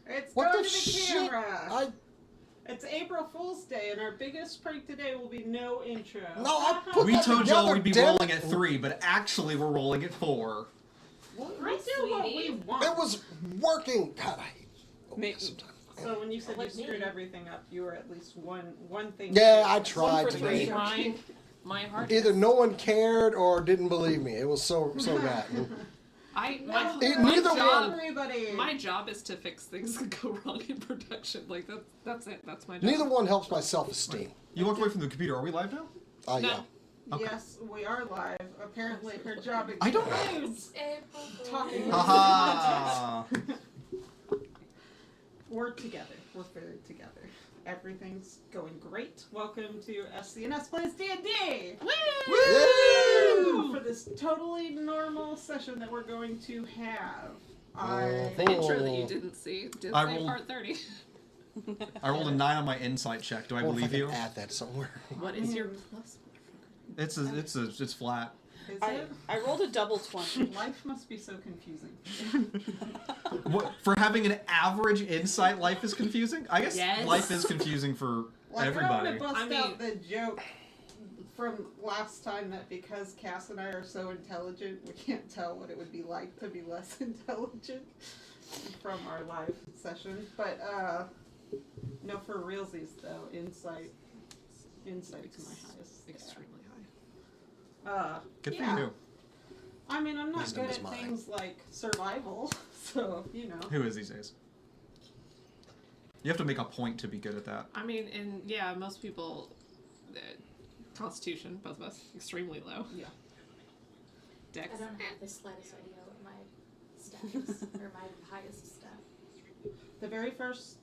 It's What going the to the shit? camera. It's April Fool's Day, and our biggest prank today will be no intro. No, I put We that told y'all together, we'd be damn rolling it. at 3, but actually we're rolling at 4. We Hi, do what we sweetie. want. It was working. God, I hate Me- sometimes. So when you said Like you screwed me. everything up, you were at least one thing. Yeah, short. I tried One to for three. be. My heart. Either no one cared or didn't believe me. It was so bad. Neither one. Everybody. My job is to fix things that go wrong in production. Like that's it. That's my job. Neither one helps my self-esteem. You walked away from the computer. Are we live now? No. Yeah. Okay. Yes, we are live. Apparently, her job I don't includes talking. Haha. We're together. We're very together. Everything's going great. Welcome to SCNS Plays D&D! Woo! For this totally normal session that we're going to have. The intro that you didn't see did I say rolled- part 30. I rolled a 9 on my insight check. Do I wonder if believe I you? can add that somewhere. What is your plus? It's flat. Is I it? rolled a double 20. Life must be so confusing. What, for having an average insight, life is confusing? I guess Yes. life is confusing for Like, everybody. I want to bust I mean- out the joke from last time that because Cass and I are so intelligent, we can't tell what it would be like to be less intelligent from our live session. But, no, for realsies, though, insight's my highest. Extremely high. Good yeah. for you. I mean, I'm not Wisdom good is at mine. things like survival, so, you know. Who is these days? You have to make a point to be good at that. I mean, and yeah, most people, Constitution, both of us, extremely low. Yeah. Dex. I don't have the slightest idea what my stat is, or my highest stat. The very first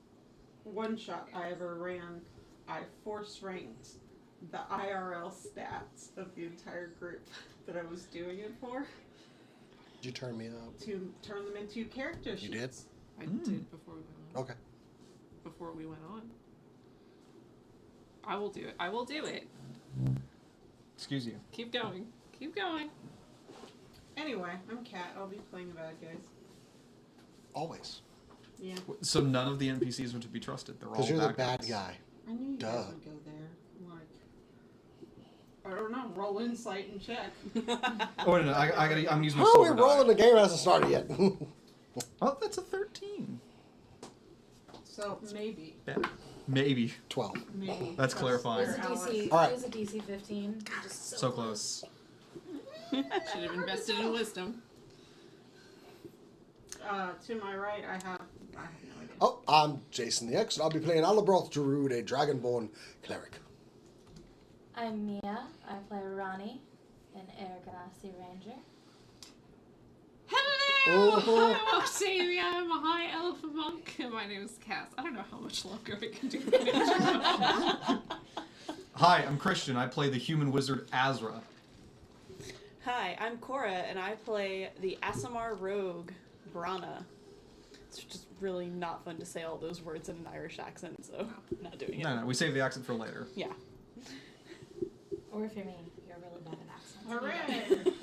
one-shot I ever ran, I force-ranked the IRL stats of the entire group that I was doing it for Did you turn me up? to turn them into character sheets. You did? I did before we went on. Okay. Before we went on. I will do it. I will do it. Excuse you. Keep going. Keep going. Anyway, I'm Kat. I'll be playing the bad guys. Always. Yeah. So none of the NPCs are to be trusted. They're all Because you're the bad guys. guy. I knew you Duh. guys would go there. Like, I don't know. Roll insight and check. Oh no, I'm gonna use my How are we silver rolling? die. The game hasn't started yet. Oh, that's a 13. So maybe. Yeah. Maybe. 12. Maybe. That's clarifying. It was a DC. All right. It was a DC 15. Just So close. Should have invested in wisdom. To my right, I have no idea. Oh, I'm Jason the X, and I'll be playing Alabroth Druid, a Dragonborn cleric. I'm Mia. I play Ronnie, an Air Ganassi Ranger. Hello! Uh-huh. I'm Octavia. I'm a high elf monk, and my name is Cass. I don't know how much longer I can do that. Hi, I'm Christian. I play the human wizard Azra. Hi, I'm Cora, and I play the Asimar Rogue, Brana. It's just really not fun to say all those words in an Irish accent, so not doing it. No, we save the accent for later. Yeah. Or if you're mean, you're really bad at accents. Hooray!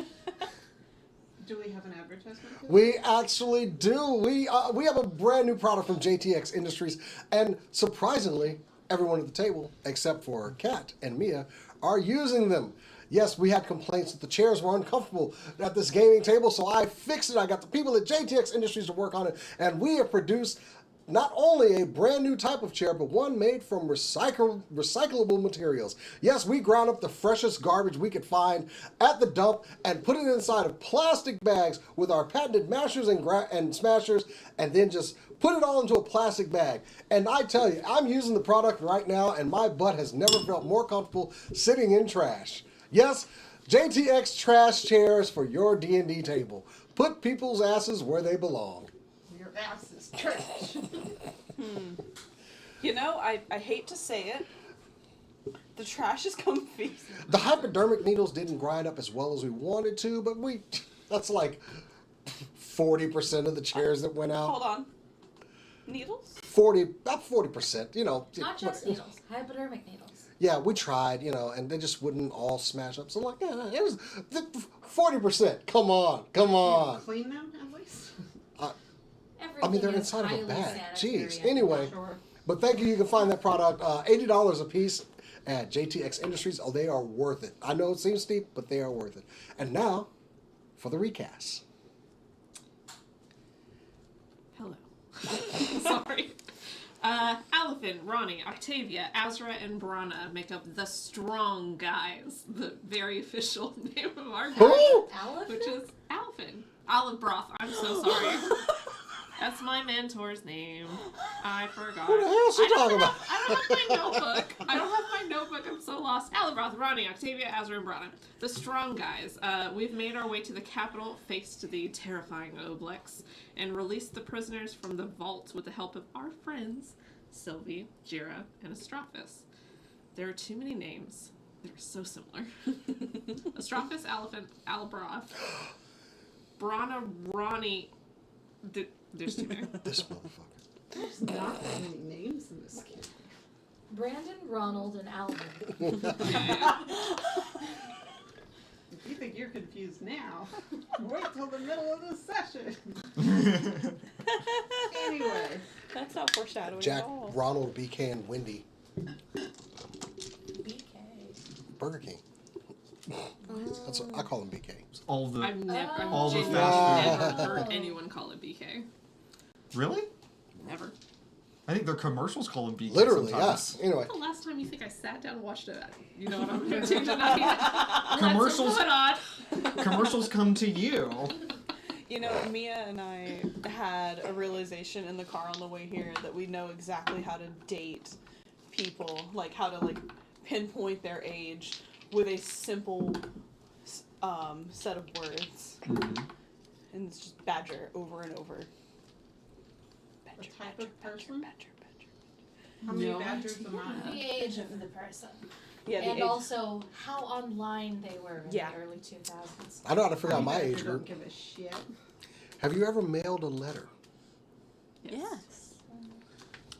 Do we have an advertisement? for We actually do. We have a brand new product from JTX Industries, and surprisingly, everyone at the table, except for Kat and Mia, are using them. Yes, we had complaints that the chairs were uncomfortable at this gaming table, so I fixed it. I got the people at JTX Industries to work on it, and we have produced not only a brand new type of chair, but one made from recyclable materials. Yes, we ground up the freshest garbage we could find at the dump and put it inside of plastic bags with our patented mashers and smashers, and then just put it all into a plastic bag. And I tell you, I'm using the product right now, and my butt has never felt more comfortable sitting in trash. Yes, JTX trash chairs for your D&D table. Put people's asses where they belong. Your ass is trash. You know, I hate to say it. The trash is comfy. The hypodermic needles didn't grind up as well as we wanted to, but that's like 40% of the chairs that went out. Hold on. Needles? About 40%, you know. Not just needles, hypodermic needles. Yeah, we tried, and they just wouldn't all smash up. So I'm like, yeah, it was 40%. Come on. Clean them at least. Every I mean, they're Everything is inside of a highly bag. sanitary, Jeez. I think. Anyway, Sure. but thank you. You can find that product $80 a piece at JTX Industries. Oh, they are worth it. I know it seems steep, but they are worth it. And now for the recast. Hello. Sorry. Elephant, Ronnie, Octavia, Azra, and Brana make up the Strong Guys, the very official name of our group, Who? which is Elephant. Olive Broth. I'm so sorry. That's my mentor's name. I forgot. Who the hell is she talking about? I don't have my notebook. I'm so lost. Olive Broth, Ronnie, Octavia, Azra, and Brana. The Strong Guys. We've made our way to the capital, faced the terrifying Oblex, and released the prisoners from the vault with the help of our friends, Sylvie, Jira, and Astrophis. There are too many names. They're so similar. Astrophis, Elephant, Albroth, Brana, Ronnie. There's too many. This motherfucker. There's not that many names in this kid. Brandon, Ronald, and Alvin. If you think you're confused now, wait till the middle of the session. Anyway. That's not foreshadowing Jack, at all. Ronald, BK, and Wendy. BK. Burger King. That's what, I call them BK. All the I've never, All the genuinely fast never food. heard anyone call it BK. really? Never. I think their commercials call them BK Literally, sometimes. yes. Anyway. The last time you think I sat down and watched it, you know what I'm going to do tonight? Commercials- Let's put on. Commercials come to you. You know, Mia and I had a realization in the car on the way here that we know exactly how to date people, like how to pinpoint their age with a simple set of words. And it's just badger over and over. Badger, type badger, of badger, person? badger, badger. How many No badgers am I? The age of the person. Yeah, the And age. also how online they were in Yeah. the early 2000s. I know how to figure out my Badger age don't group. give a shit. Have you ever mailed a letter? Yes.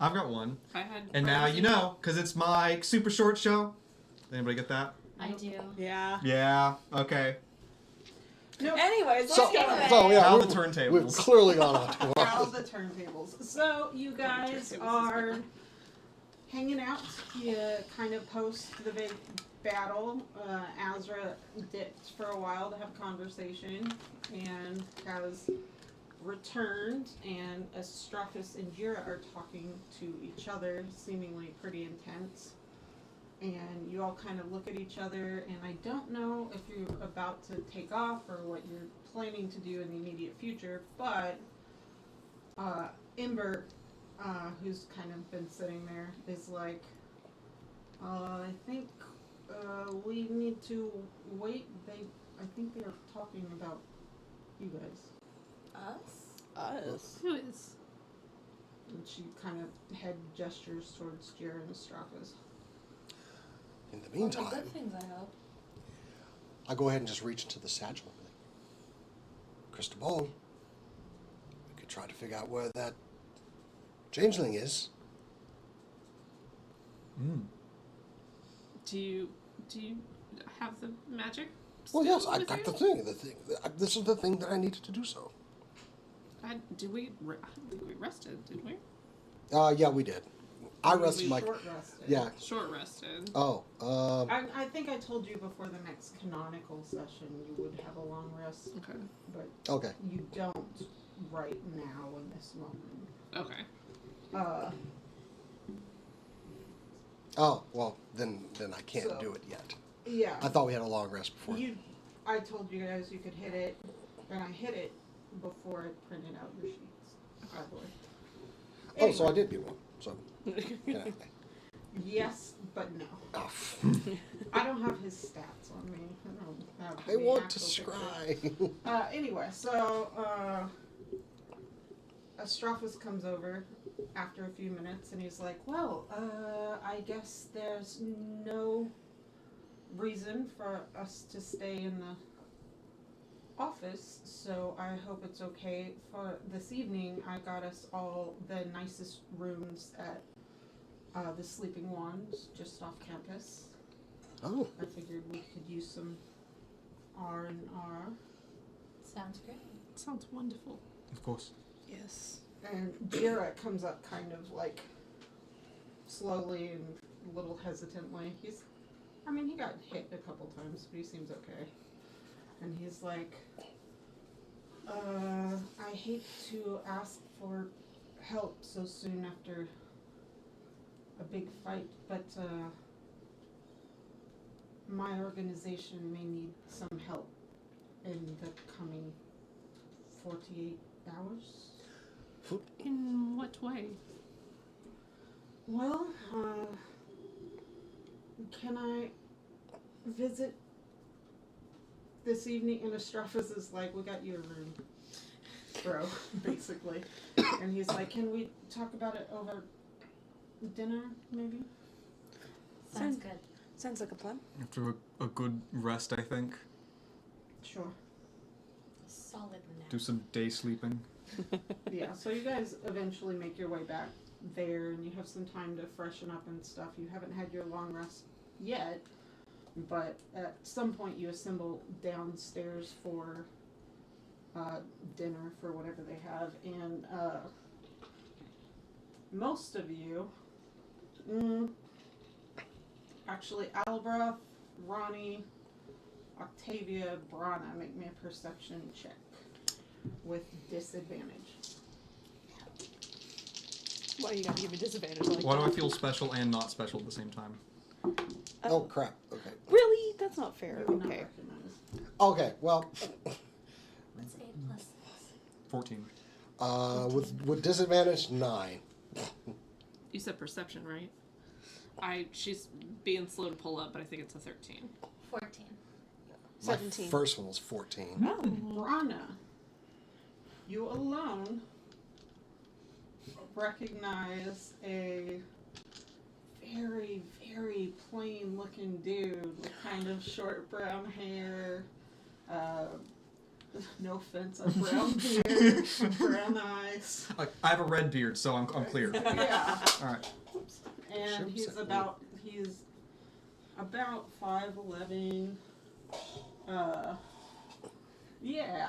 I've got one. I had And now you know, because it's my super short show. Anybody get that? I do. Yeah. Yeah, okay. Nope. Anyways, let's So, get on. so yeah, Now we've, the turntables. we've clearly gone on too Now long. the turntables. So you guys are hanging out. You kind of post the big battle. Azra dipped for a while to have conversation and has returned, and Astrophis and Jira are talking to each other, seemingly pretty intense. And you all kind of look at each other, and I don't know if you're about to take off or what you're planning to do in the immediate future, but Ember, who's kind of been sitting there, is like, I think we need to wait. I think they're talking about you guys. Us. Who is? And she kind of head gestures towards Jira and Astrophis. In the Well, meantime, good things, I hope. I go ahead and just reach into the satchel. Crystal ball. We could try to figure out where that changeling is. Do you have the magic? Well, yes, still I with got you? the thing. This is the thing that I needed to do so. I don't think we rested, did we? Yeah, we did. I We rested my. short rested. Yeah. Short rested. Oh. I think I told you before the next canonical session you would have a long rest, Okay. but Okay. you don't right now in this moment. Okay. Oh well, then I can't So- do it yet. Yeah. I thought we had a long rest before. I told you guys you could hit it, and I hit it before I printed out your sheets. By the way. Oh, so I Anyway, did get one. So. Yeah. Yes, but no. Oh. I don't have his stats on me. I don't have I the want to actual picture. scry. Anyway, so Astrophis comes over after a few minutes, and he's like, "Well, I guess there's no reason for us to stay in the office, so I hope it's okay for this evening. I got us all the nicest rooms at the Sleeping Wands just off campus. Oh. I figured we could use some R&R. Sounds great. Sounds wonderful. Of course. Yes. And Jira comes up kind of like slowly and a little hesitantly. He got hit a couple times, but he seems okay. And he's like, I hate to ask for help so soon after a big fight, but my organization may need some help in the coming 48 hours. In what way? Well, can I visit this evening? And Astraphus is like, we got you a room, bro, basically. And he's like, can we talk about it over dinner, maybe? Sounds good. Sounds like a plan. After a good rest, I think. Sure. Solid nap. Do some day sleeping. Yeah, so you guys eventually make your way back there, and you have some time to freshen up and stuff. You haven't had your long rest yet, but at some point you assemble downstairs for dinner, for whatever they have, and most of you, actually Albra, Ronnie, Octavia, Brana, make me a perception check with disadvantage. Why you gotta give me disadvantage like Why do I that? feel special and not special at the same time? Oh crap. Okay. Really? That's not fair. You would not Okay. recognize. Okay. Well, What's 8 plus 6? 14. with disadvantage 9. You said perception, right? She's being slow to pull up, but I think it's a 13. 14. My 17. first one was 14. Oh. Brana, you alone recognize a very, very plain looking dude with kind of short brown hair, no offense, a brown beard, brown eyes. I have a red beard, so I'm clear. Yeah. Alright. And he's about 5'11". Yeah,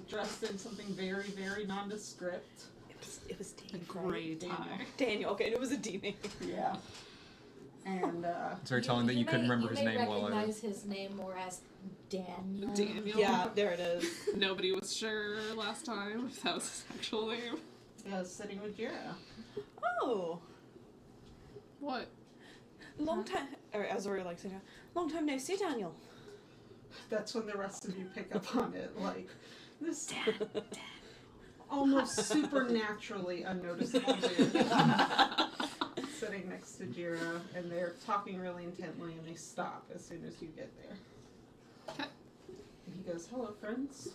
dressed in something very, very nondescript. It was A Daniel. gray tie. Daniel. Okay, and it was a D name. Yeah. And It's very telling that you couldn't remember his name well. You recognize his name more as Daniel. Daniel. Yeah, there it is. Nobody was sure last time if that was his actual name. sitting with Jira. Oh, What? long time. Or as we like saying, long time no see, Daniel. That's when the rest of you pick up on it. Like, this almost supernaturally unnoticeable dude sitting next to Jira, and they're talking really intently, and they stop as soon as you get there. Okay. And he goes, "Hello, friends."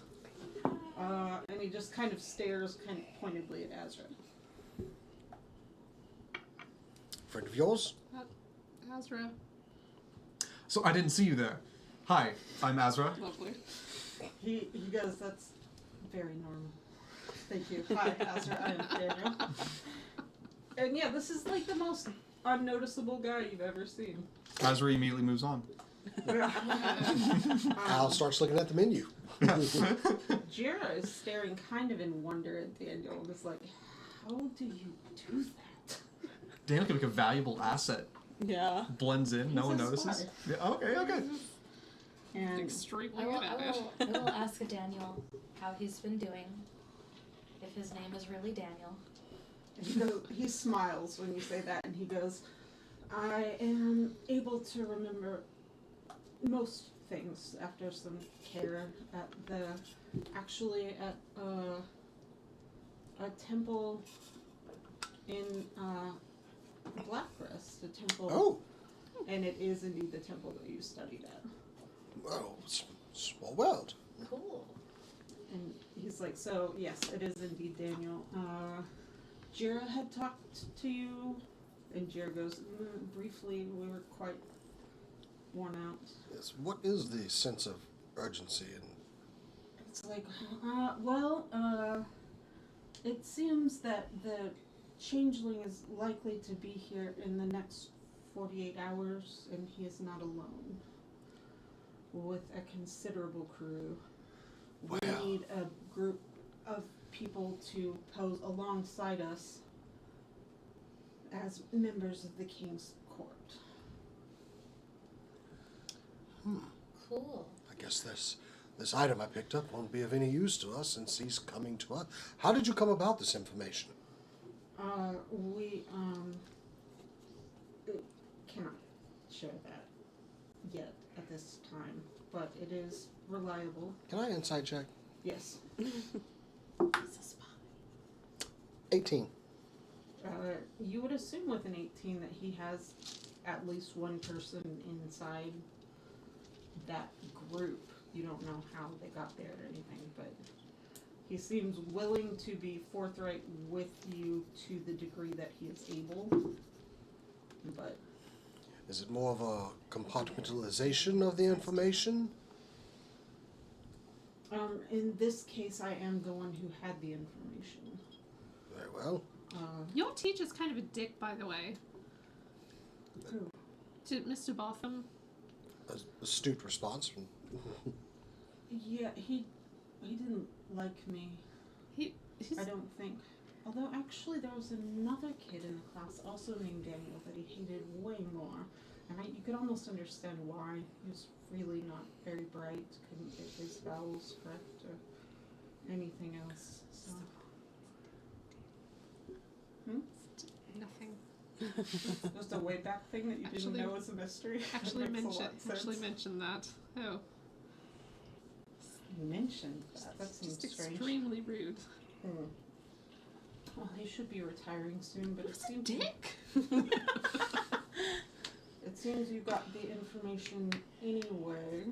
And he just kind of stares kind of pointedly at Azra. Friend of yours? Azra. So I didn't see you there. Hi, I'm Azra. Lovely. He goes, "That's very normal. Thank you. Hi, Azra. I'm Daniel." And yeah, this is like the most unnoticeable guy you've ever seen. Azra immediately moves on. Al starts looking at the menu. Jira is staring kind of in wonder at Daniel and is like, "How do you do that?" Daniel could make a valuable asset. Yeah. Blends in, no He's one a notices. spy. Yeah, okay. And Extremely I will, good at I, it. will, I will ask Daniel how he's been doing. If his name is really Daniel. he smiles when you say that, and he goes, "I am able to remember most things after some care at a temple in Blackrest, a temple." Oh, And it is indeed the temple that you studied at. well, small world. Cool. And he's like, "So, yes, it is indeed Daniel. Jira had talked to you?" And Jira goes, "Briefly, we were quite worn out." Yes. What is the sense of urgency and It's like, it seems that the changeling is likely to be here in the next 48 hours, and he is not alone. With a considerable crew. We Wow. need a group of people to pose alongside us as members of the King's Court. Cool. I guess this item I picked up won't be of any use to us since he's coming to us. How did you come about this information? We cannot share that yet at this time, but it is reliable. Can I inside check? Yes. 18. You would assume with an 18 that he has at least one person inside that group. You don't know how they got there or anything, but he seems willing to be forthright with you to the degree that he is able. But Is it more of a compartmentalization of the information? in this case, I am the one who had the information. Very well. Your teacher's kind of a dick, by the way. Who? To Mr. Botham. Astute response. Yeah, he didn't like me. He's I don't think. Although actually there was another kid in the class also named Daniel that he hated way more. And you could almost understand why. He was really not very bright, couldn't get his vowels correct or anything else. So nothing. just a way back thing that you Actually- didn't know was a mystery. Actually Makes a lot of sense. mention that. Oh, Mentioned that. That seems just strange. extremely rude. Well, he should be retiring soon, but Who's it a seems dick? It seems you got the information anyway.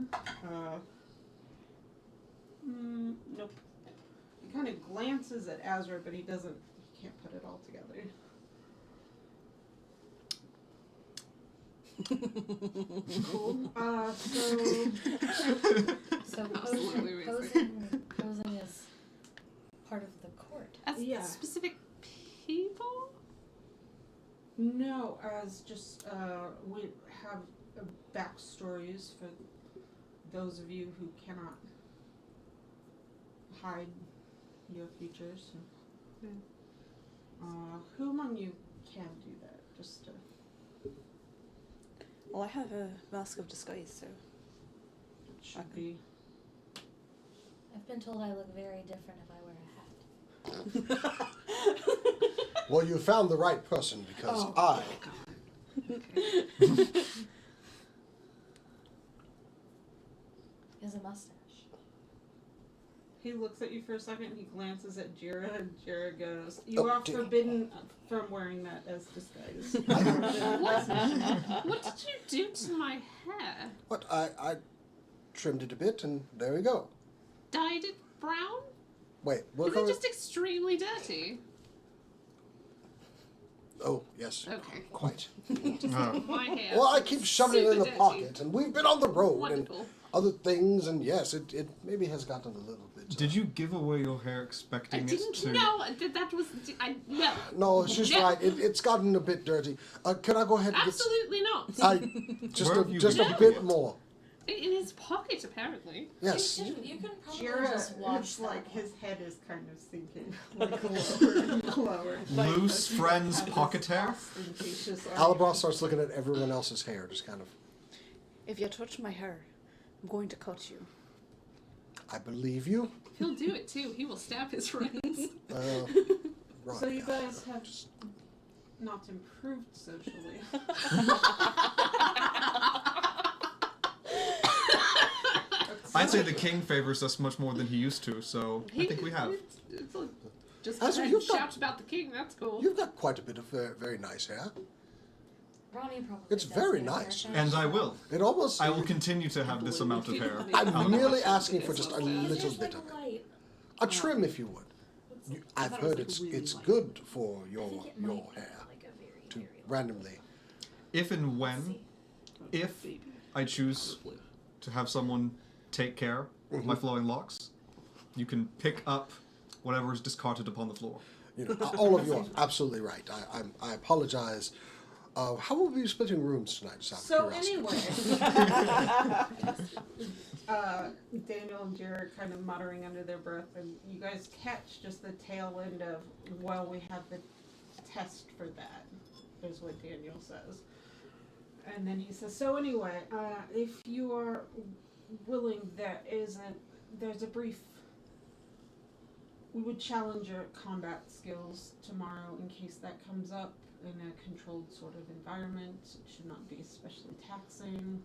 Nope. He kind of glances at Azra, but he can't put it all together. Cool. So Absolutely posing is part of the court. As Yeah. specific people? No, as just, we have backstories for those of you who cannot hide your features. Who among you can do that? Just to... Well, I have a mask of disguise, so. It should be. I've been told I look very different if I wear a hat. Well, you found the right person because I. Is a mustache. He looks at you for a second, he glances at Jira, and Jira goes, "You Oh, are dear. forbidden from wearing that as disguise." What did you do to my hair? But I trimmed it a bit, and there we go. Dyed it brown? Wait, what Is color? it just extremely dirty? Oh, yes. Okay. Quite. My hair. Well, I keep shoving it in Super the dirty. pocket, and we've been on the road Wonderful. and other things, and yes, it maybe has gotten a little bit. Did you give away your hair expecting I it didn't to... know that was. No. No, she's No. right. It's gotten a bit dirty. Can I go ahead and Absolutely not. just Where have you just been? a bit more? In his pocket, apparently. Yes. You can probably Jira, just wash it's that like off. his head is kind of sinking, like lower and lower. Loose friend's Have his pocket hair? ostentatious Alabroth starts looking at everyone else's hair, just kind of. If you touch my hair, I'm going to cut you. I believe you. He'll do it too. He will stab his friends. Right. So you guys have not improved socially. I'd say the king favors us much more than he used to, so I think we have. It's like, just As go you've ahead and got- shout about the king. That's cool. You've got quite a bit of very nice hair. Ronnie probably It's does very need a nice. haircut. And I will. It almost. I will continue to have this amount of hair. I'm merely asking for It's just a so sad. It's little just bit like of a it. light. A trim, if you would. I've thought it was heard like it's really it's light. good for I your think it might be hair like a very, to very light. randomly. If and when, if I choose to have someone take care of my flowing locks, you can pick up whatever is discarded upon the floor. You know, all of you are absolutely right. I apologize. How will we be splitting rooms tonight? Just out of So curiosity? anyway, Daniel and Jared kind of muttering under their breath, and you guys catch just the tail end of, well, we have the test for that, is what Daniel says. And then he says, so anyway, if you are willing, there's a brief, we would challenge your combat skills tomorrow in case that comes up in a controlled sort of environment. It should not be especially taxing.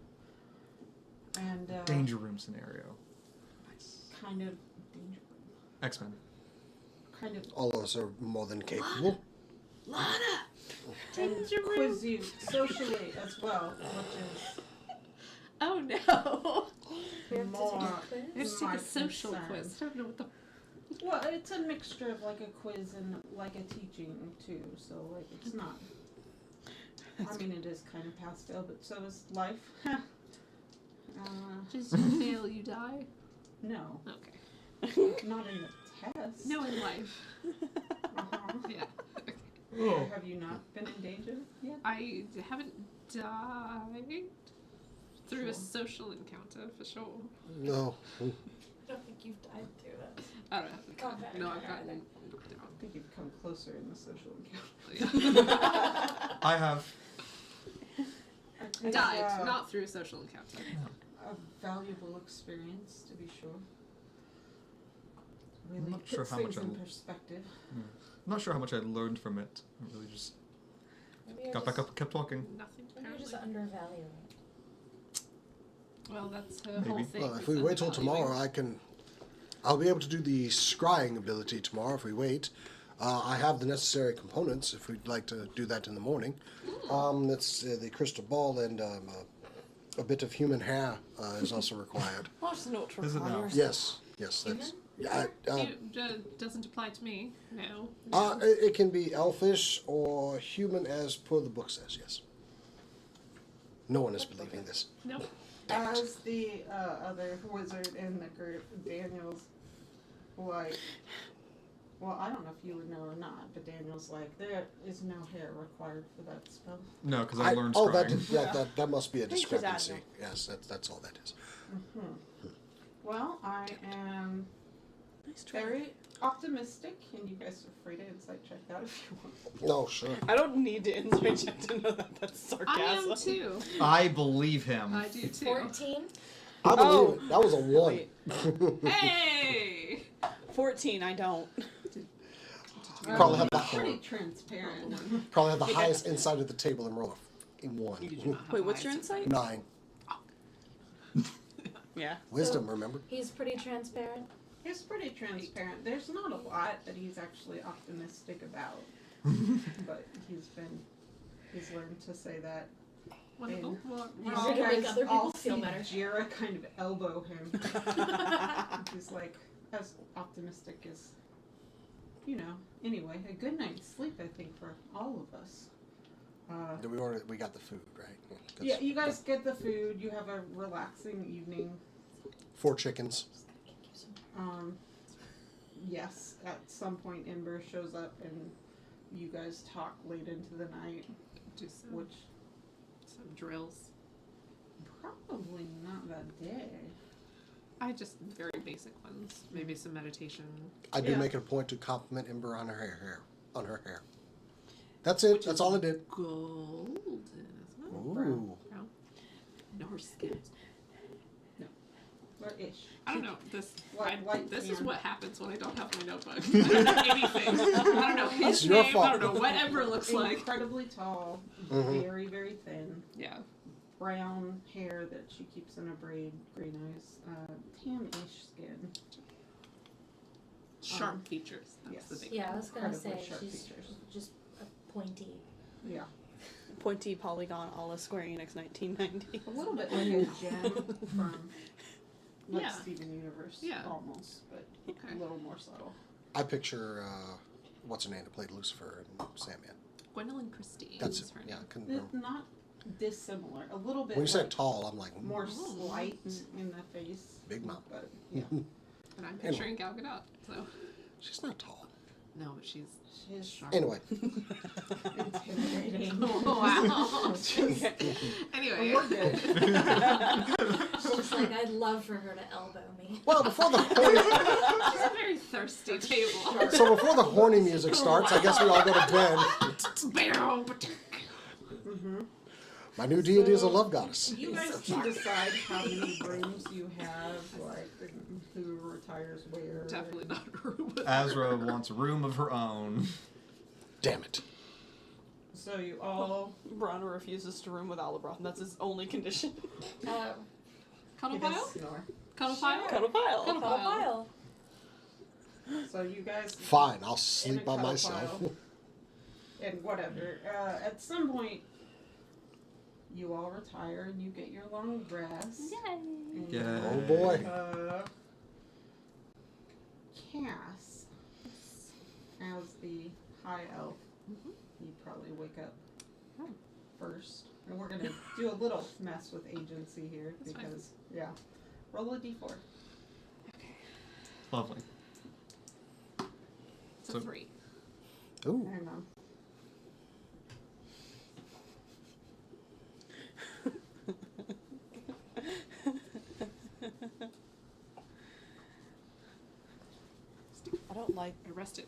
And Danger room scenario. kind of danger, X-Men. kind of All of us are more than capable. Lana! and quiz you socially as well, which Oh no! We have is more to take a quiz? I have to take my a social concern. quiz. I don't know what the. Well, it's a mixture of like a quiz and like a teaching too. So like it's not. I mean, it is kind of pass fail, but so is life. Just you fail, you die? No, Okay. not in the test. No, in life. Uh-huh. Yeah. Oh. Have you not been in danger yet? I haven't died through a Sure. social encounter, for sure. No. I don't think you've died through it. I don't have to Combat No, I've encounter gotten I think you've come closer in the social down. encounter. Yeah. I have. It's, Died, not through a social encounter. a valuable experience, to be sure. I'm Really not sure puts how things much in I- perspective. I'm not sure how much I learned from it. I really just Maybe you're got back just- up and kept walking. Nothing, Maybe you're just apparently. undervaluing it. Well, that's the Maybe. whole thing. Well, if is we wait till undervaluing. tomorrow, I'll be able to do the scrying ability tomorrow if we wait. I have the necessary components if we'd like to do that in the morning. That's the crystal ball and a bit of human hair is also required. Well, just know what Is it now? requires. Yes, that's. Yeah, Doesn't apply to me. No. it can be elfish or human as per the book says, yes. No one is believing this. Nope. As the other wizard in the group, Daniel's like, well, I don't know if you would know or not, but Daniel's like, there is no hair required for that spell. No, because I learned that, scrying. that must be a Thank you, discrepancy. Daniel. Yes, that's all that is. Well, I am Nice try. very optimistic, and you guys are free to insight check that if you want. No, sure. I don't need to insight check to know that that's sarcasm. I am too. I believe him. I do too. 14? I believe Oh. it. That was a 1. Wait. Hey! 14, I don't. You probably have the Pretty transparent. probably have the highest insight at the table and roll a 1. Wait, what's your insight? 9. Yeah. Wisdom, remember? He's pretty transparent. He's pretty transparent. There's not a lot that he's actually optimistic about, but he's learned to say that. Wonderful. Well, You we're all can make guys other people all feel see better. Jira kind of elbow him. He's like as optimistic as, Anyway, a good night's sleep, I think, for all of us. We got the food, right? 'Cause Yeah, you guys get the food. You have a relaxing evening. 4 chickens. Yes, at some point Ember shows up and you guys talk late into the night, do some drills. probably not that day. I just very basic ones. Maybe some meditation. I do Yeah. make it a point to compliment Ember on her hair. That's it. That's all I did. Golden, isn't it? Ooh. Brown. No, her skin. Or ish. I don't know. This this is tan. what happens when I don't have my notebook. I don't know anything. I don't know his That's your name. fault. I don't know what Ember looks like. Incredibly tall, Mhm. very, very thin, Yeah. brown hair that she keeps in a braid, green eyes, tan-ish skin. Sharp features. That's yes. the big Yeah, I was gonna Incredibly say sharp she's features. just a pointy. Yeah. Pointy polygon a la Square Enix 1990. A little bit like a gem from like Yeah. Steven Universe, Yeah. almost, but Okay. a little more subtle. I picture, what's her name that played Lucifer and Sandman. Gwendolyn Christie. That's is it. her Yeah, I name. couldn't It's remember. not dissimilar. A little bit When you said like tall, I'm like, more Oh. slight in the face. Big mouth. But yeah. And I'm picturing Gal Gadot. So she's not tall. No, but she's sharp. Anyway, intimidating. Wow. Okay. Anyway. We're good. She's like, I'd love for her to elbow me. well, before the horny, She's a very thirsty table. so before the horny music starts, I guess we all go to bed. Mm-hmm. My new deity is a love goddess. You guys can decide how many rooms you have, like who retires where. Definitely not a room. Azra wants a room of her own. Damn it. So you all. Bronner refuses to room with Alabroth, and that's his only condition. Cuddle He does pile? snore. Cuddle pile? Cuddle pile. Cuddle Cuddle pile. pile. So you guys. Fine, I'll in a sleep by cuddle myself. pile, and whatever. At some point, you all retire and you get your long rest. Yay. And, Yay. Oh boy. Cass, as the high elf, you probably wake up first. And we're going to do a little mess with agency here That's fine. because, roll a d4. Lovely. It's a So- 3. Ooh. Hang on. I don't like Arrest it.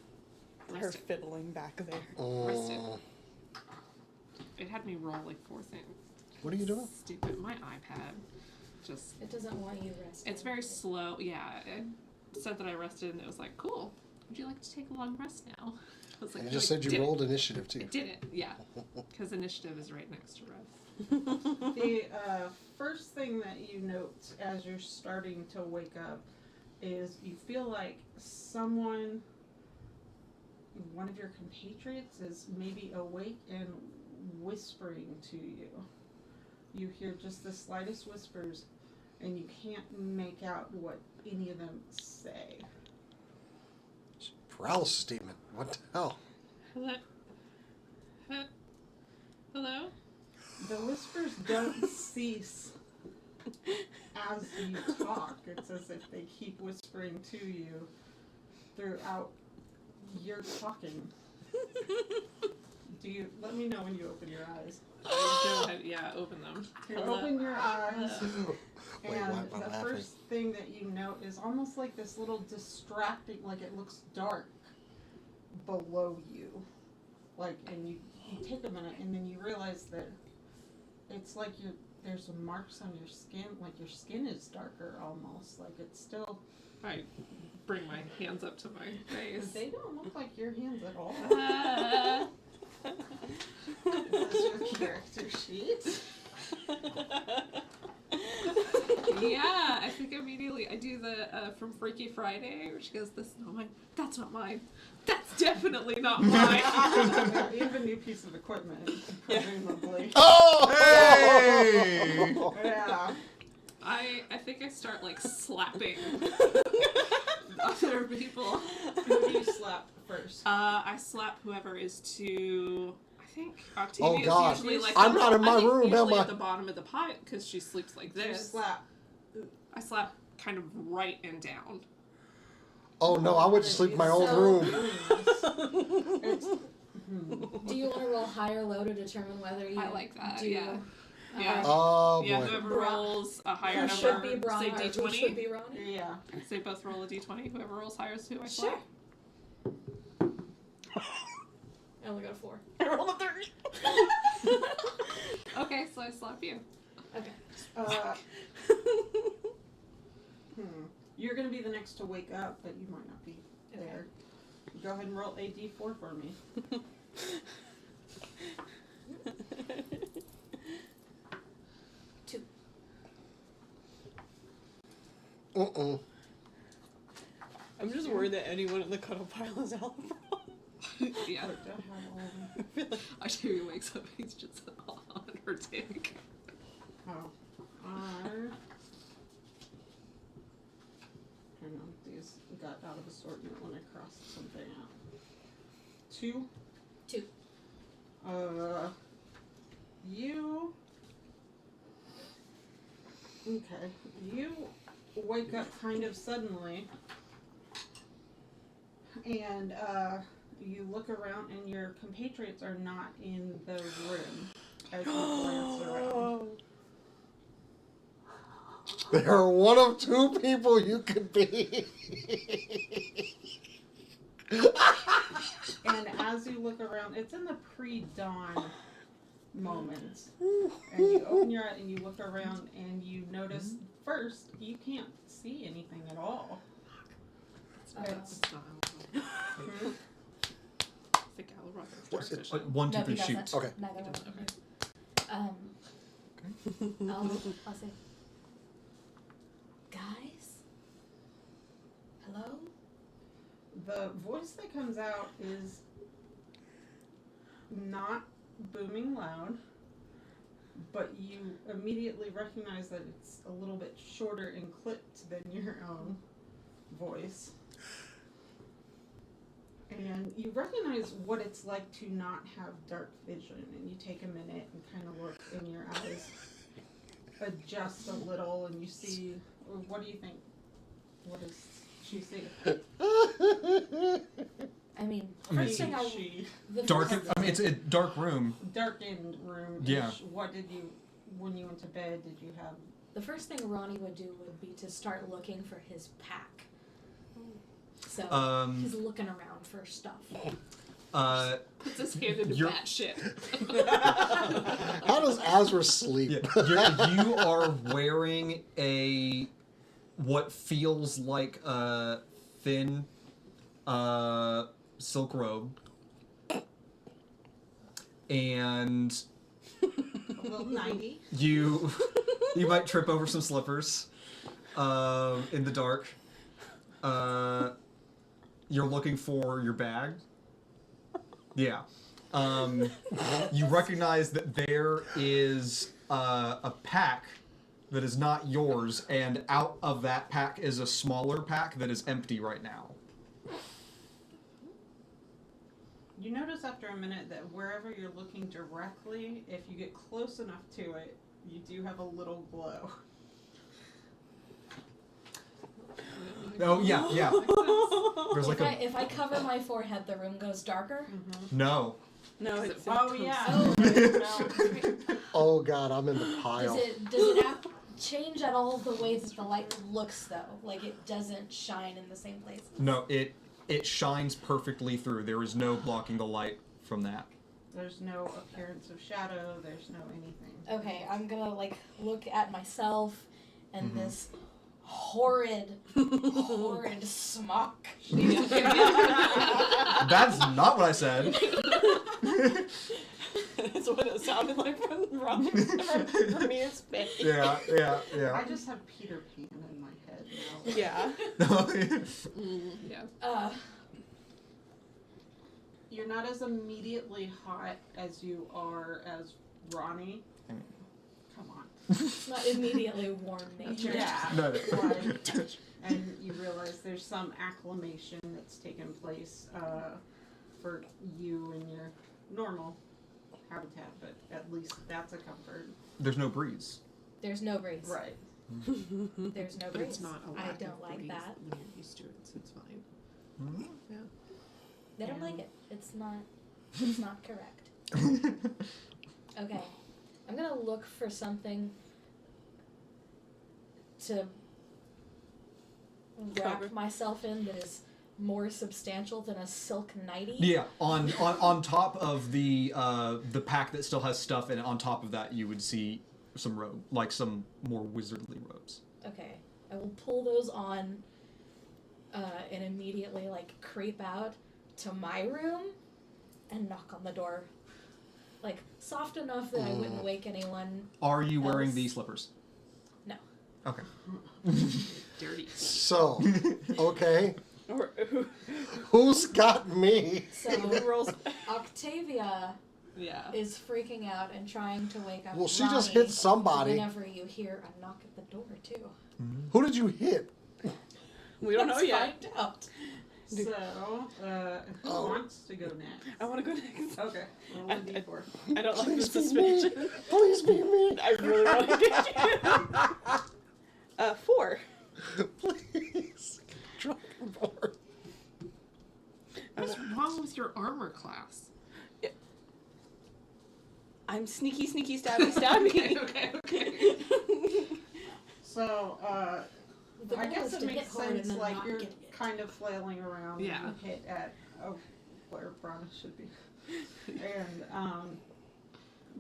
her Arrest it. fiddling back there. Mm, It had me roll like 4 things. what are you doing? Stupid. My iPad. Just. It doesn't want you resting. It's very slow. Yeah. It said that I rested and it was like, cool. Would you like to take a long rest now? I was like, You no, just I said you didn't. rolled initiative too. I didn't. Yeah. Because initiative is right next to rest. The first thing that you note as you're starting to wake up is you feel like someone, one of your compatriots, is maybe awake and whispering to you. You hear just the slightest whispers, and you can't make out what any of them say. Paralysis demon. What the hell? Hello? Hello? The whispers don't cease as you talk. It's as if they keep whispering to you throughout your talking. Let me know when you open your eyes. Go ahead. Yeah, open them. You Hello? open your eyes, Wait, why and am I the laughing? first thing that you note is almost like this little distracting, like it looks dark below you. Like, and you take a minute, and then you realize that it's like there's marks on your skin, like your skin is darker almost, like it's still. I bring my hands up to my face. They don't look like your hands at all. Ah. This is your character sheet. Yeah, I think immediately I do the from Freaky Friday, where she goes, "This is not mine. That's not mine. That's definitely not mine." You have a new piece of equipment, presumably. Oh! Hey! Yeah. I think I start like slapping other people. Who do you slap first? I slap whoever is to. I think Octavia Oh, is God. usually like. I'm not in my I think room, am usually I? at the bottom of the pile because she sleeps like You this. slap. I slap kind of right and down. Oh no, I went to sleep in my own So- room. It's, Do you want to roll high or low to determine whether you I like that, do? yeah. Yeah. Oh Yeah, boy. whoever Bra- rolls a higher Who should be number, Brana say or who should D20. be Ronnie? yeah. Say both roll a D20. Whoever rolls higher is who I Sure. slap. I only got a 4. I rolled a 30. Okay, so I slap you. Okay. You're gonna be the next to wake up, but you might not be there. Go ahead and roll a d4 for me. 2. I'm just worried that anyone in the cuddle pile is Alabroth. Yeah. Wait, do I have all of them? I feel like Octavia wakes up, he's just on her dick. Oh. Hang on, these got out of assortment when I crossed something out. 2. 2. You. Okay. You wake up kind of suddenly. and you look around, and your compatriots are not in the room as you glance around. There are one of two people you could be. And as you look around, it's in the pre-dawn moment. And you open your eye and you look around and you notice first you can't see anything at all. It's, What's it? One, two, No, three, he shoot. doesn't. Okay. Neither one of them. I'll say, guys, hello. the voice that comes out is not booming loud, but you immediately recognize that it's a little bit shorter and clipped than your own voice. And you recognize what it's like to not have dark vision, and you take a minute and kind of look in your eyes, adjust a little, and you see, what do you think? What does she see? I mean, I mean, first thing the Dark. first- I mean, it's a dark room. Darkened room. Yeah. What did you, when you went to bed, did you have? The first thing Ronnie would do would be to start looking for his pack. So he's looking around for stuff. Puts his hand into You're- bat shit. How does Azra sleep? Yeah, you are wearing what feels like a thin silk robe, and A little 90. you might trip over some slippers in the dark. You're looking for your bag. Yeah. You recognize that there is a pack that is not yours, and out of that pack is a smaller pack that is empty right now. You notice after a minute that wherever you're looking directly, if you get close enough to it, you do have a little glow. Oh yeah, yeah. There's like a If I cover my forehead, the room goes darker. no. No, it's Oh yeah. Oh. No. Oh god, I'm in the pile. Does it change at all the way that the light looks though? Like it doesn't shine in the same place. No, it shines perfectly through. There is no blocking the light from that. There's no appearance of shadow. There's no anything. Okay, I'm gonna like look at myself and Mm-hmm. this horrid smock. That's not what I said. That's what it sounded like from Mia's face. Yeah. I just have Peter Pan in my head now. Yeah. Yeah. You're not as immediately hot as you are as Ronnie. Come on. It's not immediately warm nature. Yeah. No. Like, and you realize there's some acclimation that's taken place for you in your normal habitat, but at least that's a comfort. There's no breeze. There's no breeze. Right. There's no But breeze. it's not a I lack don't of like breeze that. when you're used to it, so it's fine. They don't Yeah. like it. It's not correct. Okay. I'm gonna look for something to wrap Cover. myself in that is more substantial than a silk nightie. Yeah, on top of the pack that still has stuff in it, on top of that you would see some robe, like some more wizardly robes. Okay. I will pull those on and immediately like creep out to my room and knock on the door. Like soft enough that I wouldn't wake anyone. Are you wearing Else? the slippers? No. Okay. Dirty. So, okay, Or who who's got me? So rolls? Octavia Yeah. is freaking out and trying to wake up Well, she just Ronnie hit somebody. whenever you hear a knock at the door too. Who did you hit? We don't know Let's yet. find out. So, who Oh. wants to go next? I want to go next. Okay. Roll a d4. I don't like the Please be me. suspicion. Please be me. I really want to get you. 4. Please. Dragonborn. What's wrong with your armor class? I'm sneaky, stabby, stabby. Okay. So, The I goal guess is it to hit makes hard and sense, then like, not you're get it. kind of flailing around Yeah. and you hit at, where Brana should be. And,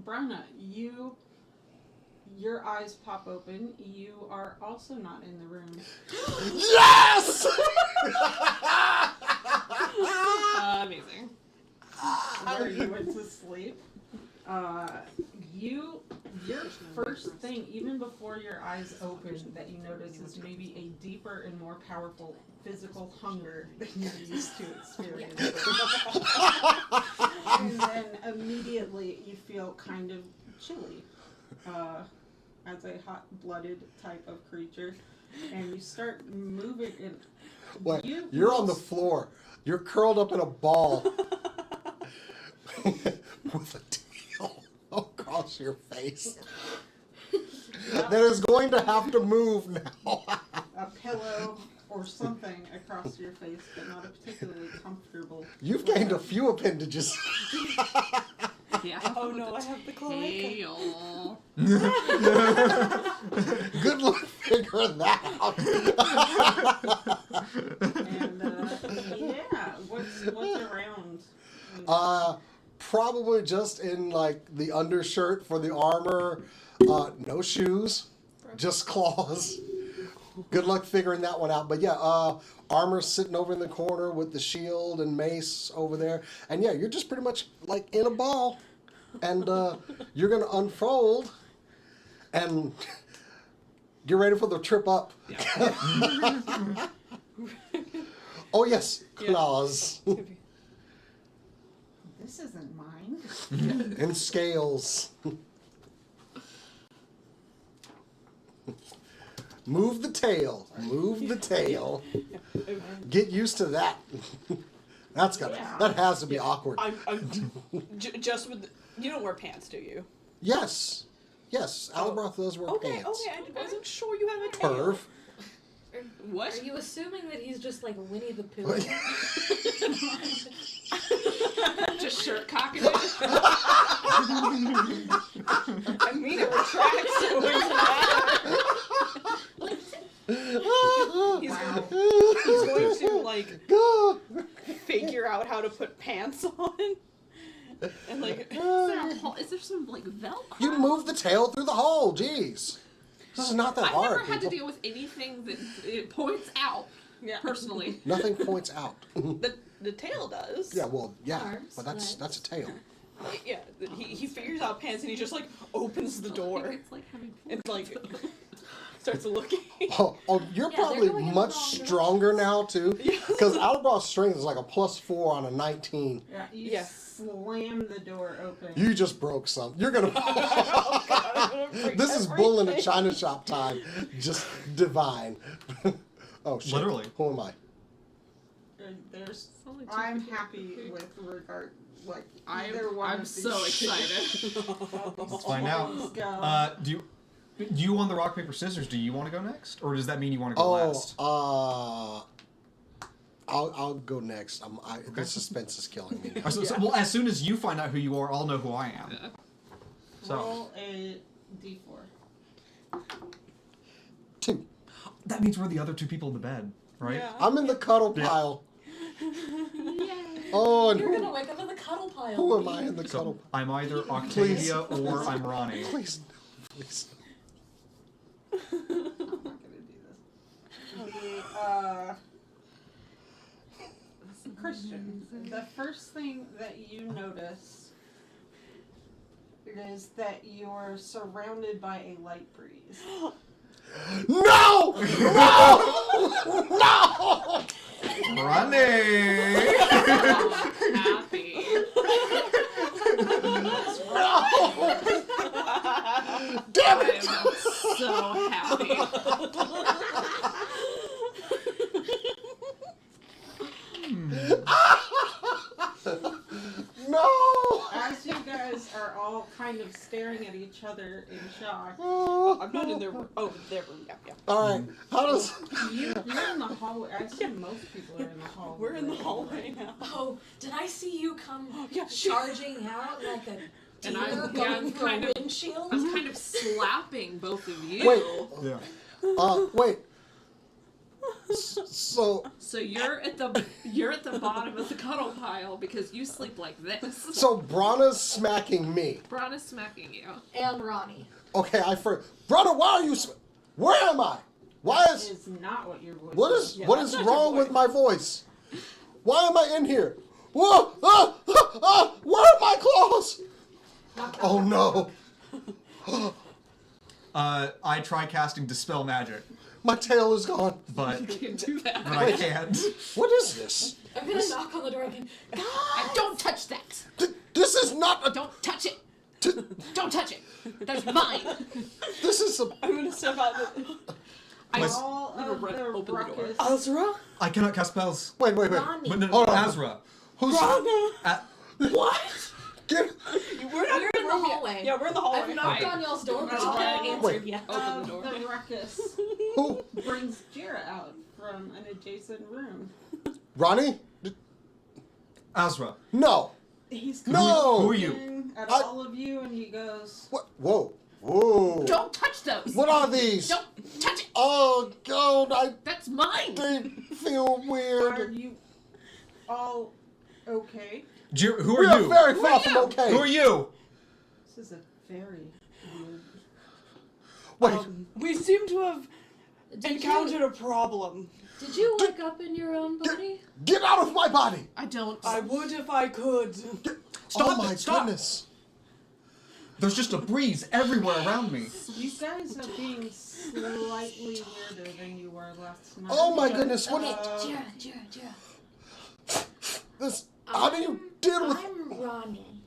Brana, your eyes pop open. You are also not in the room. Yes! Amazing. Where you went to sleep. Your first thing, even before your eyes open, that you notice is maybe a deeper and more powerful physical hunger than you're used to experiencing. And then immediately you feel kind of chilly, as a hot-blooded type of creature, and you start moving. And Wait, you're on the floor. You're curled up in a ball with a tail across your face. That is going to have to move now. A pillow or something across your face, but not a particularly comfortable. You've gained a few appendages. Yeah. Oh no, I have the cloaca. Hail. Good luck figuring that out. And yeah, what's around? Probably just in like the undershirt for the armor. No shoes, just claws. Good luck figuring that one out. But yeah, armor's sitting over in the corner with the shield and mace over there. And yeah, you're just pretty much like in a ball. And you're going to unfold and get ready for the trip up. Yeah. Oh, yes, claws. This isn't mine. And scales. Move the tail. Move the tail. Get used to that. That has to be awkward. Just with you don't wear pants, do you? Yes. Yes, Alabroth does wear Okay, pants. okay, I wasn't sure you have a tail. Perv. What? Are you assuming that he's just like Winnie the Pooh? Just shirt cocking it. I mean, it retracts to He's going to like Go. figure out how to put pants on. And like Is there some like Velcro? You move the tail through the hole. Jeez. This is not that I've hard. never had to people. deal with anything that it points out. Yeah. Personally. Nothing points out. the tail does. Yeah, well, yeah, Arms, but that's a tail. Yeah, he figures out pants and he just like opens the door It's like having and like starts looking. Oh, you're Yeah, probably they're going in much the wrong stronger now too, because Alabroth's strength is like a +4 on a 19. Yeah, you Yeah. slam the door open. You just broke some. You're gonna. Oh, God, I'm gonna break This is bull in a everything. china shop time. Just divine. Oh shit. Literally. Who am I? There's. only two I'm people. happy with regard. Like either one I'm of these. so excited. Let's find out. Let's go. Do you on the rock paper scissors? Do you want to go next, or does that mean you want to go Oh, last? I'll go next. The suspense is killing me now. Well, as soon as you find out who you are, I'll know who I am. Yeah. So Roll a d4. 2. that means we're the other two people in the bed, right? Yeah. I'm in the cuddle Yeah. pile. Oh, and You're gonna wake up in the cuddle pile. who am I in the So cuddle pile? I'm either Octavia or I'm Ronnie. Please, please. I'm not gonna do this. Christian, the first thing that you notice is that you're surrounded by a light breeze. No! No! No! Ronnie! Happy. No! Damn I it! am so happy. No! As you guys are all kind of staring at each other in shock. I'm not in their room. Oh, their room. Yeah. All right. How does? You're in the hallway. I assume most people are in the hallway. We're in the hallway now. Oh, did I see you come Yeah, charging out like a And deer I'm going through kind a of- windshield? I'm kind of slapping both of you. Wait. Yeah. Wait. So So you're at the bottom of the cuddle pile because you sleep like this. Brana's smacking me. Braun is smacking you. And Ronnie. Okay, Brana, why are you? Where am I? Why That is? is not what your voice What is? Yeah, what that's is not your wrong with voice. my voice? Why am I in here? Whoa! Where are my claws? Oh no! I try casting Dispel Magic, My tail is gone. but You can do that. I can't. What is this? I'm gonna knock on the door again. And don't touch that. This is not a. Don't touch it. Don't touch it. That's mine. This is a. I'm gonna step out. All You of run- the open the door. ruckus. Azra? I cannot cast spells. Wait. Ronnie. But no, Hold on. Azra. Who's? Rana! What? Get. We're not We're in the room yet. hallway. Yeah, we're in the hallway. I've knocked on y'all's door, but you Oh. haven't answered Wait. yet. Open the door. The ruckus Who? brings Jira out from an adjacent room. Ronnie? Azra. No. He's No! Who are you? looking at I- all of you, and he goes, What? Whoa. Don't touch those. What are these? Don't touch it. Oh God, That's mine. they feel "Are weird. you all okay?" Who We are are you? very Who far are from you? okay. Who are you? This is a very weird. Wait, We seem to have Did encountered a problem. Did you wake up in your own body? get out of my body! I don't. I would if I could. Stop oh my it, stop. goodness. There's just a breeze everywhere around me. You guys are being slightly weirder than you were last night. Oh my but, goodness, what Okay, is Jira. this? How do you deal with? I'm Ronnie.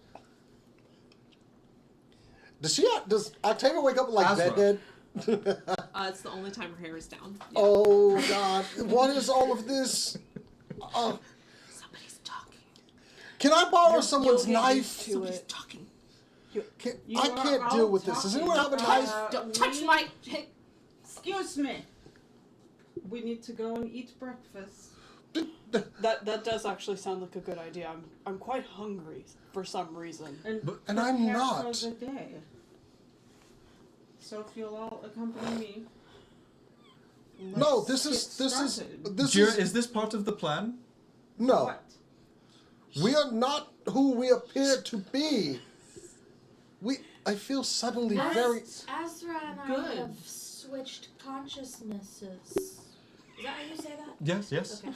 Does Octavia wake up like Azra. dead? It's the only time her hair is down. Yeah. Oh God, what is all of this? Somebody's talking. Can I borrow someone's you'll get knife? used to Somebody's it. talking. You I are can't all deal with this. Does anyone have a talking knife? about Don't touch me. my. Hey, Excuse me. We need to go and eat breakfast. That does actually sound like a good idea. I'm quite hungry for some reason. And I'm prepare not. For the day. So if you'll all accompany me. No, let's this get is started. this Jira, is is this part of the plan? no. What? We are not who we appear to be. I feel suddenly very. Azra and I Good. have switched consciousnesses. Is that how you say that? Yes, yes. Okay.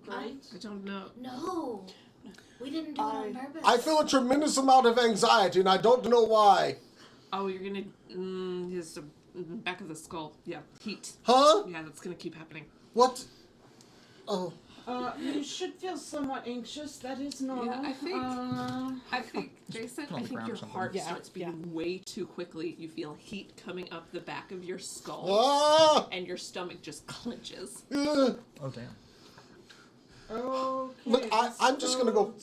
Great. I don't know. No. We didn't do it on purpose. I feel a tremendous amount of anxiety, and I don't know why. Oh, you're gonna. His back of the skull. Yeah, heat. Huh? Yeah, that's gonna keep happening. What? Oh. You should feel somewhat anxious. That is normal. Yeah, I think Jason. Put on I the think ground your or something. heart Yeah, starts beating way too quickly. You feel heat coming up the back of your skull, Ah! and your stomach just clenches. Ugh. Oh damn. Okay. Look, I'm just gonna go.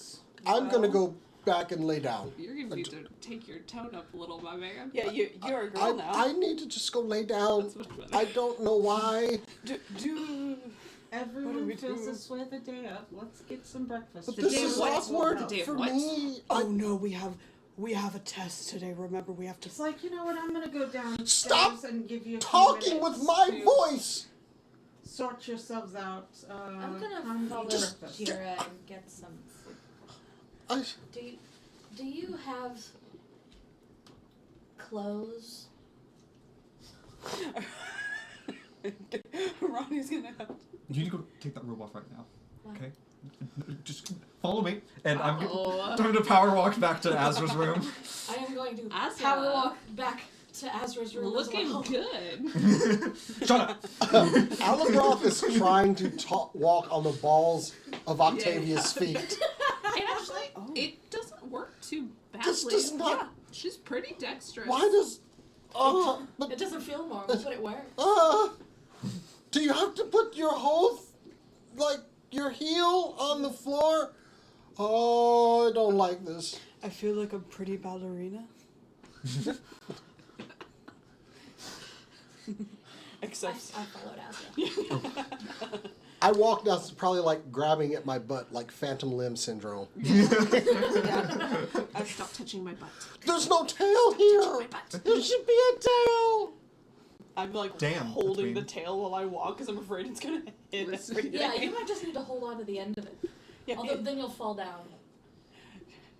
I'm gonna go back and lay down. You're gonna need to take your tone up a little, my man. Yeah, you're a girl now. I need to just go lay down. That's much better. I don't know why. Do What do Everyone we feels do? this way the day of. Let's get some breakfast. But The this day is of what? awkward The day of for what? me. Oh no, we have a test today. Remember, we have to. It's like, you know what, I'm gonna go downstairs Stop and give you a few talking minutes with my to voice. Sort yourselves out. I'm gonna come follow eat breakfast. Jira and get some food. I, Do you have clothes? Ronnie's gonna have. You need to go take that robe off right now. Why? Okay? Just follow me, and I'm Uh-oh. going to power walk back to Azra's room. I am going to Azra. power walk back to Azra's room. as Looking well. good. Shut up. Alabroth is trying to walk on the balls of Octavia's feet. And actually, it doesn't work too badly. This does not- Yeah, she's pretty dexterous. Why does? But It doesn't feel normal, but it works. do you have to put your whole, your heel on the floor? Oh, I don't like this. I feel like a pretty ballerina. I Except followed Azra. I walked down, probably like grabbing at my butt, like phantom limb syndrome. Stop touching my butt. There's no tail here. My butt. There should be a tail. I'm like Damn, holding the that's tail while I walk because I'm afraid it's gonna hit everything. Yeah, you might just need to hold on to the end of it. Yeah, Although then you'll fall down.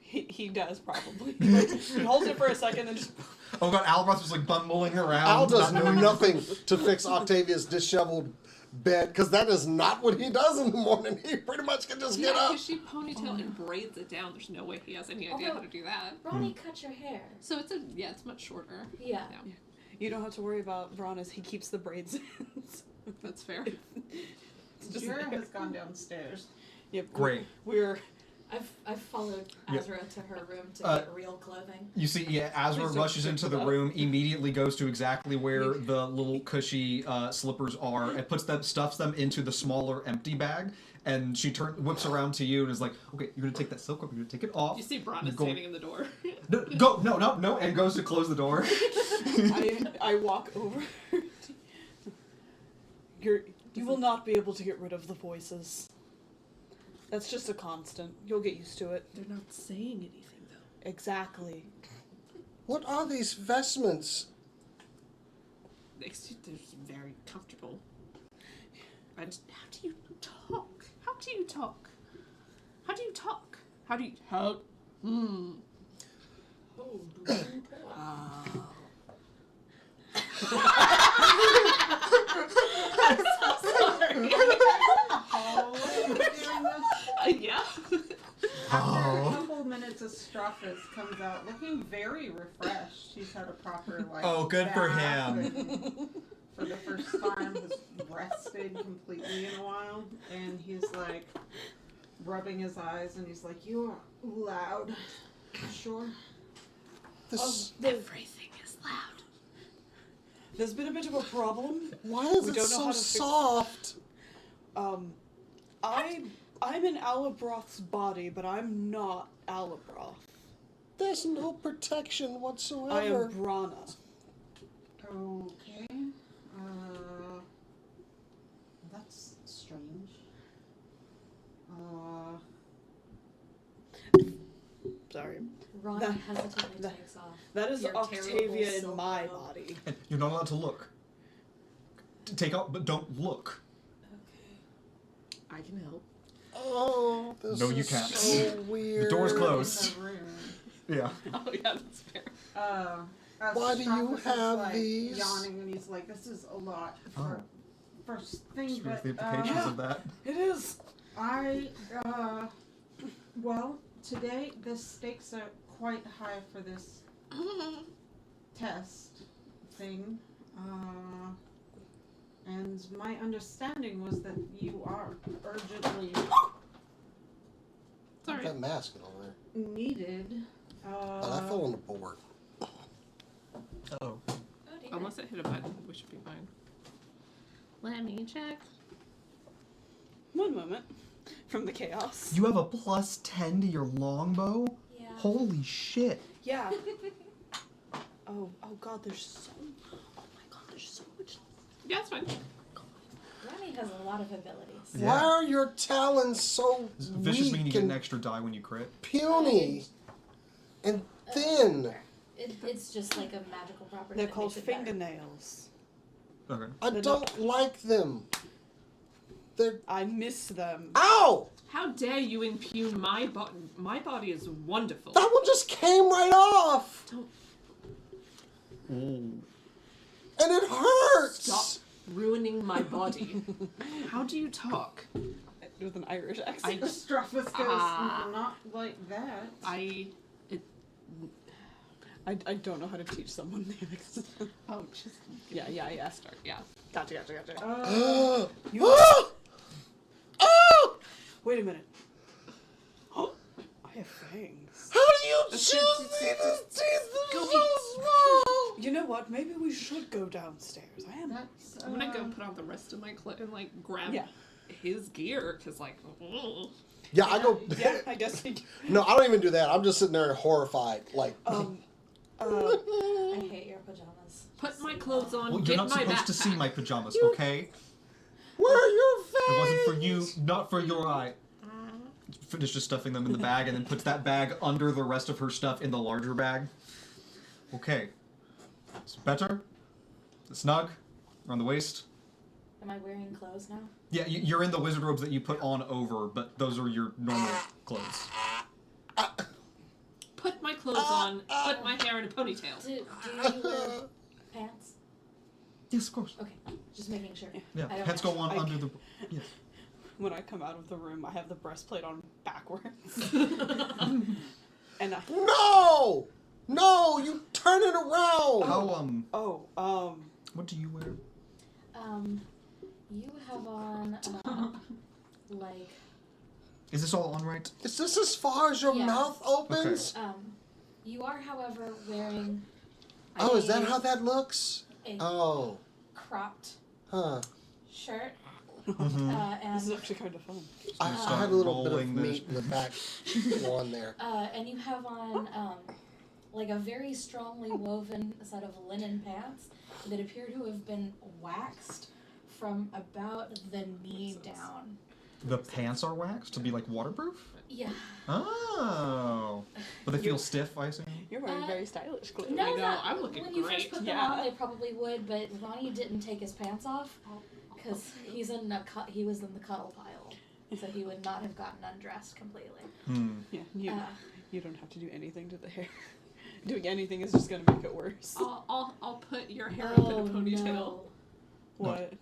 he does probably. He holds it for a second and just. Oh god, Albatross was like bumbling around. Al does not knowing- nothing to fix Octavia's disheveled bed, because that is not what he does in the morning. He pretty much can just get Yeah, up. because she ponytail and braids it down. There's no way he has any idea how to do that. Ronnie, cut your hair. So it's much shorter. Yeah. You don't have to worry about Ron as he keeps the braids in. That's fair. It's just Jira there. has gone downstairs. Yep. Great. We're. I've followed Yeah. Azra to her room to get real clothing. You see, yeah, Azra Please don't rushes into the that. room, immediately goes to exactly where the little cushy slippers are, and stuffs them into the smaller empty bag. And she whips around to you and is like, "Okay, you're gonna take that silk rope. You're gonna take it off. You see Bron You're is going- standing in the door. No, and goes to close the door. I walk over. You will not be able to get rid of the voices. That's just a constant. You'll get used to it. They're not saying anything though. Exactly. What are these vestments? They're very comfortable. How do you talk? How do you talk? How do you talk? How do you how? Yeah. After a couple minutes, Astrophis comes out looking very refreshed. He's had a proper Oh, good for bath him. and for the first time, has rested completely in a while, and he's like rubbing his eyes, and he's like, "You are loud." Sure. This. Everything is loud. There's been a bit of a problem. Why is We it don't know so how to fix- soft? I'm in Alabroth's body, but I'm not Alabroth. There's no protection whatsoever. I am Brana. Okay. That's strange. Sorry. Ronnie That- hesitantly that- takes off. That is Your Octavia terrible in silk my robe. body. And you're not allowed to look. Take out, but don't look. I can help. Oh, this No, you is can't. so weird. The door's In closed. the room. Yeah. Oh yeah, that's fair. Why do you Astrophis is, have like, these? Yawning, and he's like, "This is a lot for Oh. first thing, Here's but the implications Yeah. of that. It is. Well, today the stakes are quite high for this test thing. And my understanding was that you are urgently Sorry. That mask and all there. needed. But I fell on the board. Oh. Oh dear. Unless it hit a button, we should be fine. Let me check. One moment. From the chaos. You have a +10 to your longbow? Yeah. Holy shit. Yeah. Oh god, there's so. Oh my god, there's so much. Yeah, it's fine. Ronnie has a lot of abilities. Yeah. Why are your talons so Vicious weak meaning you get an and extra die when you crit. puny and thin? It's just like a magical property. They're that called makes it better. fingernails. Okay. I They're don't like them. They're I miss them. ow! How dare you impugn my body? My body is wonderful. That one just came right off, Don't and it hurts. stop ruining my body. How do you talk? With an Irish accent. Astrophis goes, "Not like that." I don't know how to teach someone the accent. Oh, just Yeah. start. Yeah. Gotcha. You. Oh! Wait a minute. Oh, I have fangs. How do you choose these teeth? They're so small. You know what? Maybe we should go downstairs. I am. That's, I'm gonna go put on the rest of my clothes and like grab Yeah. his gear because like. Yeah, I go. Yeah, I guess. No, I don't even do that. I'm just sitting there horrified, like. Uh, I hate your pajamas. Put my clothes on. Well, get you're not my supposed to see backpack. my pajamas, okay? Where are your veins? It wasn't for you, not for your eye. Finish just stuffing them in the bag and then puts that bag under the rest of her stuff in the larger bag. Okay. It's better? It's snug? Around the waist? Am I wearing clothes now? Yeah, you're in the wizard robes that you put on over, but those are your normal clothes. Put my clothes on. Put my hair in a ponytail. Do you wear pants? Yes, of course. Okay, just making sure. Yeah, I don't pants know. go on I- under the... Yes. when I come out of the room, I have the breastplate on backwards. And I. No! No! You turn it around! How, what do you wear? You have on, like, Is this all on right? Is this as far as your Yeah. mouth opens? you are, however, wearing Oh, is that how that looks? a Oh. cropped Huh. shirt, Mm-hmm. This is and actually kind of fun. I had a little bit of meat in the back on there. and you have on like a very strongly woven set of linen pants that appear to have been waxed from about the knee down. The pants are waxed to be like waterproof? Yeah. Oh. But they feel stiff, I assume? You're wearing Uh, very stylish clothes. No, I know, not, I'm looking when you great. first put them Yeah. on, they probably would, but Ronnie didn't take his pants off because he was in the cuddle pile, so he would not have gotten undressed completely. Hmm. Yeah, Uh, you don't have to do anything to the hair. Doing anything is just gonna make it worse. I'll put your hair up in a oh ponytail. no, What?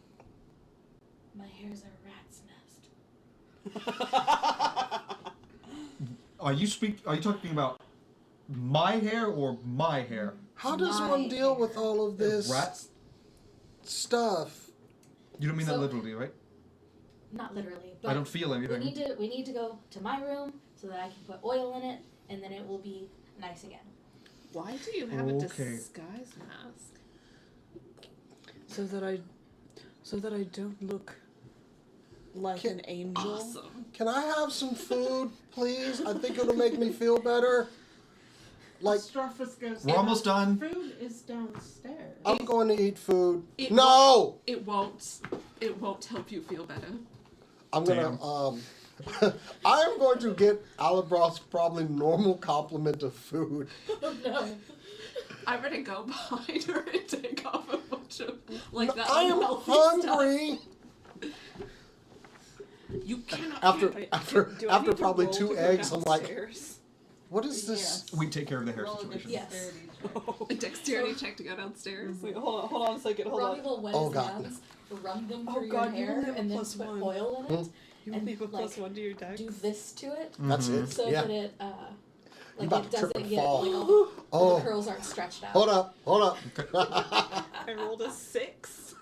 my hair's a rat's nest. Are you talking about my hair or my hair? How does My one deal hair. with all of this Rats? stuff? You don't mean that So- literally, right? Not literally, I but don't feel anything. we need to go to my room so that I can put oil in it, and then it will be nice again. Why do you have a Okay. disguise mask? So that I don't look like Can- an angel. Awesome. Can I have some food, please? I think it'll make me feel better. Like, Strophus goes. We're almost done. Food is downstairs. I'm going to eat food. It No! It won't help you feel better. I'm gonna, I am going to get Alabroth's probably normal complement of food. Oh no. I'm gonna go behind her and take off a bunch of like that I am unhealthy hungry. stuff. You cannot. After Do I need to probably roll 2 to go eggs, I'm like, downstairs? what is this? We take care of the hair Roll a situation. Yes. dexterity check. Oh. A dexterity check to go downstairs. Wait, hold on a second. Hold Robbie on. will wet Oh, his God. hands, run them Oh, through God, you your only hair, have a and then plus put one. oil in it, You and, only have a plus like, one to your dex. do this to it, That's it. so Yeah. that it like about it to trip doesn't and get fall. like all Oh. the curls aren't stretched out. Hold up. I rolled a 6.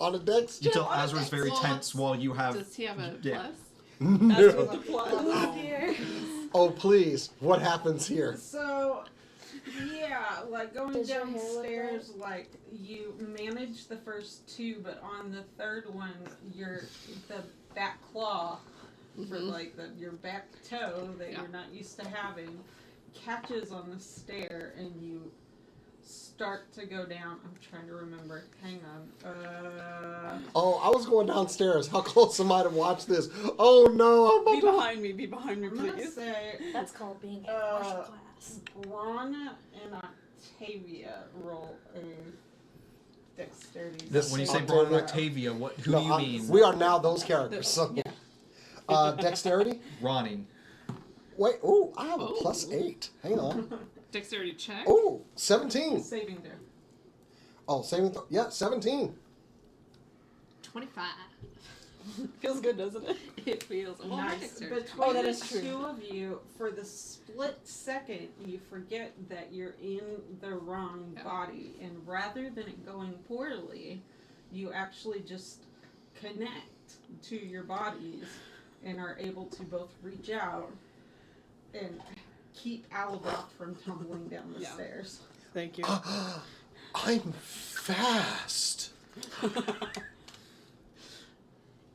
On a dex You check? tell Azra's very Well, tense while you have. Does he have a Yeah. plus? That's with the plus. Here. Oh, please. What happens here? So, yeah, like going Does your hair look downstairs, like you manage the first 2, but on the third one, the back claw for like your back toe that Yeah. you're not used to having catches on the stair, and you start to go down. I'm trying to remember. Hang on. Oh, I was going downstairs. How close am I to watch this? Oh no, I'm Be about to... behind me. Be behind me, I'm gonna please. say That's called being a martial class. Ron and Octavia roll a dexterity. This- When you say Octavia- Braun and Octavia, who do you mean? We are now those characters. So. Yeah. Dexterity? Ronnie. Wait, oh, I have a plus 8. Hang on. Dexterity check. Oh, 17. Saving throw. Oh, saving yeah, 17. 25. Feels good, doesn't it? It feels. Well, my Nice. dexterity. Between that the is true. 2 of you, for the split second, you forget that you're in the wrong Yeah. body, and rather than it going poorly, you actually just connect to your bodies and are able to both reach out and keep Alabroth from tumbling down the Yeah. stairs. Thank you. I'm fast.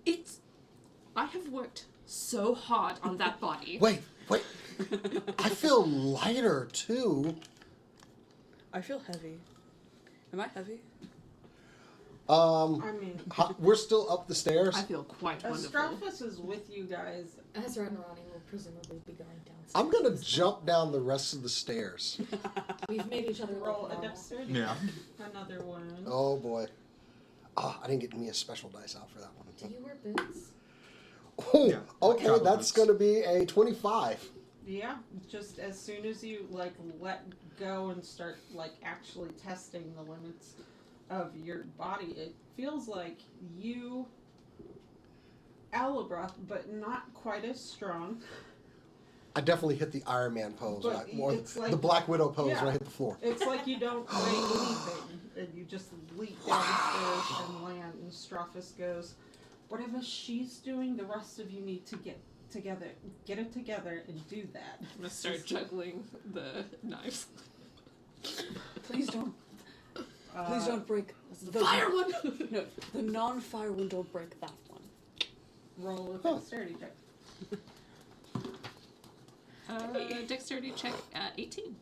It's. I have worked so hard on that body. Wait. I feel lighter too. I feel heavy. Am I heavy? I mean, We're still up the stairs. I feel quite wonderful. Astraphus is with you guys. Ezra and Ronnie will presumably be going downstairs. I'm gonna jump down the rest of the stairs. We've made each other Roll look a normal. dexterity. Yeah. Another one. Oh boy. I didn't get me a special dice out for that one. Do you wear boots? Oh, Yeah, okay, travel that's boots. gonna be a 25. Yeah, just as soon as you like let go and start like actually testing the limits of your body, it feels like you, Alabroth, but not quite as strong. I definitely hit the Iron Man pose, But right? More it's like- the Black Widow pose yeah. when I hit the floor. It's like you don't weigh anything, and you just leap down the stairs and land. And Strophus goes, "Whatever she's doing, the rest of you need to get it together, and do that." I'm gonna start juggling the knives. Please don't. Please don't break the Fire one! No, the non-fire one. Don't break that one. Roll a dexterity check. Dexterity check 18.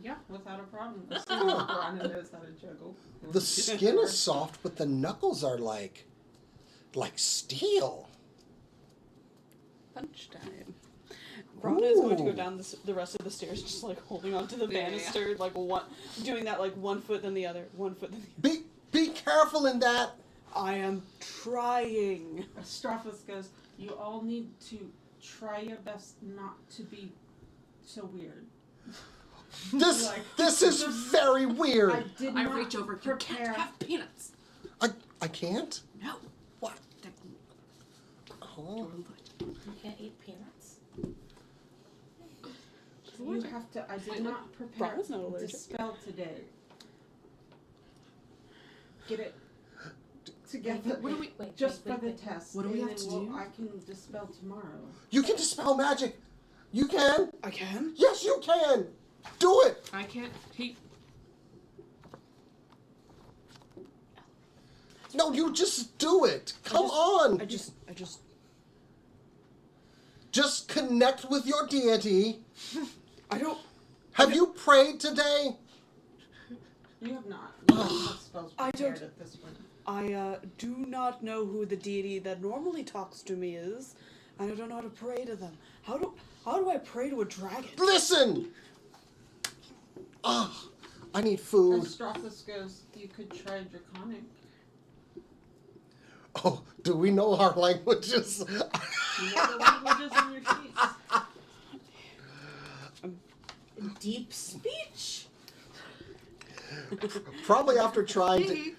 Yeah, without a problem. As soon as Brana knows how to juggle. The skin is soft, but the knuckles are like steel. Punch time. Brana is going to go Ooh. down the rest of the stairs, just like holding onto the Yeah, yeah, banister, like doing that like 1 foot then the other, 1 foot then the other. Be careful in that. I am trying. Strophus goes, "You all need to try your best not to be so weird." This Like, this is very I weird. did I not reach over. You prepare. can't have peanuts. I can't. No. What? They're Oh. good. You can't eat peanuts? You have to. I did not prepare. Brana's not allergic. Dispel today. Get it together. What do we? Wait, Just wait, for the wait. test. What do we and have then to do? I can dispel tomorrow. You can dispel magic. You can. I can? Yes, you can. Do it. I can't. No, you just do it. Come on. I just Just connect with your deity. I don't Have you prayed today? You have not. You don't have spells I prepared don't- at this point. I do not know who the deity that normally talks to me is, and I don't know how to pray to them. How do I pray to a dragon? Listen. I need food. Strophus goes, "You could try Draconic." Oh, do we know our languages? You know the languages on your sheets. Deep speech? Probably after trying to eat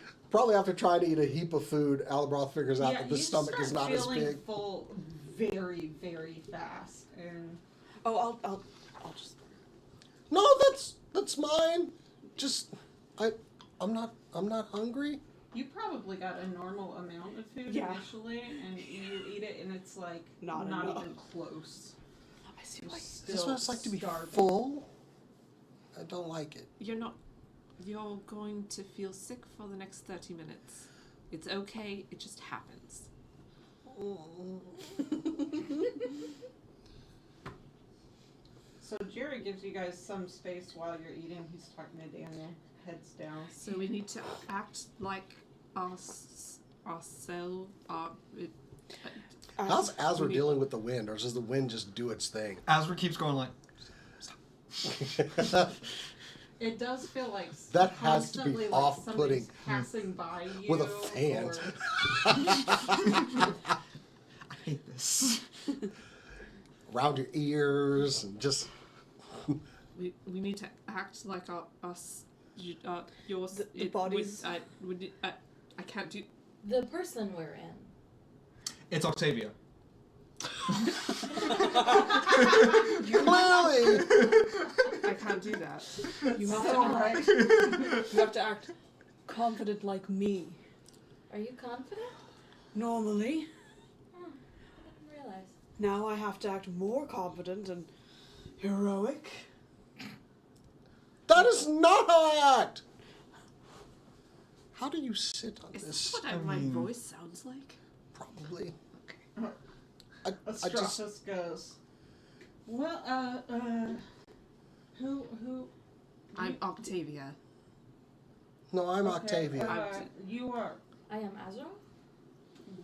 a heap of food, Alabroth figures out that the you stomach is start not as feeling big. full very, very fast, and Oh, I'll just. No, that's mine. Just I'm not hungry. you probably got a normal amount of food Yeah. initially, and you eat it, and it's like Not not enough. even close. I see. You're Like, Is this still what it's like to be starving. full? I don't like it. You're not. You're going to feel sick for the next 30 minutes. It's okay. It just happens. So Jerry gives you guys some space while you're eating. He's talking to Daniel. Heads down. So we need to act like ourselves. How's Azra we need- dealing with the wind, or does the wind just do its thing? Azra keeps going like, It does feel like That has to be constantly, like, off-putting. somebody's passing by you With a fan. or- I hate this. Around your ears and just. We need to act like us. Yours. The bodies- I can't do. The person we're in. It's Octavia. Clearly. I can't do that. you have So to act. right. You have to act confident like me. Are you confident? Normally, I didn't realize. now I have to act more confident and heroic. That is not how I act. How do you sit on Is this? this what I my mean- voice sounds like? Probably. I just Astratus goes, well, who? I'm Octavia. no, I'm Okay, Octavia. you are I am Azra.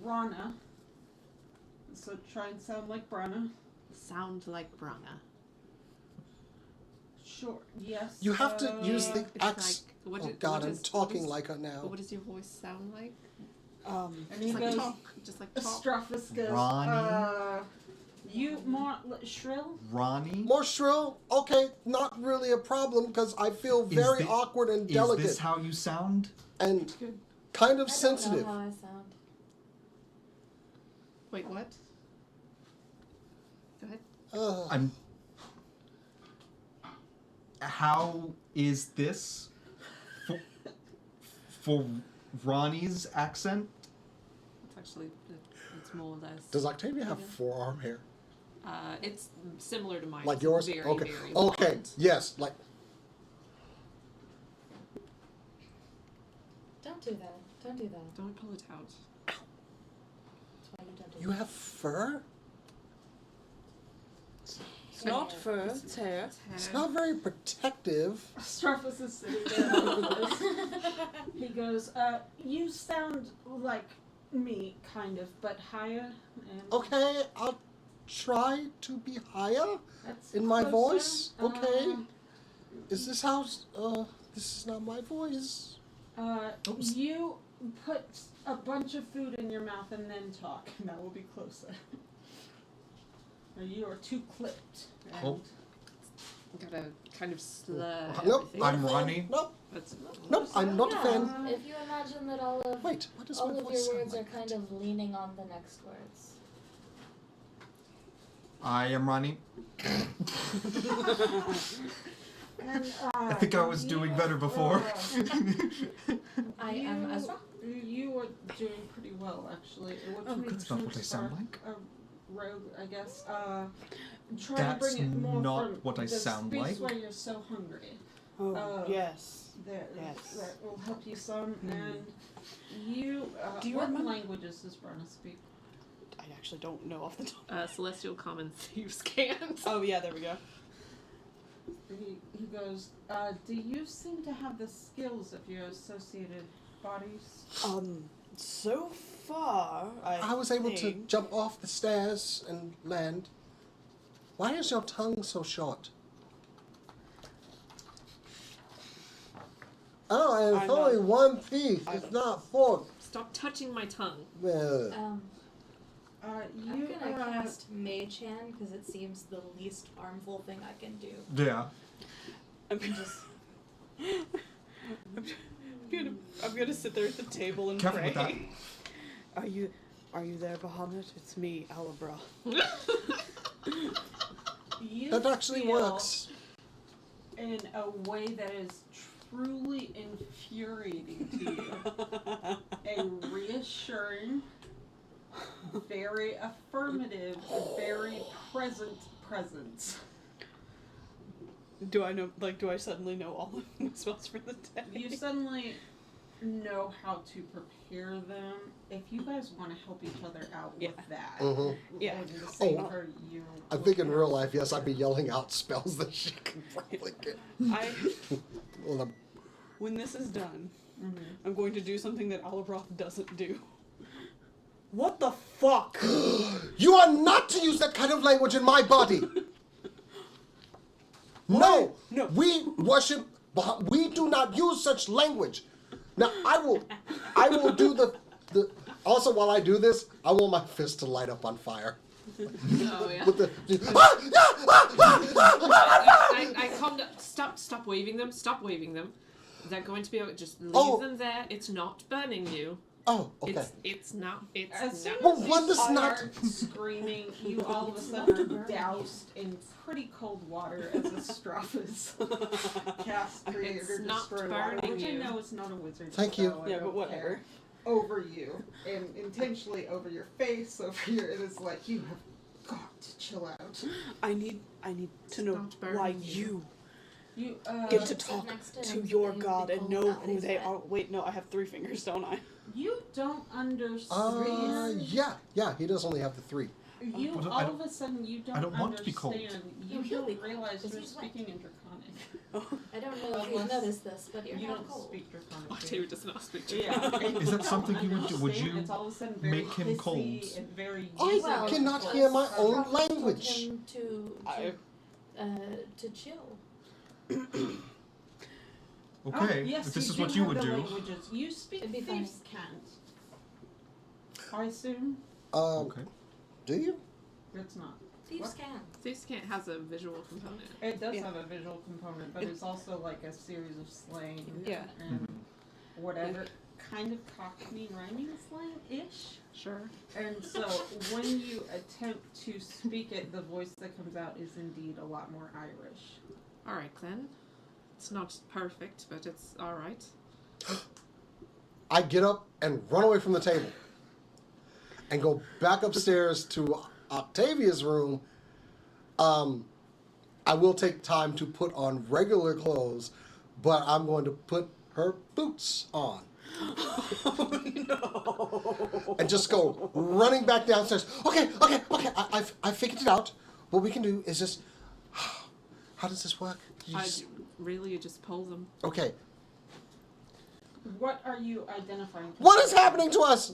Rana. So try and sound like Brana. Sound like Brana. Sure. Yes. You have to use the It's accent. like, what Oh is- God, what I'm is- talking what is- like her now. What does your voice sound like? And he Just like goes. talk. Just like talk. Astratus goes. Ronnie? You more shrill. Ronnie? More shrill? Okay, not really a problem because I feel Is very thi- awkward and Is delicate this how you sound? and kind of I sensitive. don't know how I sound. Wait, what? Go ahead. I'm. How is this for Ronnie's accent? It's actually it's more or less. Does Octavia have forearm hair? It's similar to mine. Like It's yours? Very, Okay. very Okay. blonde. Yes. Like Don't do that. Don't do that. Don't pull it out. That's why you don't do you have fur? It's not fur, it's hair. It's not very protective. Astratus is sitting there. He goes, you sound like me, kind of, but higher. And Okay, I'll try to be higher that's in my closer. voice. Okay. Is this how? This is not my voice. Oops. You put a bunch of food in your mouth and then talk, and that will be closer. Or you are too clipped. And Oh. Gotta kind of slur Nope. everything. I'm Ronnie. Nope. That's Nope. I'm not a Yeah, fan. if you imagine that all of Wait. What does all my of voice your sound words like? are kind of leaning on the next words. I am Ronnie. And, I think I was doing better before. I am Ezra. You are doing pretty well, actually. Which Oh, means that's not what you I sound are like. A rogue, I guess. Try to That's bring it more not from what I the sound space like. where you're so hungry. Oh, yes. That, Yes. that will help you some. Hmm. And you, Do you what remember- languages does Brenna speak? I actually don't know off the top. Celestial Common Thieves can't. Oh, yeah, there we go. He goes, do you seem to have the skills of your associated bodies? So far, I was able to think- jump off the stairs and land. Why is your tongue so short? Oh, and it's I'm only not- one piece. It's not four. Stop touching my tongue. I'm You gonna cast Mage Hand because it seems the least harmful thing I can do. Yeah. I'm just. I'm gonna sit there at the table and Careful pray. with that. Are you there, Bahamut? It's me, Alabra. You That actually feel works. in a way that is truly infuriating to you. A reassuring, very affirmative, very present presence. Do I know? Like, do I suddenly know all of my spells for the day? You suddenly know how to prepare them. If you guys want to help each other out Yeah. with that, Mhm. Yeah. and the same Oh, for you. I think in real life, yes, I'd be yelling out spells that she could probably get. Well, When this is done, Mhm. I'm going to do something that Alabroth doesn't do. What the fuck? you are not to use that kind of language in my body. No, No. we worship. We do not use such language. Now I will do the. Also, while I do this, I want my fist to light up on fire. Oh yeah. With the. I calmed down. Stop waving them. Stop waving them. Is that going to be? Just leave Oh. them there. It's not burning you. Oh, okay. It's not. It's As soon not. Well, as one you does not- start screaming, you all of a sudden are doused in pretty cold water as a Straffus cast Creator It's not Destroy Water, burning which I you. know it's not a wizard. Thank you. so I Yeah, don't but whatever. care. Over you, and intentionally over your face, over your. It is like you have got to chill out. I need to know not burning why you. You get to Sit talk next to to him, your and god they and pull know out who his they head. are. Wait, no, I have 3 fingers, don't I? You don't understand. Yeah, he does only have the 3. You But all of a sudden you don't I don't want to be cold. understand. No, You he'll be don't cold, realize 'cause you're he's wet. speaking in Draconic. I don't know if you've Unless noticed this, but you're You half don't cold. speak Draconic. Octavia does not speak to Yeah. and Is you that something don't you would do? Would understand. you It's all of a sudden very make him hissy cold? and very I using cannot voice. hear my own Prophet told language. him to chill. Okay, yes, if this you is do what you have would the do. Languages. You speak It'd be funny. thieves' cant. I assume Okay. Do you? it's not. Thieves What? can. Thieves Can't has a visual component. It does Yeah. have a visual component, but it's also like a series of slang Yeah. and whatever kind of Cockney rhyming slang-ish. Sure. And so when you attempt to speak it, the voice that comes out is indeed a lot more Irish. Alright then. It's not perfect, but it's alright. I get up and run away from the table and go back upstairs to Octavia's room. I will take time to put on regular clothes, but I'm going to put her boots on. Oh no. And just go running back downstairs. Okay. I figured it out. What we can do is just. How does this work? You just- You just pull them. okay. What are you identifying? What is happening to us?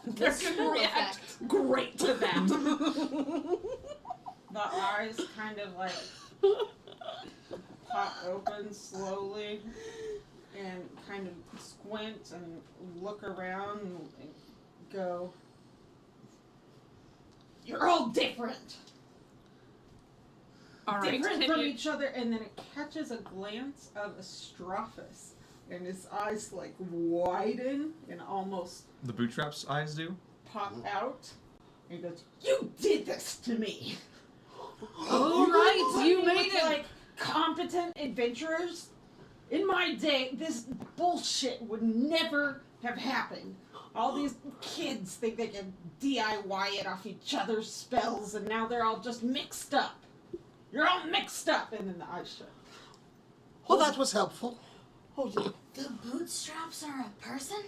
The spell react effect. great to that. The eyes kind of like pop open slowly and kind of squint and look around and go, "You're all different. Alright, Different can from you... each other." And then it catches a glance of Astrophus, and his eyes like widen and almost The bootstraps eyes do? pop out. And he goes, "You did this to me. Alright, you put me made with, it! like competent adventurers. In my day, this bullshit would never have happened. All these kids think they can DIY it off each other's spells, and now they're all just mixed up. You're all mixed up." And then the eyes shut. Well, that was helpful. Hold on. The bootstraps are a person?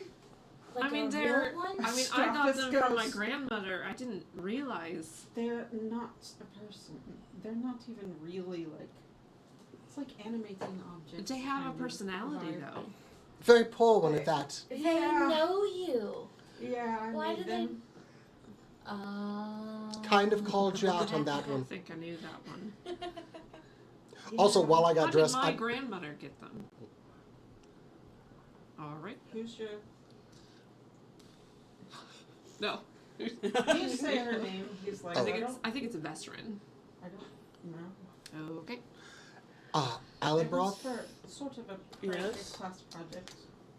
Like I mean, a they're... real one? I mean, I got Astrophus them from my goes- grandmother. I didn't realize. They're not a person. They're not even really like. It's like animating objects. They have a kind of personality, vibe. though. Very poor one at that. They Yeah. know you. Yeah, I Why made do they? them. Kind of called you out on I that one. think I knew that one. Also, while I How got did dressed, my I, grandmother get them? Alright. Who's your? No. You say her name. He's like, Oh. I think it's a veteran. I don't know. Okay. It was Alibroth, for sort of a Yes? private class project.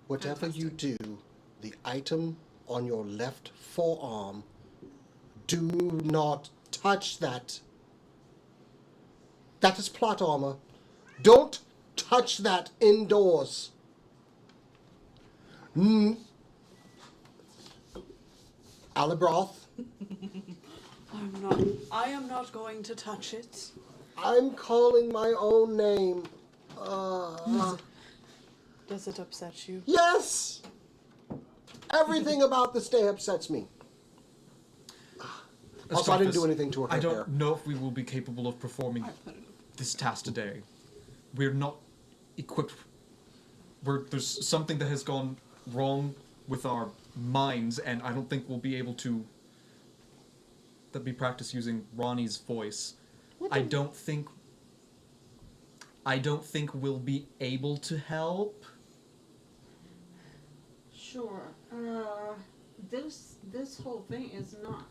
whatever you do, the item on your left forearm, do not touch that. That is plot armor. Don't touch that indoors. Alibroth, I am not going to touch it. I'm calling my own name. Does it upset you? Yes! Everything about this day upsets me. Also, I didn't do anything to her I hair. don't know if we will be capable of performing I put it up. this task today. We're not equipped. There's something that has gone wrong with our minds, and I don't think we'll be able to. That be practice using Ronnie's voice. I don't think we'll be able to help. Sure. This whole thing is not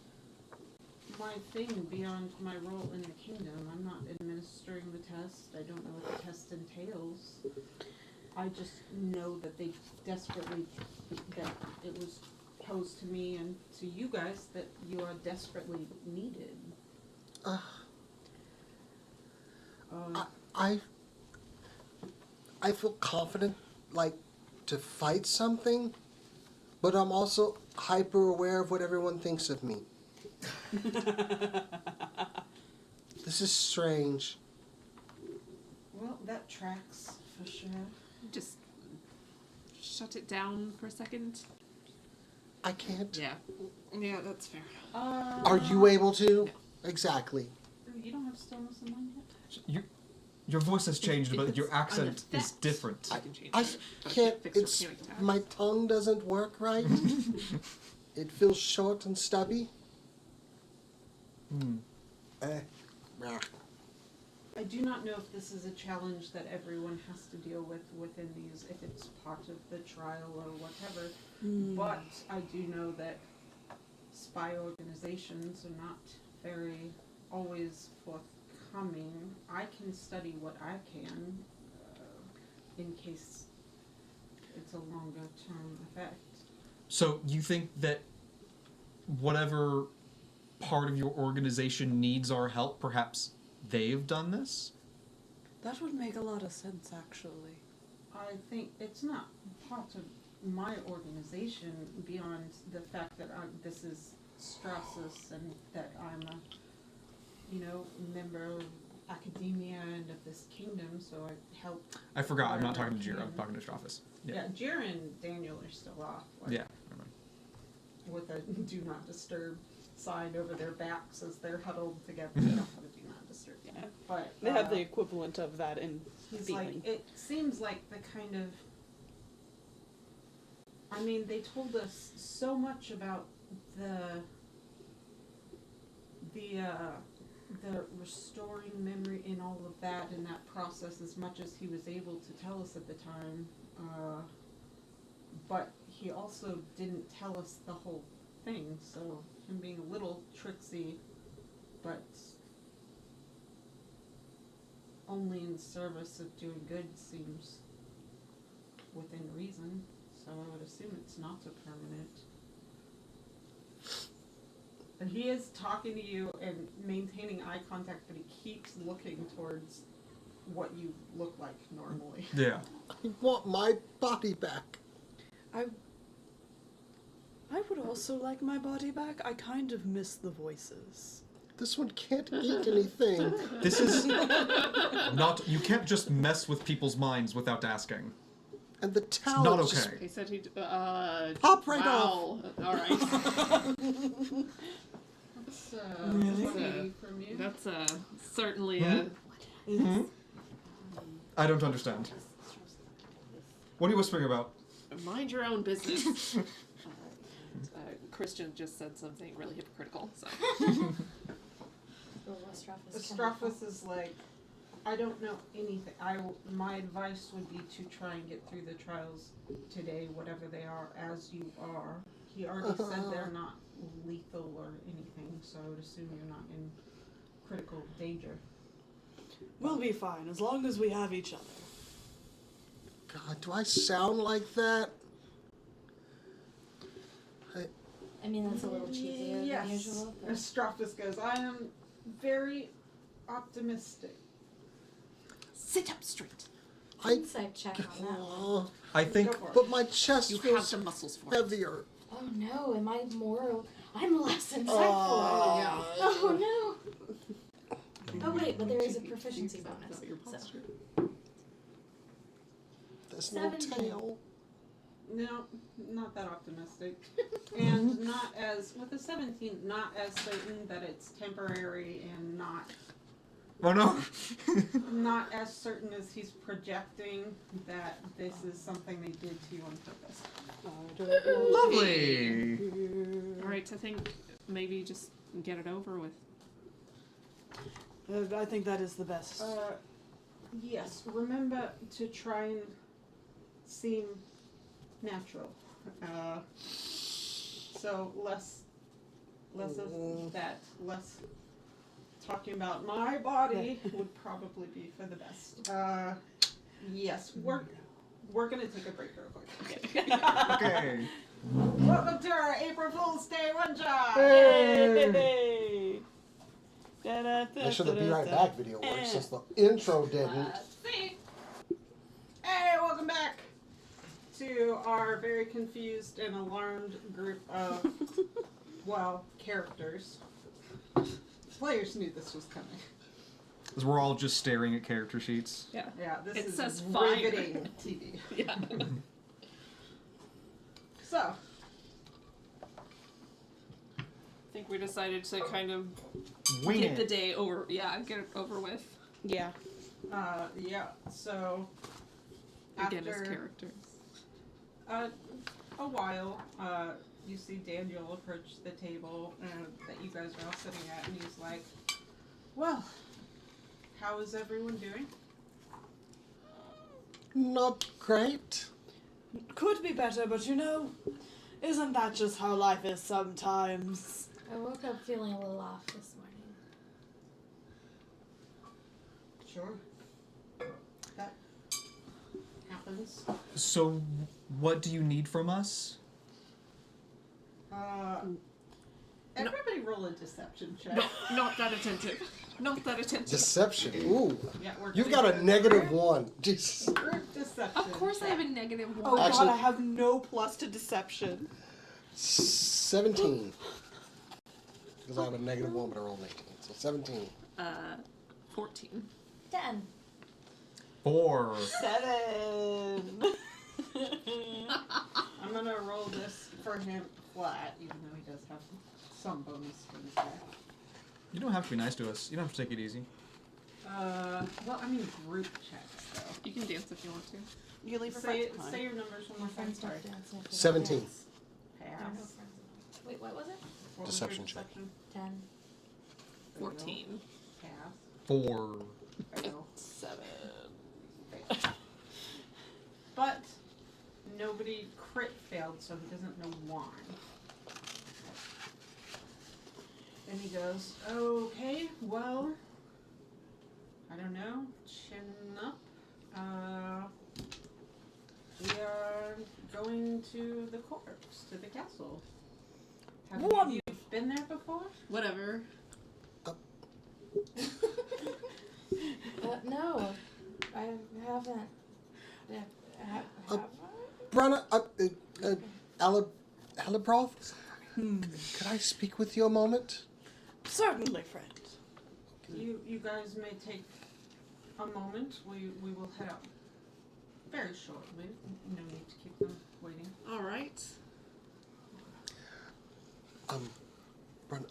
my thing beyond my role in the kingdom. I'm not administering the test. I don't know what the test entails. I just know that they desperately, that it was posed to me and to you guys that you are desperately needed. I feel confident, like, to fight something, but I'm also hyper aware of what everyone thinks of me. This is strange. Well, that tracks for sure. Just shut it down for a second? I can't. Yeah. Yeah, that's fair. Are you able to? Exactly. You don't have stillness in mind yet? Your voice has changed, If but it's your an accent is effect, different. I can change I it, but can't. fix your It's panic attack. my tongue doesn't work right. It feels short and stubby. Yeah. I do not know if this is a challenge that everyone has to deal with within these, if it's part of the trial or whatever. But I do know that spy organizations are not very always forthcoming. I can study what I can in case it's a longer term effect. So you think that whatever part of your organization needs our help, perhaps they've done this? That would make a lot of sense, actually. I think it's not part of my organization beyond the fact that this is Strassus and that I'm a member of academia and of this kingdom, so I help. I forgot, I'm not wherever talking to I Jira, I'm can. talking to Strafus. Yeah, Jira and Daniel are still off. Yeah. Never mind. With a do not disturb sign over their backs as they're huddled together. They don't have a do not disturb sign. Yeah. But They have the equivalent of that in he's feeling. like, it seems like the kind of, I mean, they told us so much about the restoring memory and all of that in that process as much as he was able to tell us at the time. But he also didn't tell us the whole thing, so him being a little tricksy, but only in service of doing good seems within reason, so I would assume it's not a permanent. But he is talking to you and maintaining eye contact, but he keeps looking towards what you look like normally. Yeah. I want my body back. I would also like my body back. I kind of miss the voices. This one can't eat anything. This is not. You can't just mess with people's minds without asking. And the It's towel not just okay. He said he'd, pop right wow. All right. That's Really? funny from you. That's certainly I don't understand. What are you whispering about? mind your own business. Christian just said something really hypocritical, so. Astraphus is like, I don't know anything. My advice would be to try and get through the trials today, whatever they are, as you are. He already said they're not lethal or anything, so I would assume you're not in critical danger. We'll be fine as long as we have each other. God, do I sound like that? I mean, that's a little cheesier than usual. But... Astraphus goes, I am very optimistic. Sit up straight. Insight check on that one. I think. Go for it. But my chest You have feels the muscles for it. heavier. Oh no, am I more... I'm less insightful. Oh no. Oh wait, but there is a proficiency bonus. So. There's no 17. tail. No, not that optimistic. And not as, with a 17, not as certain that it's temporary and not Oh no. not as certain as he's projecting that this is something they did to you on purpose. Lovely. Alright, I think maybe just get it over with. I think that is the best. Yes, remember to try and seem natural. So less of that, less talking about my body would probably be for the best. Yes, we're gonna take a break real quick. Okay. Welcome to our April Fool's Day one shot. Hey! They should have Be Right Back video works since the intro didn't. See? Hey, welcome back to our very confused and alarmed group of, well, characters. Players knew this was coming. As we're all just staring at character sheets. Yeah. Yeah, this It is says fire. riveting TV. Yeah. So, I think we decided to kind of Wing get the it. day over. Yeah, get it over with. Yeah. yeah, so Again, as after characters. a while, you see Daniel approach the table that you guys are all sitting at, and he's like, well, how is everyone doing? Not great. Could be better, but isn't that just how life is sometimes? I woke up feeling a little off this morning. Sure. That happens. So, what do you need from us? Everybody roll a deception check. No, not that attentive. Not that attentive. Deception. Ooh. Yeah, we're You've gonna got a do negative group- 1. Jesus. Group deception. Of course, I have a negative Oh one. Actually- god, I have no plus to deception. 17. Because I have a negative 1, but I rolled 18. So 17. 14. 10. 4. 7. I'm gonna roll this for him flat, even though he does have some bonus for this guy. You don't have to be nice to us. You don't have to take it easy. Well, I mean group checks though. You can dance if you want to. You leave for Say friends. say your numbers one more My time. friends Sorry. don't dance. I have to 17. dance. There are no Pass. friends. Wait, what was it? What was Deception your check. deception? 10. There you go. 14. Pass. 4. Fail. 7. Fail. But nobody crit failed, so he doesn't know why. And he goes, okay, well, I don't know, chin up. We are going to the courts, to the castle. Have any of you been there before? Whatever. No, I haven't. Yeah, have I? Brana, Alibroth, could I speak with you a moment? Certainly, friend. You guys may take a moment. We will head out very shortly. No need to keep them waiting. All right. Brana,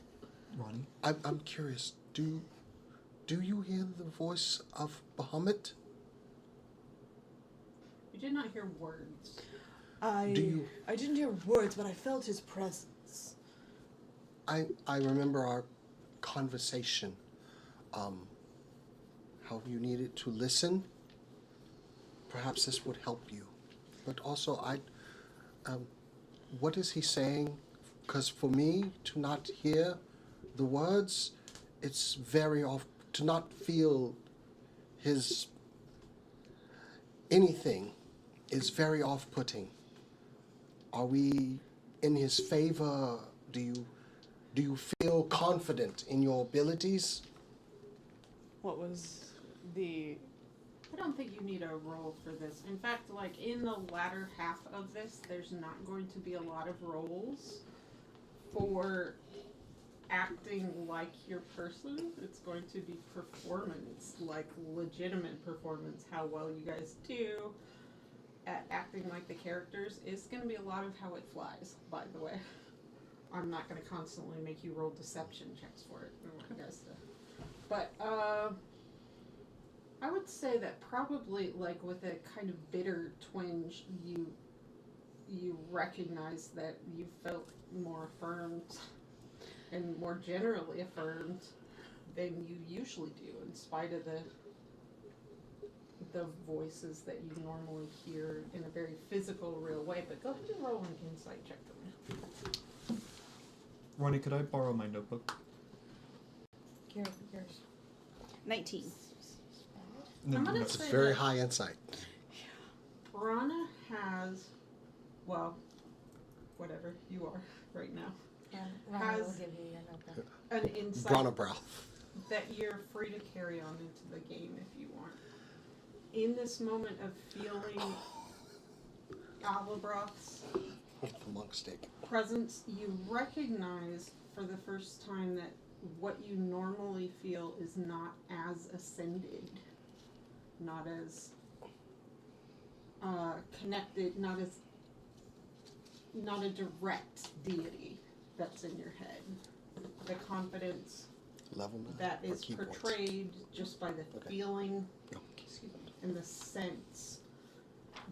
Ronnie? I'm curious. Do you hear the voice of Bahamut? You did not hear words. I didn't hear words, but I felt his presence. I remember our conversation. How you needed to listen. Perhaps this would help you. But also, what is he saying? Because for me to not hear the words, it's very off. To not feel his anything is very off-putting. Are we in his favor? Do you feel confident in your abilities? What was the... I don't think you need a roll for this. In fact, like in the latter half of this, there's not going to be a lot of rolls for acting like your person. It's going to be performance, like legitimate performance. How well you guys do at acting like the characters is going to be a lot of how it flies, by the way. I'm not going to constantly make you roll deception checks for it. I want you guys to. But, I would say that probably, like, with a kind of bitter twinge, you recognize that you felt more affirmed and more generally affirmed than you usually do, in spite of the voices that you normally hear in a very physical, real way. But go ahead and roll an insight check for me. Ronnie, could I borrow my notebook? Yours. 19. No, I'm gonna no. say It's very that high insight. Brana has, well, whatever you are right now, Ronnie will Has- give you your notebook. an insight Brana Brow. that you're free to carry on into the game if you want. In this moment of feeling Alibroth's The monk stick. presence, you recognize for the first time that what you normally feel is not as ascended, not as connected, not as not a direct deity that's in your head. The confidence Level 9. that or is key points? portrayed just by the Okay. feeling No. and the sense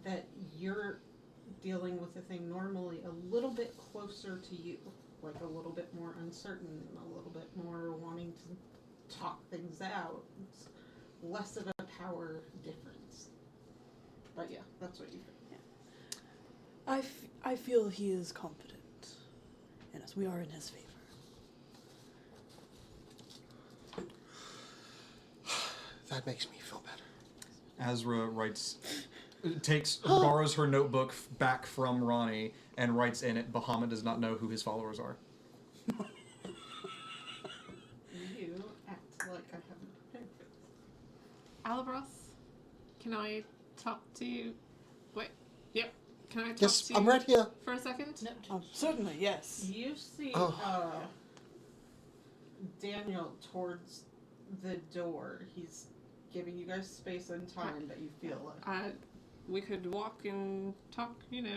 that you're dealing with the thing normally a little bit closer to you, like a little bit more uncertain and a little bit more wanting to talk things out. It's less of a power difference. But yeah, that's what you think. I feel he is confident in us. We are in his favor. That makes me feel better. Azra borrows her notebook back from Ronnie and writes in it, Bahamut does not know who his followers are. You act like I haven't prepared for this. Alabros, can I talk to you? Wait. Yep. Can I talk Yes, to you I'm right here. for a second? No, Certainly, yes. You see Oh. Daniel towards the door. He's giving you guys space and time, but you feel it. We could walk and talk, Yep.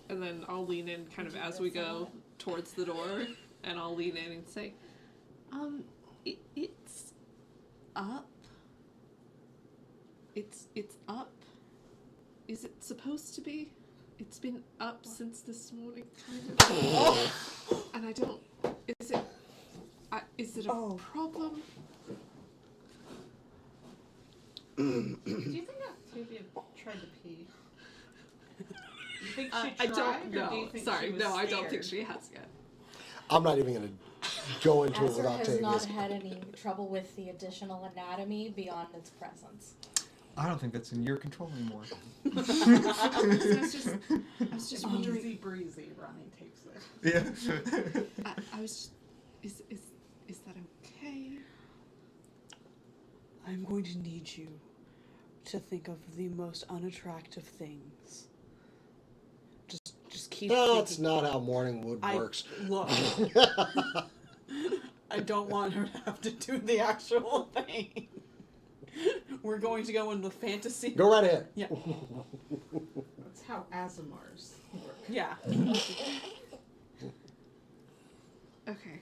And then I'll lean in kind of Would you as we say go that? towards the door, and I'll lean in and say, it's up. It's up. Is it supposed to be? It's been up since this morning, kind of. And I don't. Is it a Oh. problem? Do you think Octavia tried to pee? You think she tried, I don't or know. do you think Sorry, she was no, I don't think scared? she has yet. I'm not even going to go into it Azra without has taking not this. had any trouble with the additional anatomy beyond its presence. I don't think that's in your control anymore. I was just wondering. Easy breezy, Ronnie takes it. Yeah. I was just, is that okay? I'm going to need you to think of the most unattractive things. Just keep That's thinking. not how Morningwood works. Look. I don't want her to have to do the actual thing. We're going to go into fantasy. Go right ahead. Yeah. That's how Azamars work. Yeah. Okay.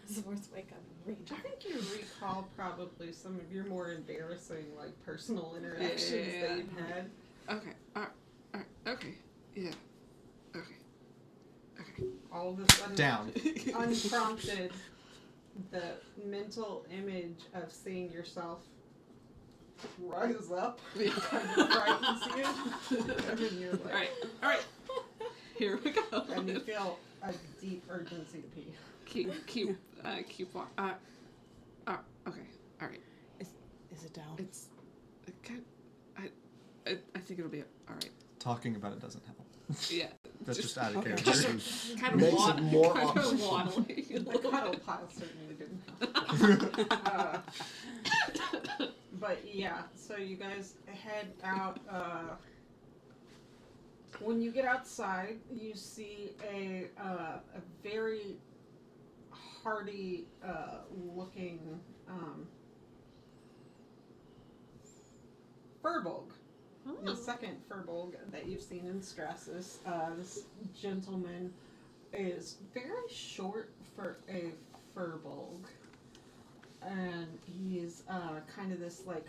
Azor's wake up and rage. I think you recall probably some of your more embarrassing, like, personal interactions that you've had. Okay. Alright. Okay. Yeah. Okay. Okay. All of a sudden, Down. unprompted, the mental image of seeing yourself rise up kind of frightens you. And then you're like, Alright. Here we go. and you feel a deep urgency to pee. Keep walking. Okay. Alright. Is it down? It's kind. I think it'll be alright. Talking about it doesn't help. Yeah. That's just out of okay. character. Kind of Makes it more kind awkward. of waddling. a The little cuddle bit. pile certainly didn't help. But yeah, so you guys head out. When you get outside, you see a very hardy looking Furbolg. The second Furbolg that you've seen in stress. This gentleman is very short for a Furbolg, and he's kind of this like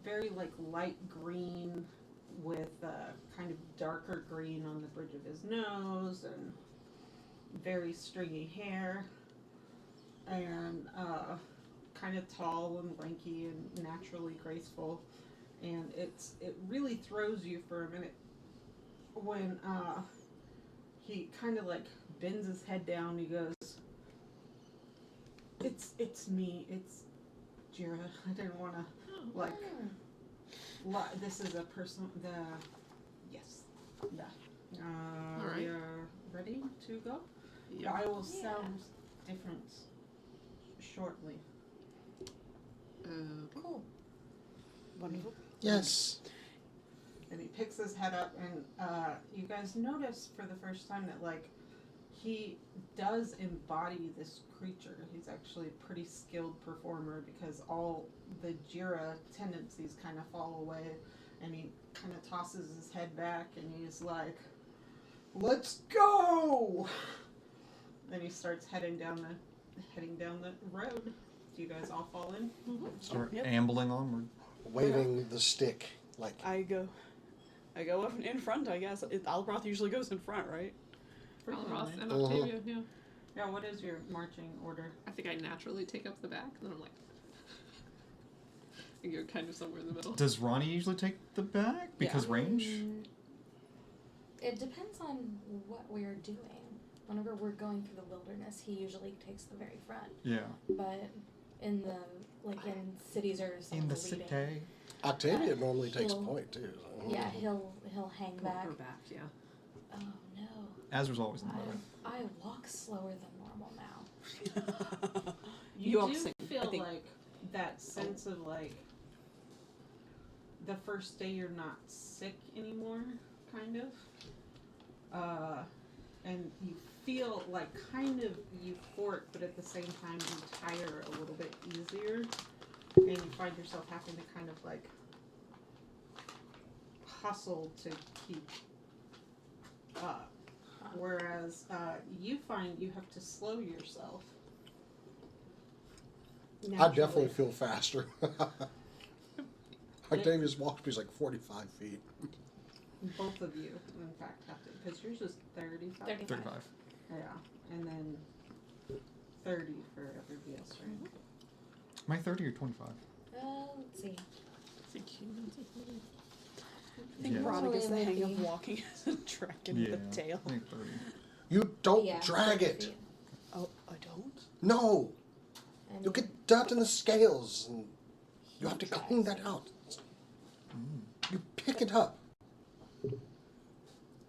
very like light green with kind of darker green on the bridge of his nose and very stringy hair, and kind of tall and lanky and naturally graceful. And it really throws you for a minute when he kind of like bends his head down. He goes, "It's me. It's Jira. I didn't want to like. This is a person. Yes. All right. You're ready to go. Yeah. I will sound different shortly. Cool. Wonderful. Yes. And he picks his head up, and you guys notice for the first time that, like, he does embody this creature. He's actually a pretty skilled performer because all the Jira tendencies kind of fall away, and he kind of tosses his head back, and he's like, "Let's go!" Then he starts heading down the road. Do you guys all fall in? Start Yep. ambling onward. Waving the stick like. I go up in front, I guess. Albroth usually goes in front, right? Ross and Uh-huh. Octavia, yeah. Yeah, what is your marching order? I think I naturally take up the back, and then I'm like, I go kind of somewhere in the middle. Does Ronnie usually take the back because range? It depends on what we're doing. Whenever we're going through the wilderness, he usually takes the very front. Yeah. But in the in cities or In the leading, city. Octavia normally takes He'll- point too. So. Yeah, he'll hang back. Her back, yeah. Oh no. Azra's always in the middle. I walk slower than normal now. You all do sing, I feel think. like that sense of like the first day you're not sick anymore, kind of. And you feel like kind of euphoric, but at the same time you tire a little bit easier, and you find yourself having to kind of like hustle to keep up. Whereas you find you have to slow yourself. I definitely feel faster. Octavia's walk speed is like 45 feet. Both of you, in fact, have to, because yours is 35. 35. Yeah, and then 30 for everybody else, right? Am I 30 or 25? Let's see. I think humans are funny. I think Yeah. Rana gets the hang Maybe. of walking as a dragon Yeah. with a tail. I think 30. You don't Yeah, drag 30 it. feet. Oh, I don't? No, And you'll get dirt in the scales, and you have to he clean drags that it. out. You pick it up.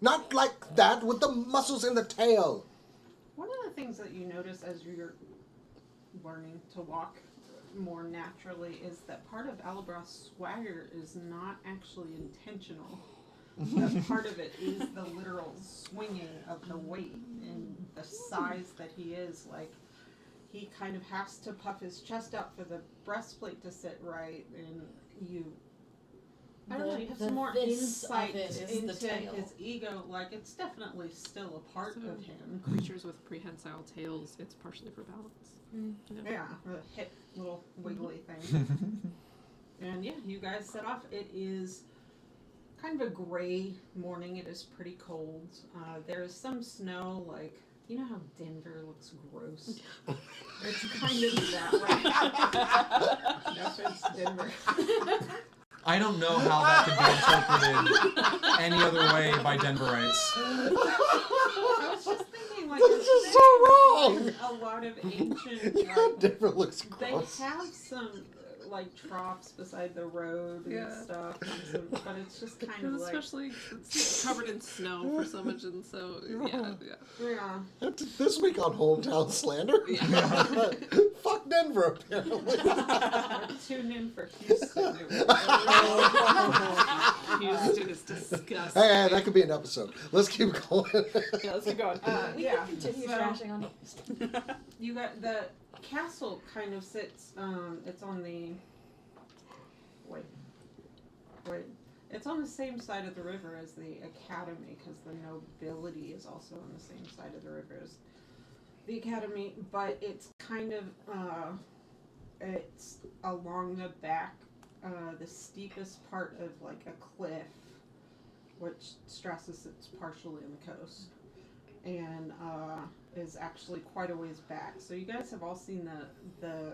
Not like that, with the muscles in the tail. One of the things that you notice as you're learning to walk more naturally is that part of Alabroth's swagger is not actually intentional. That part of it is the literal swinging of the weight and the size that he is. Like, he kind of has to puff his chest out for the breastplate to sit right, and I don't know, you have The some more this of insight it is the into tail. his ego. Like, it's definitely still a part So- of him. Creatures with prehensile tails, it's partially for balance. Mm. Yeah, the hip little wiggly thing. And yeah, you guys set off. It is kind of a gray morning. It is pretty cold. There is some snow, like, you know how Denver looks gross? It's kind of that, right? No offense, Denver. I don't know how that could be interpreted any other way by Denverites. I was just thinking, like, This is so wrong. a lot of ancient, Your Denver looks they gross. have some like troughs beside the road and Yeah. stuff, and some, but it's just kind of like, Especially it's covered in snow for so much, and so yeah. yeah. This week on Hometown Slander. Fuck Denver, apparently. Tune in for Houston. Houston is disgusting. Hey, that could be an episode. Let's keep going. Yeah, let's keep going. We Yeah, can continue so- trashing on East. You got the castle kind of sits. It's on the. Wait. It's on the same side of the river as the academy, because the nobility is also on the same side of the river as the academy. But it's kind of it's along the back, the steepest part of like a cliff, which stresses it's partially on the coast, and is actually quite a ways back. So you guys have all seen the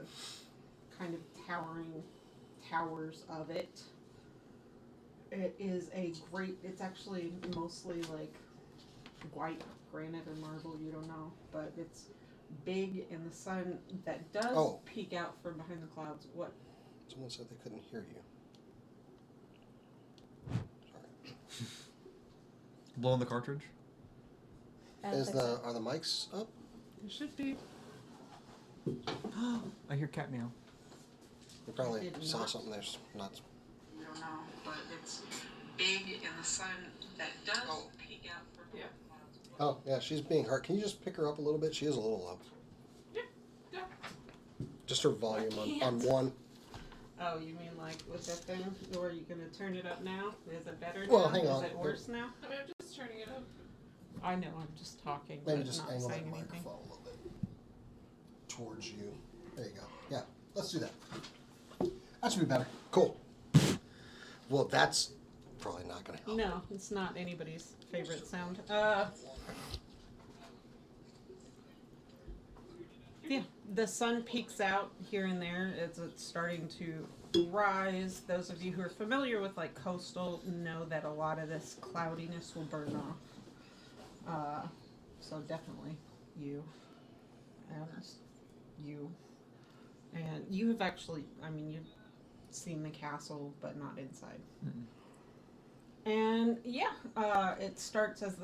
kind of towering towers of it. It is a great, it's actually mostly like white granite or marble, you don't know, but it's big, and the sun that does peek out from behind the clouds. What? Someone said they couldn't hear you. Sorry. Blowing the cartridge? Are the mics up? It should be. I hear cat meow. You probably Did saw not. something there's not. You don't know, but it's big, and the sun that does peek out from behind the clouds. Oh, yeah, she's being hurt. Can you just pick her up a little bit? She is a little low. Yeah. Just her volume on one. Oh, you mean like with that thing? Or are you gonna turn it up now? Is it better Well, now? hang on. Is it worse now? I mean, I'm just turning it up. I know, I'm just talking. Maybe but just not angle that saying anything. microphone a little bit towards you. There you go. Yeah, let's do that. That should be better. Cool. Well, that's probably not going to help. No, it's not anybody's favorite sound. Yeah, the sun peeks out here and there as it's starting to rise. Those of you who are familiar with like coastal know that a lot of this cloudiness will burn off. So definitely you and you. And you have actually, I mean, you've seen the castle, but not inside. And yeah, it starts as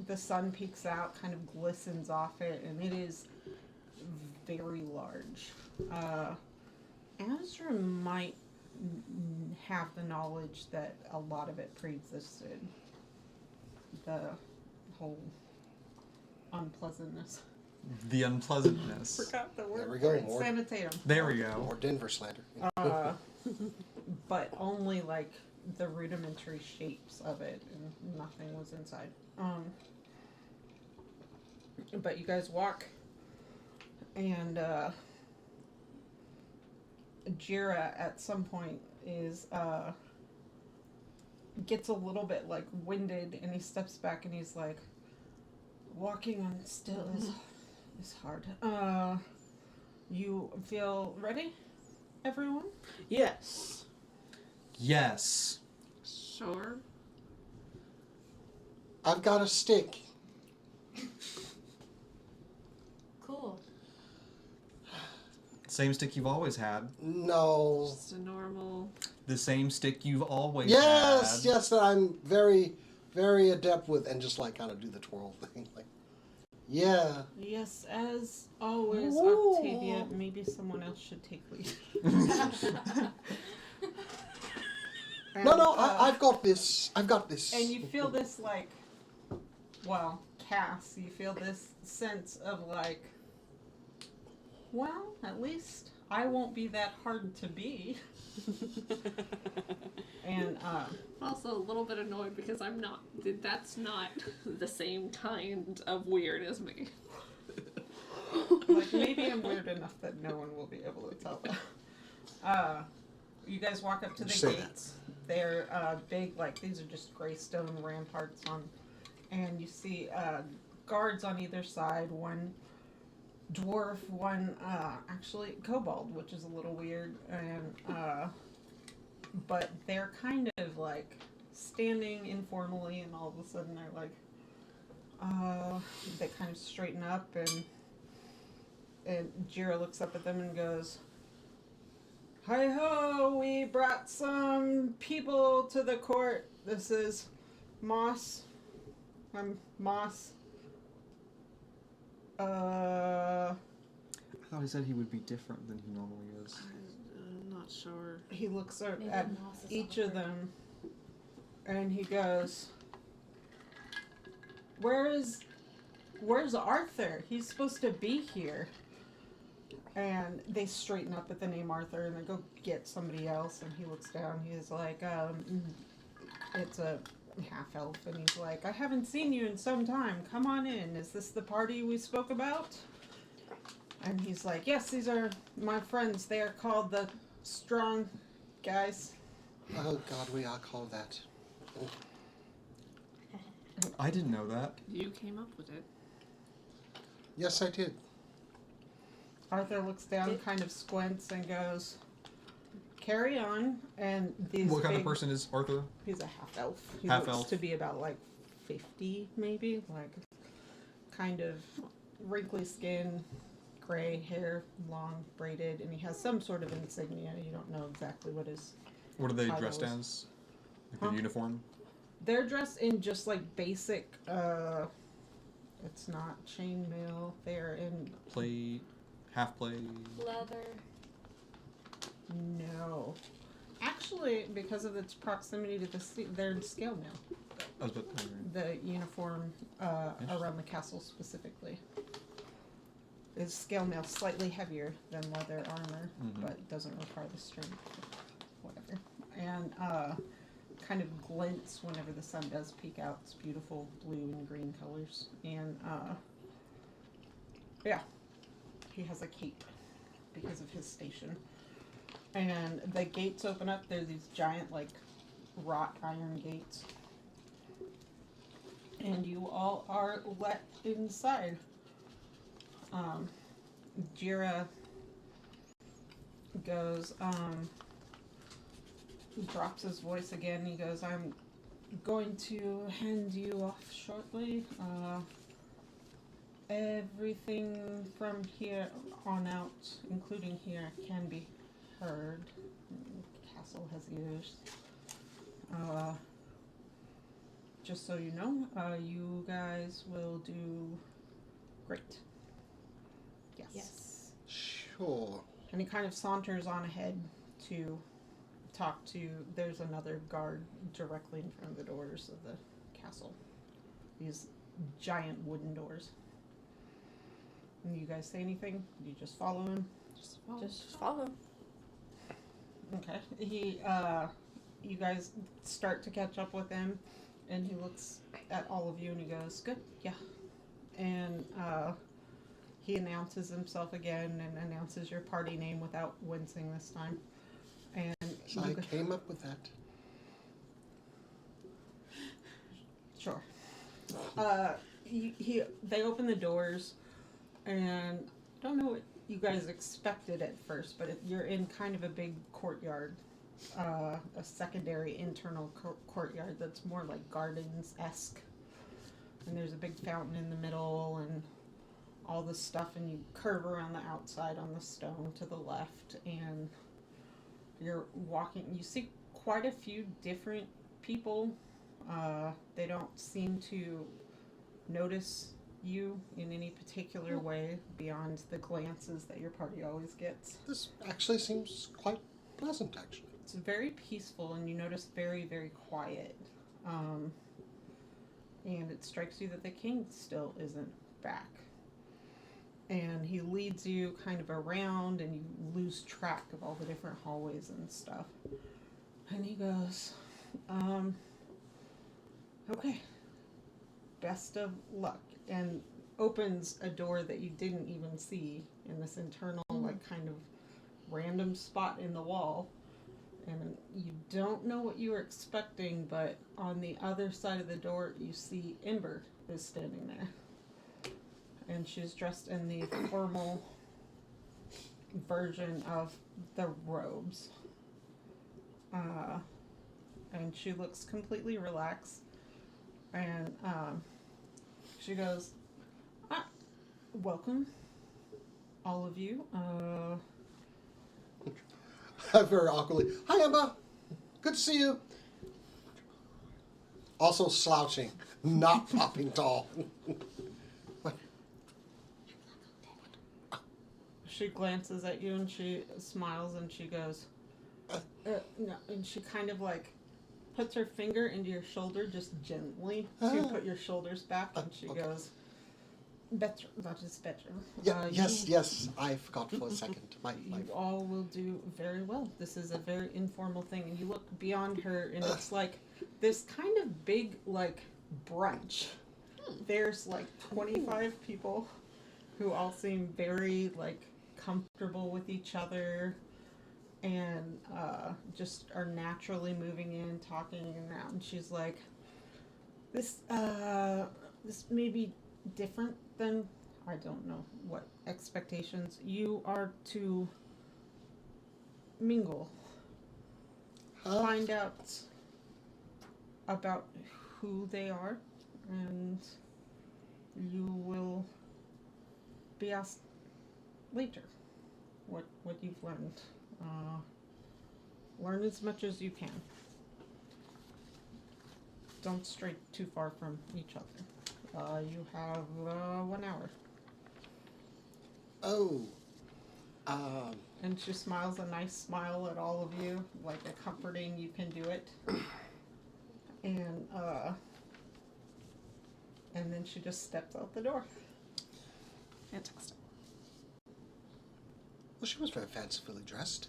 the sun peeks out, kind of glistens off it, and it is very large. Azra might have the knowledge that a lot of it pre-existed. The whole unpleasantness. The unpleasantness. Forgot the word. There we go, for it. more. Sanitarium. There we go. Or Denver slander. But only like the rudimentary shapes of it, and nothing was inside. But you guys walk, and Jira at some point is gets a little bit like winded, and he steps back and he's like, walking on still is hard. You feel ready, everyone? Yes. Yes. Sure. I've got a stick. Cool. Same stick you've always had. No. Just a normal. The same stick you've always Yes, had. yes, that I'm very, very adept with, and just like kind of do the twirl thing. Like, yeah. Yes, as always, Ooh. Octavia. Maybe someone else should take lead. No, I've got this. I've got this. And you feel this like, well, Cass, you feel this sense of like, well, at least I won't be that hard to be. And Also a little bit annoyed because I'm not. That's not the same kind of weird as me. like maybe I'm weird enough that no one will be able to tell that. You guys walk up to the Say gates. They're big, like these are just gray stone ramparts on, and you see guards on either side. One dwarf, one actually kobold, which is a little weird, and but they're kind of like standing informally, and all of a sudden they're like, they kind of straighten up, and Jira looks up at them and goes, "Hi ho, we brought some people to the court. This is Moss. I'm Moss. I thought he said he would be different than he normally is. I'm not sure. He looks Maybe at Moss is each awkward. of them, and he goes, Where's Arthur? He's supposed to be here." And they straighten up at the name Arthur, and they go get somebody else, and he looks down. He's like, it's a half-elf, and he's like, "I haven't seen you in some time. Come on in. Is this the party we spoke about?" And he's like, "Yes, these are my friends. They are called the Strong Guys." Oh God, we are called that. I didn't know that. You came up with it. Yes, I did. Arthur looks down, kind of squints, and goes, "Carry on." And these What kind of big- person is Arthur? He's a half-elf. He Half-elf. looks to be about like 50, maybe. Like, kind of wrinkly skin, gray hair, long, braided, and he has some sort of insignia. You don't know exactly what his... What are they Title dressed is- as? Like Huh? their uniform? They're dressed in just like basic, it's not chainmail. They're in, Plate, half plate. Leather. no. Actually, because of its proximity to the sea, they're in scale mail. I was about The uniform around the castle specifically is scale mail, slightly heavier than leather armor, Mhm. but doesn't require the strength. whatever. And kind of glints whenever the sun does peek out. It's beautiful blue and green colors. And yeah, he has a cape because of his station. And the gates open up. They're these giant, like, wrought iron gates. And you all are let inside. Jira goes, he drops his voice again. He goes, I'm going to hand you off shortly. Everything from here on out, including here, can be heard. The castle has ears. Just so you know, you guys will do great. Yes. Yes. Sure. And he kind of saunters on ahead to talk to, there's another guard directly in front of the doors of the castle. These giant wooden doors. And you guys say anything? You just follow him? Just follow. Okay. He, you guys start to catch up with him, and he looks at all of you and he goes, good, yeah. And, he announces himself again and announces your party name without wincing this time. And So I came up with that. Sure. They open the doors, and I don't know what you guys expected at first, but you're in kind of a big courtyard, a secondary internal courtyard that's more like gardens-esque. And there's a big fountain in the middle, and all this stuff, and you curve around the outside on the stone to the left, and you're walking. You see quite a few different people. They don't seem to notice you in any particular way beyond the glances that your party always gets. This actually seems quite pleasant, actually. It's very peaceful, and you notice very, very quiet. And it strikes you that the king still isn't back. And he leads you kind of around, and you lose track of all the different hallways and stuff. And he goes, okay, best of luck. And opens a door that you didn't even see in this internal, like, kind of random spot in the wall. And you don't know what you were expecting, but on the other side of the door, you see Ember is standing there. And she's dressed in the formal version of the robes. And she looks completely relaxed. And she goes, welcome, all of you. Very awkwardly. Hi, Emma. Good to see you. Also slouching, not popping tall. She glances at you and she smiles and she goes, no. And she kind of like puts her finger into your shoulder just gently to put your shoulders back, and she okay. goes, better, that is better. Yeah, yes, I forgot for a second. You all will do very well. This is a very informal thing, and you look beyond her, and it's like this kind of big, like, brunch. There's like 25 people who all seem very, like, comfortable with each other, and just are naturally moving in, talking around. And she's like, this may be different than, I don't know what expectations. You are to mingle, find out about who they are, and you will be asked later what you've learned. Learn as much as you can. Don't stray too far from each other. You have 1 hour. Oh. And she smiles a nice smile at all of you, like a comforting, you can do it. And then she just steps out the door. Fantastic. Well, she was very fancifully dressed.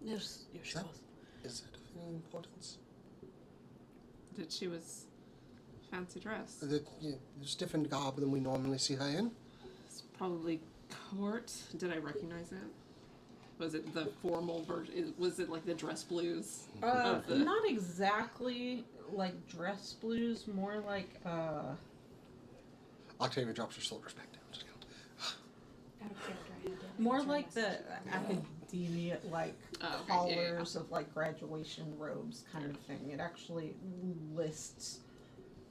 Yes, she That- was. Is it of any importance? That she was fancy dress. There's different garb than we normally see her in. It's probably court. Did I recognize it? Was it the formal version? Was it like the dress blues? of the... Not exactly like dress blues, more like Octavia drops her shoulders back down. Just go, Out of character, I had to more answer like the message. academia like Oh, okay, collars of like graduation robes kind of thing. It actually lists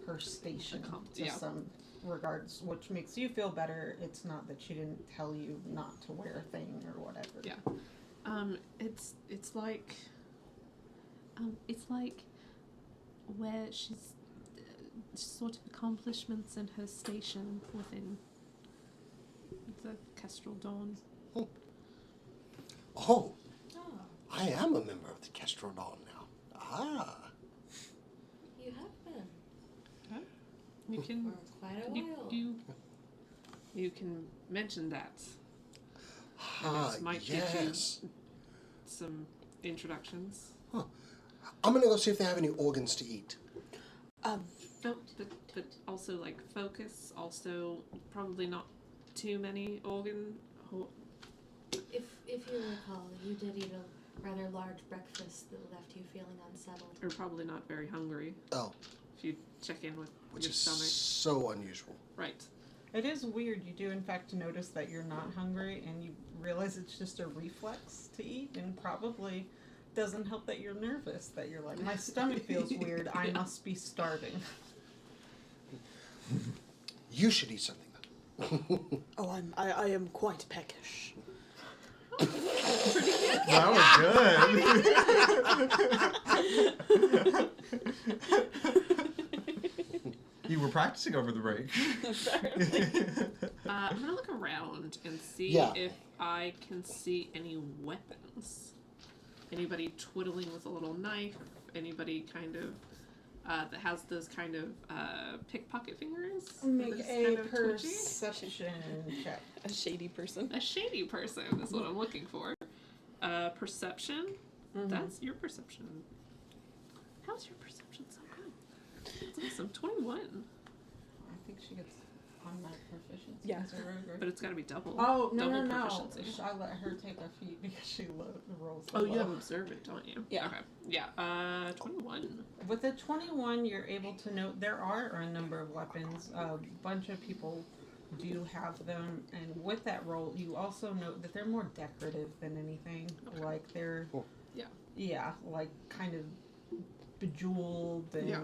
her station to Yeah. some regards, which makes you feel better. It's not that she didn't tell you not to wear a thing or whatever. Yeah. It's like where she's sort of accomplishments in her station within the Kestrel Dawn. oh, Oh, I am a member of the Kestrel Dawn now. Ah. you have been You can for quite a while. you can mention that. Ah, might get you- yes. Some introductions. I'm gonna go see if they have any organs to eat. No, but also like focus. Also, probably not too many organ. If you recall, you did eat a rather large breakfast that left you feeling unsettled. Or probably not very hungry. Oh, If you check in with which your is stomach. so unusual. Right. It is weird. You do, in fact, notice that you're not hungry, and you realize it's just a reflex to eat, and probably doesn't help that you're nervous. That you're like, my stomach feels weird. I must be starving. You should eat something then. Oh, I am quite peckish. That was good. You were practicing over the break. I'm gonna look around and see Yeah. if I can see any weapons. Anybody twiddling with a little knife? Anybody kind of that has those kind of pickpocket fingers? Make That's a kind of twitchy? perception check. A shady person. A shady person is what I'm looking for. Perception. That's your perception. How's your perception so good? It's awesome. 21. I think she gets automatic proficiency. Yeah. as a rogue. But it's got to be double. Oh, no, double no, no. proficiency. I let her take a feat because she rolls so Oh, you low. have observant, don't you? Yeah. Okay. Yeah. 21. With the 21, you're able to note there are a number of weapons. A bunch of people do have them, and with that roll, you also note that they're more decorative than anything. Okay. Like they're, Cool. yeah, like kind of bejeweled and Yeah.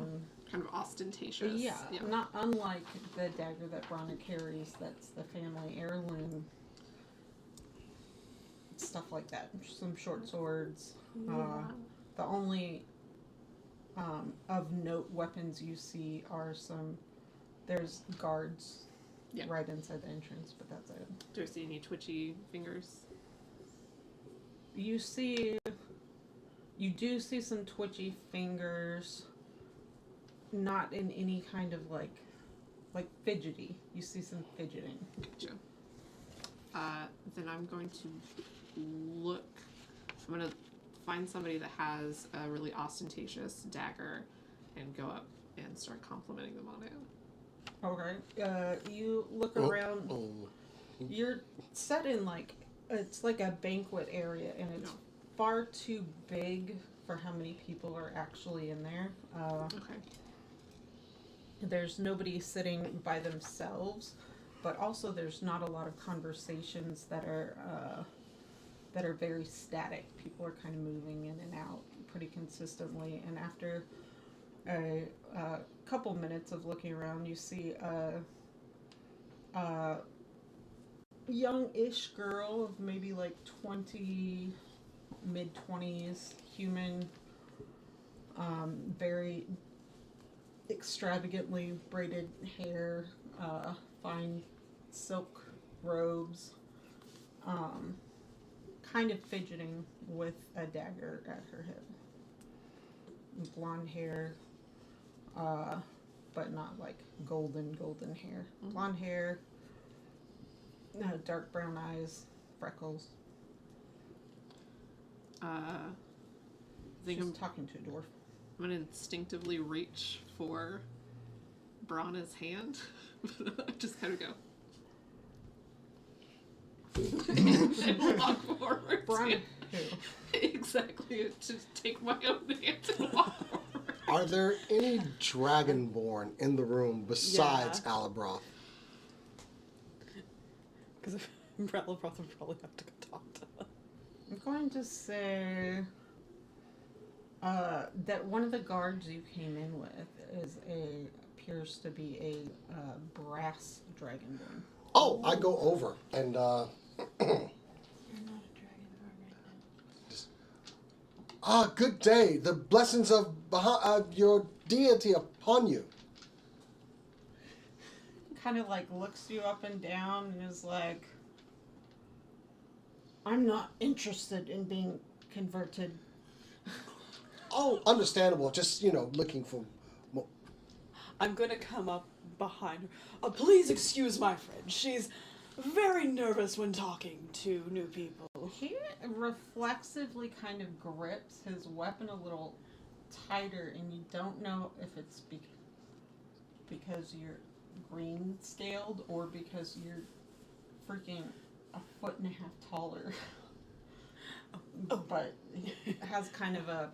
Kind of ostentatious. yeah, not unlike the dagger that Brana carries. That's the family heirloom. Stuff like that. Some short swords. The only of note weapons you see are there's guards Yeah. right inside the entrance, but that's it. Do I see any twitchy fingers? You do see some twitchy fingers, not in any kind of like fidgety. You see some fidgeting. Gotcha. Then I'm going to look. I'm going to find somebody that has a really ostentatious dagger and go up and start complimenting them on it. Okay. You look Oh, around. oh. You're set in it's like a banquet area, and it's far too big for how many people are actually in there. Okay. There's nobody sitting by themselves, but also there's not a lot of conversations that are very static. People are kind of moving in and out pretty consistently, and after a couple minutes of looking around, you see a young-ish girl of maybe like 20, mid-20s, human, very extravagantly braided hair, fine silk robes, kind of fidgeting with a dagger at her hip. Blonde hair, but not like golden hair. Mhm. Blonde hair, dark brown eyes, freckles. I think She's talking to a dwarf. I'm gonna instinctively reach for Brana's hand. I just kind of go. and walk forward. Brana, Exactly. Just take my own hand and walk forward. Are there any dragonborn in the room besides Alibroth? Because if Alibroth would probably have to go talk to them. I'm going to say that one of the guards you came in with appears to be a brass dragonborn. Oh, I go over and You're not a dragonborn right now. good day. The blessings of your deity upon you. Kind of like looks you up and down and is like, I'm not interested in being converted. Oh, understandable. Just, looking for more. I'm gonna come up behind her. Please excuse my friend. She's very nervous when talking to new people. He reflexively kind of grips his weapon a little tighter, and you don't know if it's because you're green scaled or because you're freaking a foot and a half taller. But it has kind of a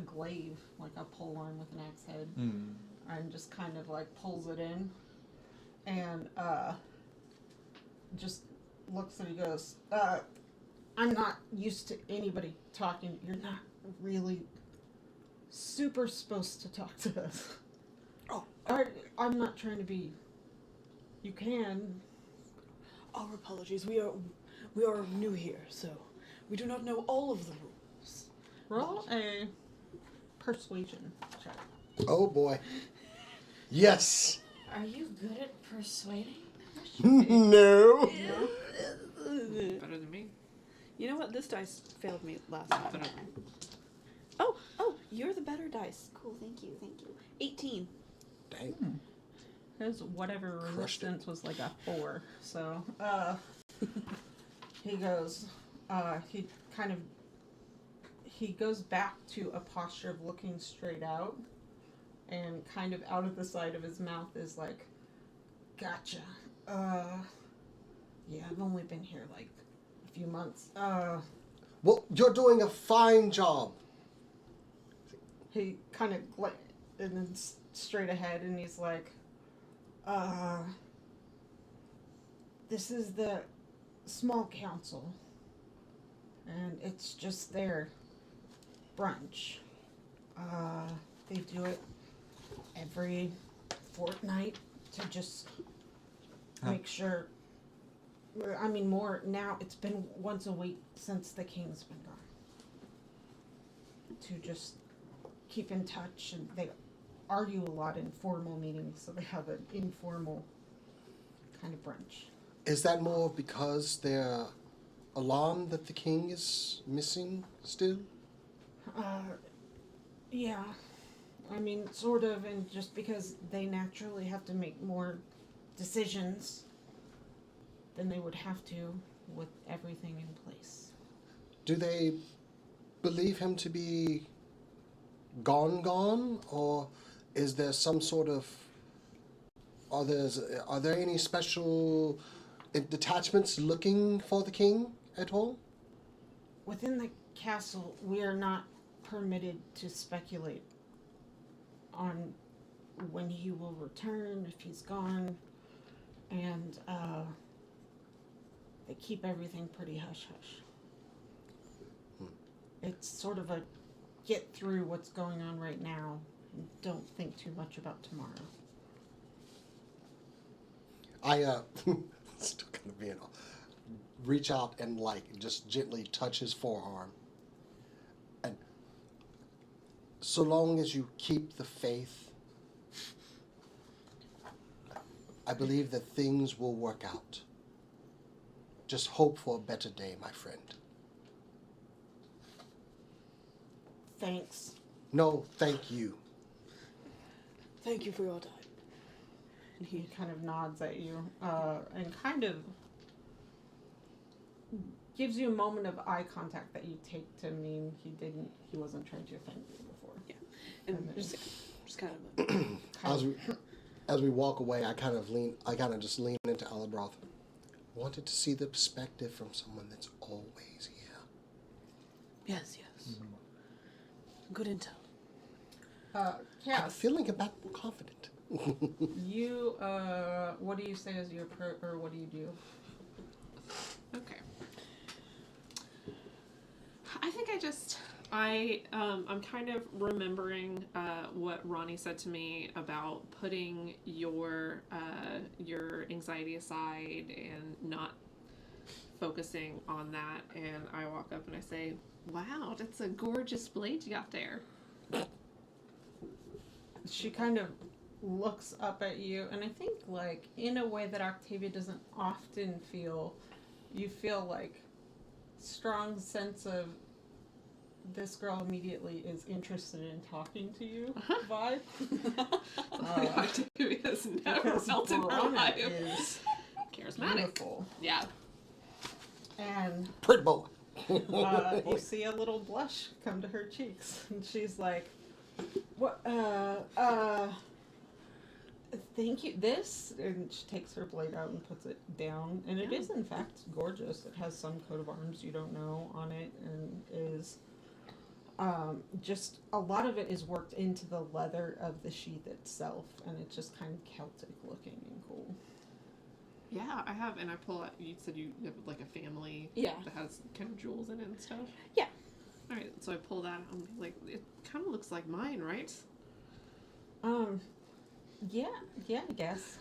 glaive, like a pole arm with an axe head, and just kind of like pulls it in, and just looks and he goes, I'm not used to anybody talking. You're not really super supposed to talk to us. Oh. I'm not trying to be. You can. Our apologies. We are new here, so we do not know all of the rules. Roll a persuasion check. Oh boy. Yes. Are you good at persuading? No. Better than me. You know what? This dice failed me last time. Better. Oh, you're the better dice. Cool, thank you. 18. Dang. His whatever Crushed it. resistance was like a 4. So, he goes, he goes back to a posture of looking straight out, and kind of out of the side of his mouth is like, gotcha. Yeah, I've only been here like a few months. Well, you're doing a fine job. He kind of and then straight ahead, and he's like, this is the small council, and it's just their brunch. They do it every fortnight to just make sure. I mean, more now. It's been once a week since the king's been gone. To just keep in touch, and they argue a lot in formal meetings, so they have an informal kind of brunch. Is that more because they're alarmed that the king is missing still? Yeah. I mean, sort of, and just because they naturally have to make more decisions than they would have to with everything in place. Do they believe him to be gone, or is there some sort of... Are there any special detachments looking for the king at all? Within the castle, we are not permitted to speculate on when he will return, if he's gone, and they keep everything pretty hush-hush. It's sort of a get through what's going on right now and don't think too much about tomorrow. I still gonna be reach out and just gently touch his forearm. And so long as you keep the faith, I believe that things will work out. Just hope for a better day, my friend. Thanks. No, thank you. Thank you for your time. And he kind of nods at you, and kind of gives you a moment of eye contact that you take to mean he wasn't trying to offend you before. Yeah. And And then- just kind of As we walk away, I kind of just lean into Alabroth. Wanted to see the perspective from someone that's always here. yes. Good intel. I'm Cass, feeling a bit more confident. you, what do you say as your or what do you do? Okay. I think I'm kind of remembering what Ronnie said to me about putting your anxiety aside and not focusing on that. And I walk up and I say, "Wow, that's a gorgeous blade you got there." She kind of looks up at you, and I think, like, in a way that Octavia doesn't often feel, you feel, like, strong sense of this girl immediately is interested in talking to you vibe. Octavia has never Because felt in her Verona life. is Charismatic. beautiful. Yeah. And Pretty boy. you see a little blush come to her cheeks, and she's like, "What? Thank you. This," and she takes her blade out and puts it down, and it is in fact gorgeous. It has some coat of arms you don't know on it, and is just a lot of it is worked into the leather of the sheath itself, and it's just kind of Celtic looking and cool. Yeah, I have, and I pull out. You said you have like a family Yeah. that has kind of jewels in it and stuff. Yeah. All right, so I pull that out and be like, it kind of looks like mine, right? Yeah, I guess.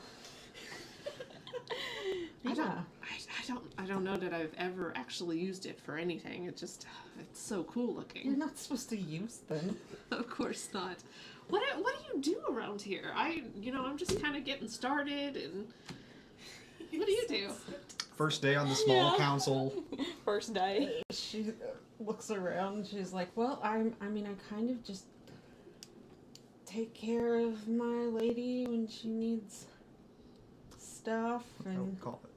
I don't know that I've ever actually used it for anything. It's so cool You're looking. not supposed to use them. Of course not. What do you do around here? I'm just kind of getting started, and what do you do? First day on the small Yeah. council. First day. She looks around and she's like, well, I kind of just take care of my lady when she needs stuff I and, would call it.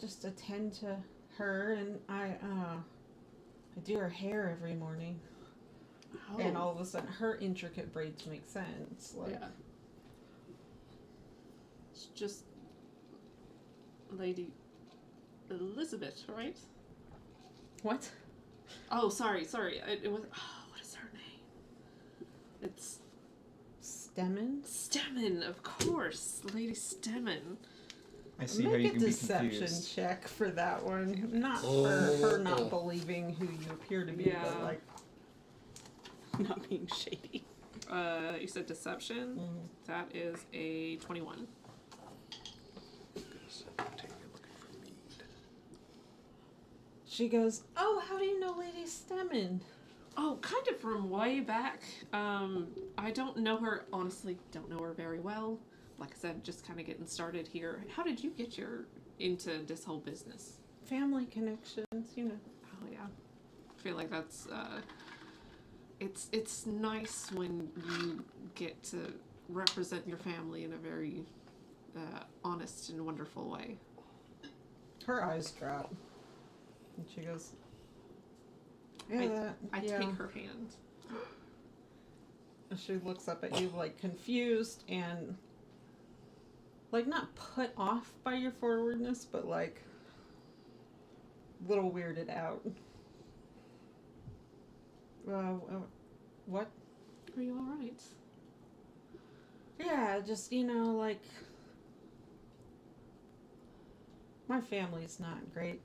just attend to her, and I do her hair every morning. Oh, And all of a sudden her intricate braids make sense. Like, yeah. It's just Lady Elizabeth, right? what? Oh, sorry. It was. Oh, what is her name? It's Stemmen? Stemmen, of course, Lady Stemmen. I see how Make you a can be deception confused. check for that one. Not for her not believing who you appear to be, Yeah. but like, Not being shady. You said deception. That is a 21. she goes, "Oh, how do you know Lady Stemmen?" Oh, kind of from way back. I don't know her, honestly, don't know her very well. Like I said, just kind of getting started here. How did you get into this whole business? Family connections, Oh yeah, I feel like that's it's nice when you get to represent your family in a very honest and wonderful way. Her eyes drop, and she goes, "Yeah, I yeah." take her hand. She looks up at you like confused and like not put off by your forwardness, but like a little weirded out. What? Are you all right? Yeah, just like my family's not great.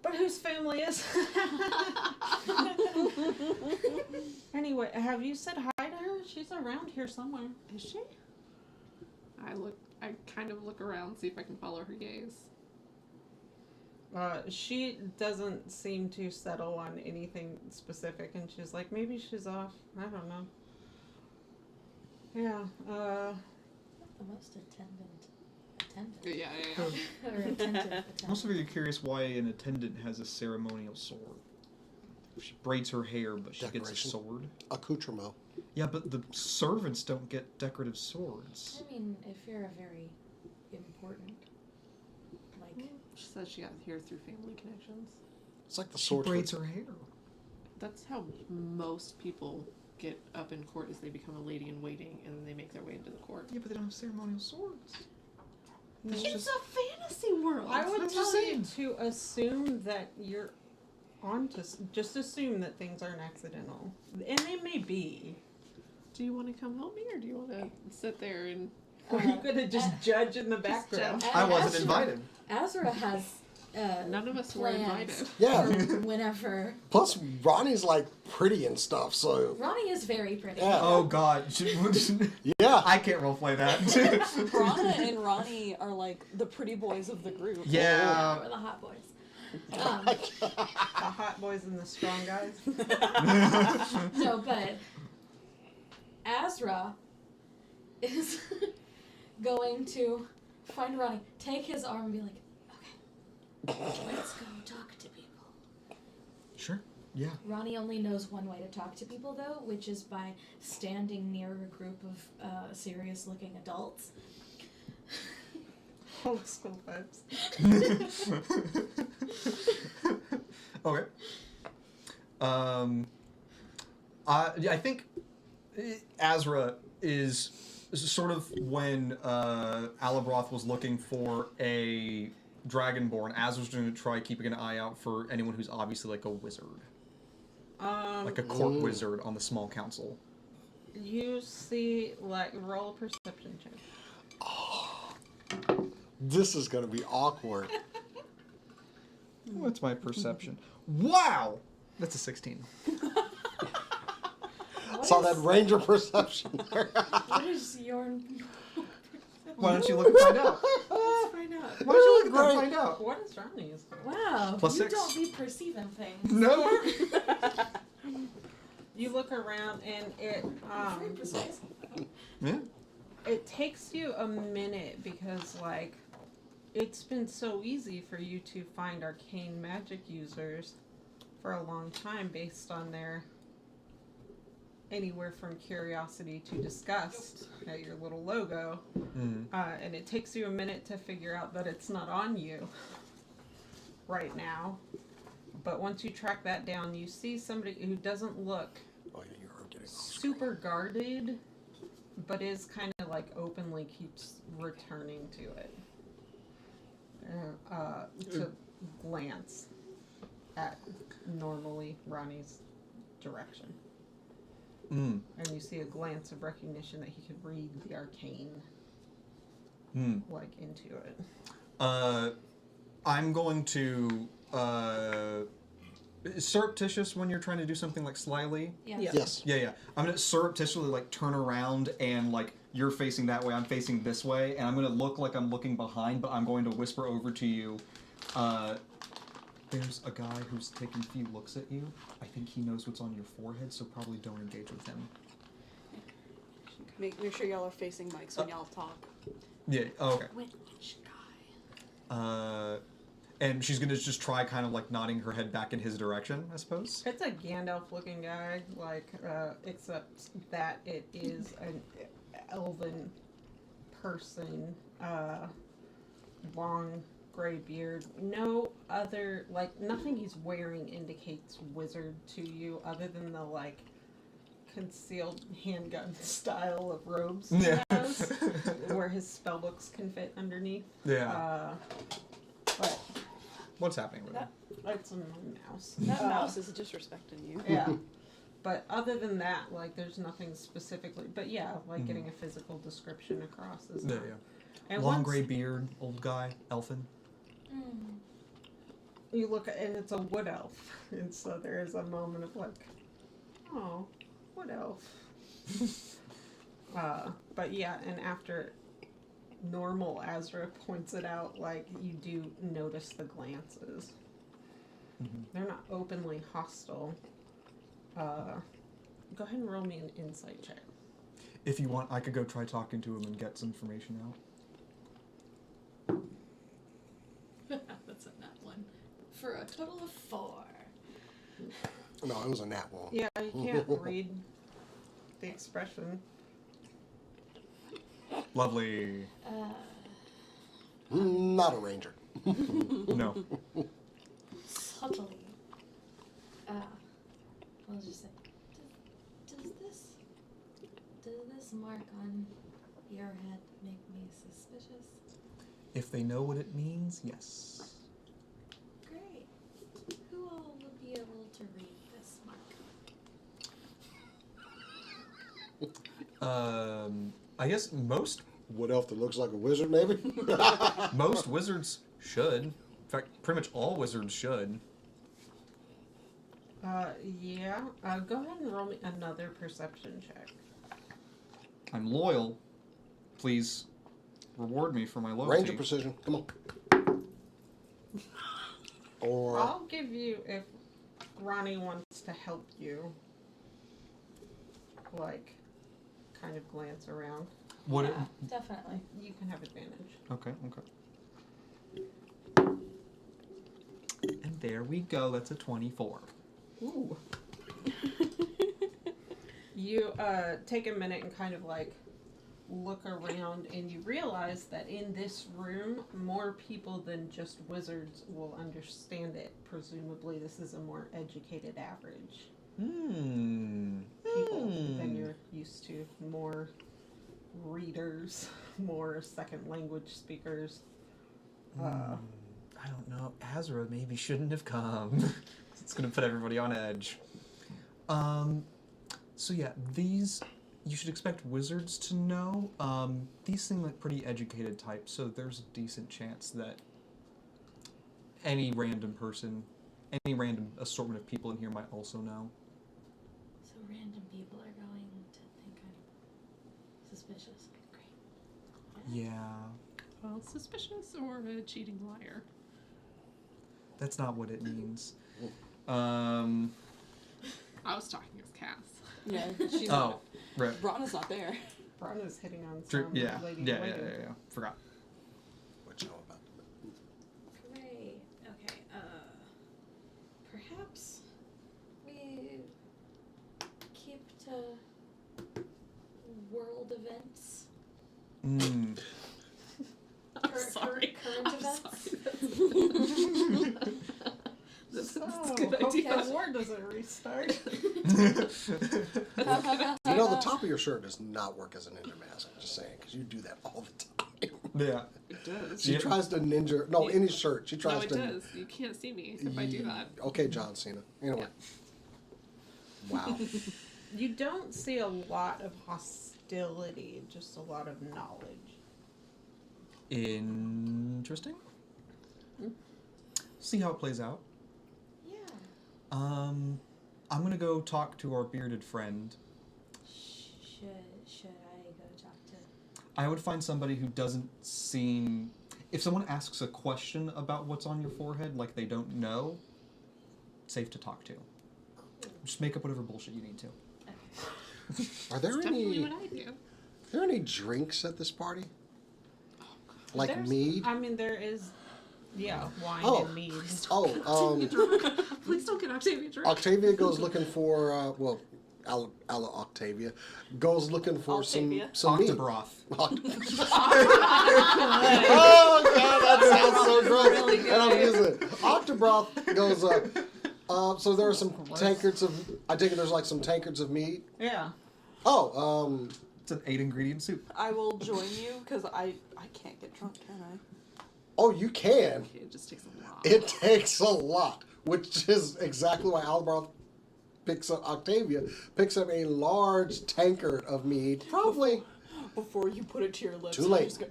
But whose family is? Anyway, have you said hi to her? She's around here somewhere. Is she? I kind of look around, see if I can follow her gaze. She doesn't seem to settle on anything specific, and she's like, maybe she's off. I don't know. Yeah, The most attendant. Yeah. Or attentive. I'm also very curious why an attendant has a ceremonial sword. She braids her hair, but she gets a Decoration. sword. Accoutrement. Yeah, but the servants don't get decorative swords. I mean, if you're a very important. Like, She says she got here through family connections. It's like the She sword. braids her hair. That's how most people get up in court, is they become a lady in waiting and then they make their way into the court. Yeah, but they don't have ceremonial swords. It's a fantasy world. I would I'm just tell you saying. to assume that you're on to. Just assume that things aren't accidental, and they may be. Do you want to come help me, or do you want to sit there and? Or you could have just judged in the background. judge. I wasn't Azra- invited. Azra has None of us were plans invited. Yeah. for whenever. Plus, Ronnie's like pretty and stuff, so Ronnie is very pretty. Yeah. Oh God. yeah. I can't roleplay that. Brana and Ronnie are like the pretty boys of the group. Yeah. We're the hot boys. The hot boys and the strong guys. No, but Azra is going to find Ronnie, take his arm, and be like, "Okay, let's go talk to people." Sure. Yeah. Ronnie only knows one way to talk to people, though, which is by standing near a group of serious-looking adults. Old school vibes. Okay. I think Azra is sort of when Alabroth was looking for a Dragonborn. Azra's going to try keeping an eye out for anyone who's obviously like a wizard, like a court wizard on the small council. You see, like, roll a perception check. This is gonna be awkward. What's my perception? Wow, that's a 16. Saw that ranger perception. What is your... Why don't you look and find out? Let's find out. Why don't you look Great. and find out? What is Ronnie's? Wow, Plus you 6. don't be perceiving things. No. You look around and it Very precise. Yeah. it takes you a minute because like it's been so easy for you to find arcane magic users for a long time based on their anywhere from curiosity to disgust at your little logo. And it takes you a minute to figure out that it's not on you right now. But once you track that down, you see somebody who doesn't look Oh, yeah, you're getting super guarded, but is kind of like openly keeps returning to it. To glance at normally Ronnie's direction. And you see a glance of recognition that he could read the arcane like into it. I'm going to surreptitious when you're trying to do something like slyly. Yes. Yes. Yeah. I'm gonna surreptitiously like turn around and like you're facing that way, I'm facing this way, and I'm gonna look like I'm looking behind, but I'm going to whisper over to you. There's a guy who's taking a few looks at you. I think he knows what's on your forehead, so probably don't engage with him. Make sure y'all are facing mics when y'all talk. Yeah. Oh, okay. Which guy? And she's gonna just try kind of like nodding her head back in his direction, I suppose. It's a Gandalf-looking guy, like except that it is an elven person, long gray beard. No other, like, nothing he's wearing indicates wizard to you other than the, like, concealed handgun style of robes he has, where his spellbooks can fit underneath. Yeah. But What's happening with him? it's a mouse. That mouse is disrespecting you. Yeah. But other than that, like, there's nothing specifically. But yeah, like, getting a physical description across is Yeah, not. yeah. And Long once gray beard, old guy, elfin. you look at, and it's a wood elf, and so there is a moment of like, oh, wood elf. But yeah, and after normal Azra points it out, like, you do notice the glances. They're not openly hostile. Go ahead and roll me an insight check. If you want, I could go try talking to him and get some information out. That's a nat one. For a total of 4. No, it was a nat one. Yeah, you can't read the expression. Lovely. Not a ranger. No. Subtly. I'll just say, does this mark on your head make me suspicious? If they know what it means, yes. Great. Who all will be able to read this mark? I guess most What elf that looks like a wizard, maybe? most wizards should. In fact, pretty much all wizards should. Yeah. Go ahead and roll me another perception check. I'm loyal. Please reward me for my loyalty. Ranger precision. Come on. Or I'll give you, if Ronnie wants to help you, like, kind of glance around. What? Yeah, definitely. You can have advantage. Okay. And there we go. That's a 24. Ooh. You take a minute and kind of like look around, and you realize that in this room, more people than just wizards will understand it. Presumably, this is a more educated average people than you're used to. More readers, more second language speakers. I don't know. Azra maybe shouldn't have come. It's gonna put everybody on edge. So yeah, these you should expect wizards to know. These seem like pretty educated types, so there's a decent chance that any random person, any random assortment of people in here might also know. So random people are going to think I'm suspicious. Great. Yeah, Well, suspicious or a cheating liar. that's not what it means. I was talking as Cass. Yeah, she's Oh, right. Brana's not there. Brana's hitting on True. some Yeah. lady Yeah. later. Forgot. what you know about Great. Okay. Perhaps we keep to world events. I'm sorry. Current I'm events. sorry. That's So, a good hope idea. the war doesn't restart. You know, the top of your shirt does not work as a ninja mask. I'm just saying, because you do that all the time. Yeah. It does. She tries to ninja. No, any shirt. She No, tries it to. does. You can't see me if I do that. Okay, John Cena. Anyway. Wow. You don't see a lot of hostility, just a lot of knowledge. Interesting. See how it plays out. Yeah. I'm gonna go talk to our bearded friend. Should I go talk to? I would find somebody who doesn't seem. If someone asks a question about what's on your forehead, like they don't know, safe to talk to. Just make up whatever bullshit you need to. Are there Definitely any? what I do. Are there any drinks at this party? Like There's- mead? I mean, there is, yeah, wine Oh. and mead. Oh, Please don't get Octavia drunk. Octavia goes looking for. Well, Alla Octavia goes looking for Octavia? some mead. Octobroth. Oh god, that sounds so great. Really good. And I'm using it. Octobroth goes. So there are some tankards of. I take it there's like some tankards of mead. Yeah. Oh, It's an 8-ingredient soup. I will join you because I can't get drunk, can I? oh, you can. It just takes a lot. It takes a lot, which is exactly why Albroth picks up picks up a large tankard of mead. Probably. Before you put it to your lips. Too you late. Just go,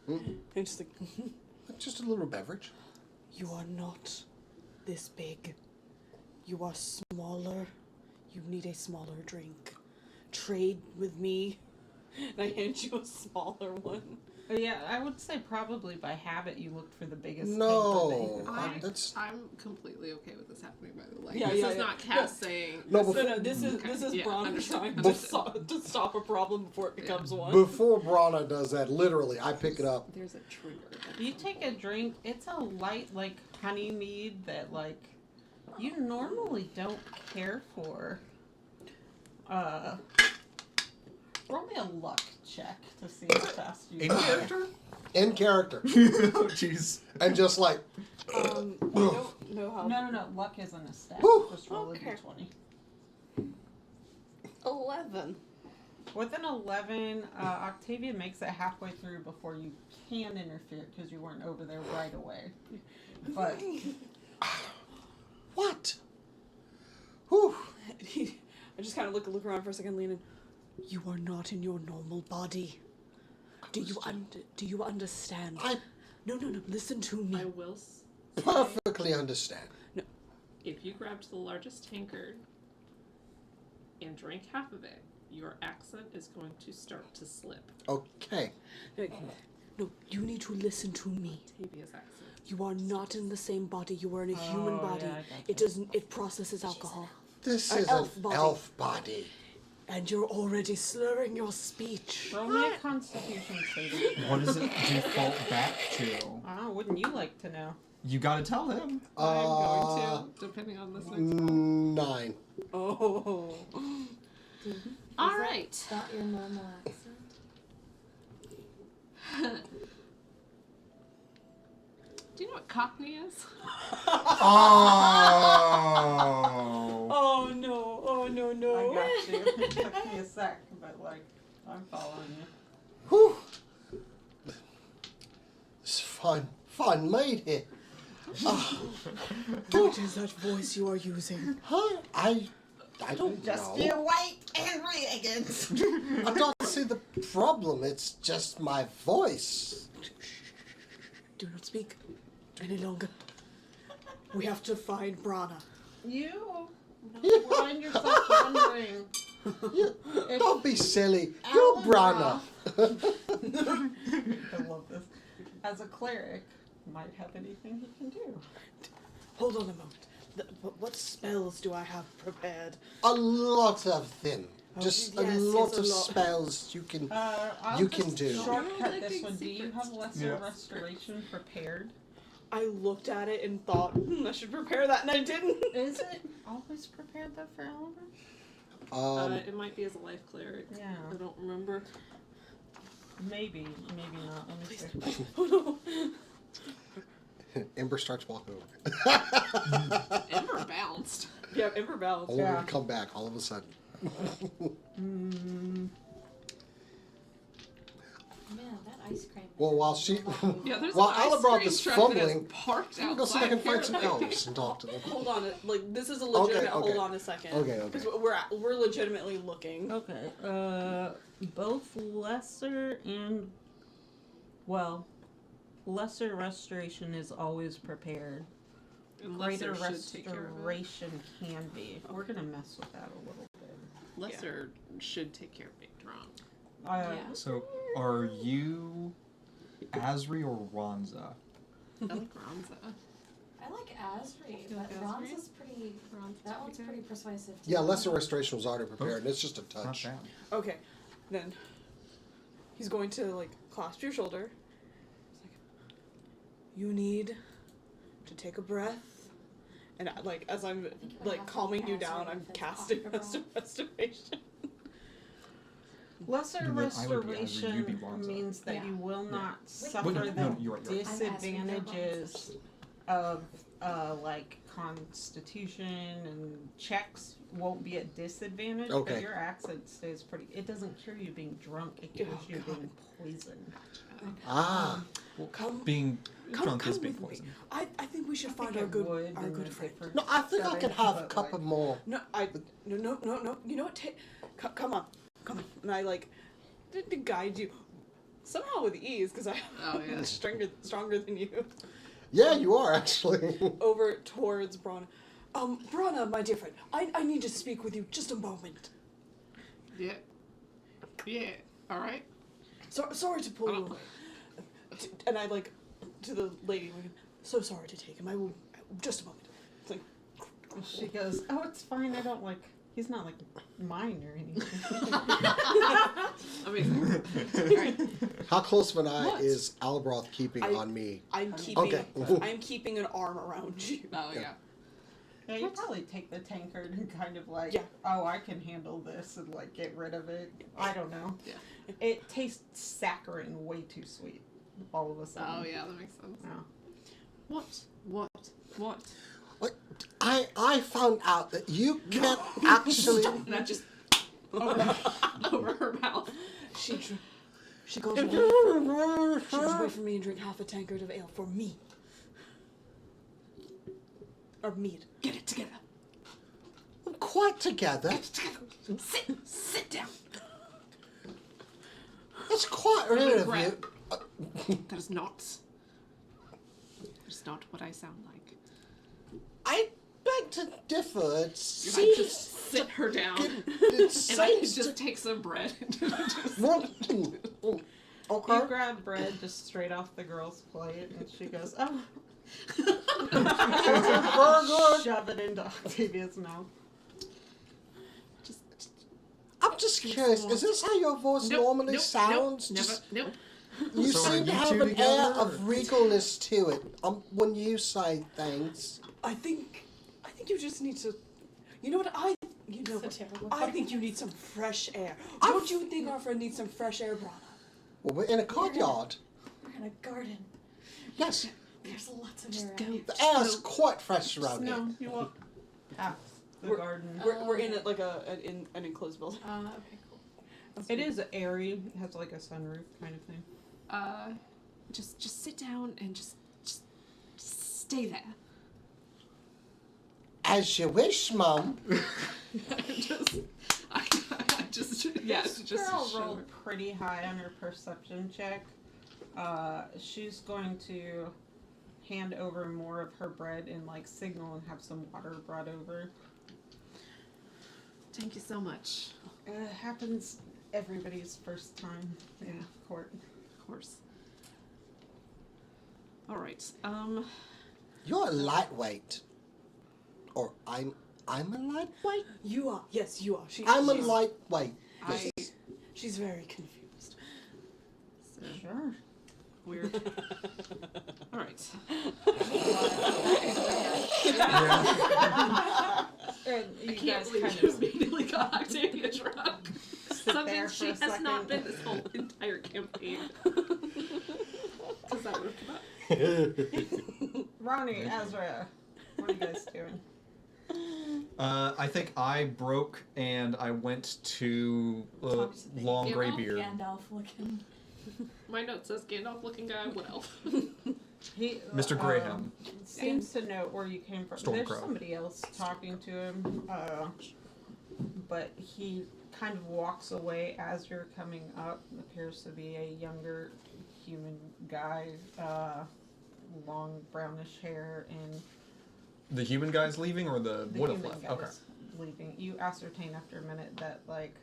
and just like, Just a little beverage. you are not this big. You are smaller. You need a smaller drink. Trade with me. And I hand you a smaller one. Yeah, I would say probably by habit you looked for the biggest No, tank that's I'm completely okay with this happening, by the way. Yeah, this yeah, is yeah. not Cass saying. No, No, no, this is Okay, yeah, Brana understood, trying to, understood. to stop a problem before it becomes one. before Brana does that. Literally, I pick it up. There's a trigger. You take a drink, it's a light, like, honey mead that, like, you normally don't care for. Roll me a luck check to see how fast you In can. character? In character. Oh, jeez. And just like, I don't know how. No. Luck isn't a stat. Whew. Just roll Okay. a d20. 11. With an 11, Octavia makes it halfway through before you can interfere because you weren't over there right away. But what? Whew. I just kind of look around for a second, leaning. You are not in your normal body. Do you understand? I No. Listen to me. I will. perfectly understand. If you grabbed the largest tankard and drank half of it, your accent is going to start to slip. Okay. No, you need to listen to me. Octavia's accent. You are not in the same body. You are in a human Oh, body. yeah, I got It doesn't. It processes alcohol, This An is elf an body. elf body. and you're already slurring your speech. roll me a Constitution saving. What does it default back to? Wouldn't you like to know? You gotta tell him. I'm going to, depending on this next one. 9. Oh. All right. Is that your normal accent? Do you know what Cockney is? Oh. Oh no. I got you. It took me a sec, but like, I'm following you. Whew. It's fun made here. What is that voice you are using? Huh? I don't Just know. you wait and Reagan's. I don't see the problem. It's just my voice. Do not speak any longer. We have to find Brana. You find yourself wondering. Don't be silly. You're Brana. I love this. As a cleric, might have anything he can do. Hold on a moment. What spells do I have prepared? A lot of them. Just yes, a lot yes, of a lot. spells you can. I'll You just can do. shortcut Like this big one. Do you have secrets. lesser Yeah. restoration prepared? I looked at it and thought, I should prepare that, and I didn't. Is it always prepared though for Oliver? It might be as a life cleric. Yeah. I don't remember. Maybe not. Let me see. Oh no. Ember starts walking over. Ember bounced. Yeah, Ember Bell. Only Yeah. to come back all of a sudden. Man, that ice cream. Well, while she, Yeah, there's while an ice Alabroth cream is truck that is fumbling, parked I'm gonna go see if I outside can find some here. elves and talk to them. Hold on, this is a legitimate. Okay. Hold on a second. Okay. Because we're legitimately looking. Okay. Both lesser and lesser restoration is always prepared. And Greater Lesser should take care of it. restoration can be. We're gonna mess with that a little bit. Lesser should take care of being drunk. Yeah. So, are you Asri or Ronza? I like Ronza. I like Asri, You but like Ron's Asri? is pretty. Ronza's That one's good. pretty persuasive. Too. Yeah, lesser restoration was already prepared, and it's just a Not touch. bad. Okay, then he's going to clasp your shoulder. He's like, you need to take a breath, and as I'm think you would have to calming be you Asri down, I'm if it's casting comfortable. restoration. Lesser Then I would be Asri, you'd be restoration Ronza. means that Yeah. you will not Wait, suffer Wait, no, the you're right. I'm Asri, they're disadvantages of constitution and checks won't be at disadvantage, Okay. but your accent stays pretty. It doesn't cure you being drunk. It cures Oh, you God. being poisoned. Ah, Come, Being come, drunk is come being with me. poison. I think we should I find think our it good would in a friend. different no, I think I setting, can have a but, couple like, more. No, no. You know what? Come on. And I to guide you somehow with ease because I'm Oh, yeah. stronger than you. Yeah, you are actually. Over towards Brana. Brana, my dear friend, I need to speak with you just a moment. Yeah. Yeah. All right. Sorry to pull I you don't away. And I to the lady. So sorry to take him. I will just a moment. It's like She goes, "Oh, it's fine. I don't He's not mine or anything." Amazing. All right. How close of an eye What? is Alabroth keeping on me? I'm keeping. Okay. I'm keeping an arm around you. Oh yeah. Yeah, you probably take the tankard and kind of like, Yeah. oh, I can handle this and like get rid of it. I don't know. Yeah. It tastes saccharine, way too sweet. All of a sudden. Oh yeah, that makes sense. Yeah. What? What? I found out that you can't actually. And that just over her mouth. She goes away. She goes away from me and drink half a tankard of ale for me. Or mead. Get it together. Quite together. Sit down. It's quite rude of Regret. you. That is not what I sound like. I beg to differ. It You might seems just sit her down, it and I can seems just take some bread. And just, to. Okay. You grab bread just straight off the girl's plate, and she goes, oh. Shove it into Octavia's mouth. I'm just curious. Is this how your voice normally sounds? Nope. You So are seem to you have two an air together, of or- regalness to it when you say things. I think you just need to. You know what I? You know It's a what? terrible I think you need some fresh air. Don't you think our friend needs some fresh air, Brana? Well, we're in a courtyard. We're in a garden. Yes, There's lots of Just air. go. the air's quite fresh around here. No, you won't. Half the We're- garden. We're in it like an enclosed building. Okay, cool. It is airy. It has like a sunroof kind of thing. Just sit down and just stay there. As you wish, Mum. I just yes, just Girl show rolled her. pretty high on her perception check. She's going to hand over more of her bread and like signal and have some water brought over. Thank you so much. Happens everybody's first time in court. Of course. All right. You're a lightweight. Or I'm a lightweight? You are. Yes, you are. I'm a she's- lightweight. I She's very confused. So sure. weird. All right. And I you can't guys believe kind you of immediately got Octavia drunk. sit Something there she for a has not second. been this whole entire campaign. Because that would have come up. Ronnie, Ezra, what are you guys doing? I think I broke and I went to Talk to the Long Gandalf. Greybeard. Gandalf looking. My note says Gandalf looking guy, what elf? He, Mr. Graham. seems to know where you came from. Stormcrow. There's somebody else talking to him, but he kind of walks away as you're coming up. Appears to be a younger human guy, long brownish hair, and The human guy's leaving or the the wood elf human left? guy Okay. is leaving. You ascertain after a minute that like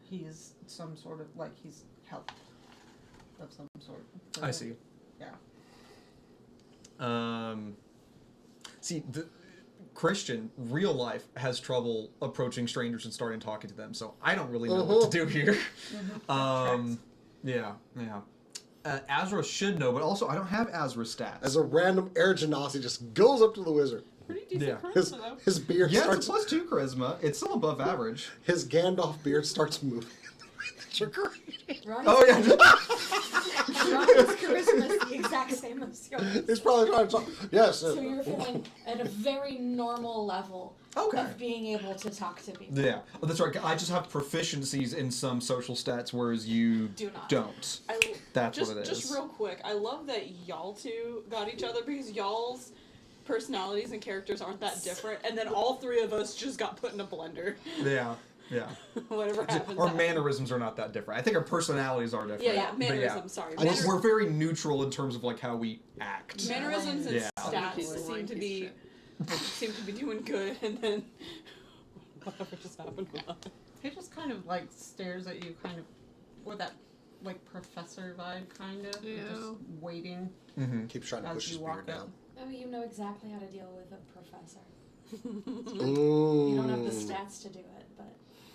he's some sort of like he's help of some sort. I see. Yeah. See, the Christian, real life, has trouble approaching strangers and starting talking to them, so I don't really know what to do here. Yeah. Azra should know, but also I don't have Azra stats. As a random air genasi just goes up to the wizard. Pretty decent Yeah. His, charisma, though. his beard Yeah, it's starts. a +2 charisma. It's still above average. His Gandalf beard starts moving. Sugar. Ronnie's, Oh, yeah. Ronnie's charisma is the exact same as yours. He's probably trying to talk. Yes. So you're feeling at a very normal level Okay. of being able to talk to people. Yeah. Oh, that's right. I just have proficiencies in some social stats, whereas you Do not. don't. That's what it is. Just real quick, I love that y'all two got each other because y'all's personalities and characters aren't that different, and then all three of us just got put in a blender. Yeah. Whatever happens. Our happens. mannerisms are not that different. I think our personalities are different. Yeah, but mannerisms. Sorry, I just- We're very neutral in terms of like how we act. mannerisms and Yeah. stats People seem like to this be shit. doing good, and then whatever just happened. He just kind of like stares at you, kind of with that like professor vibe, kind of, Yeah. just waiting Mm-hmm. Keeps trying to as push his you walk beard up. down. Oh, you know exactly how to deal with a professor. Mm. You don't have the stats to do it, but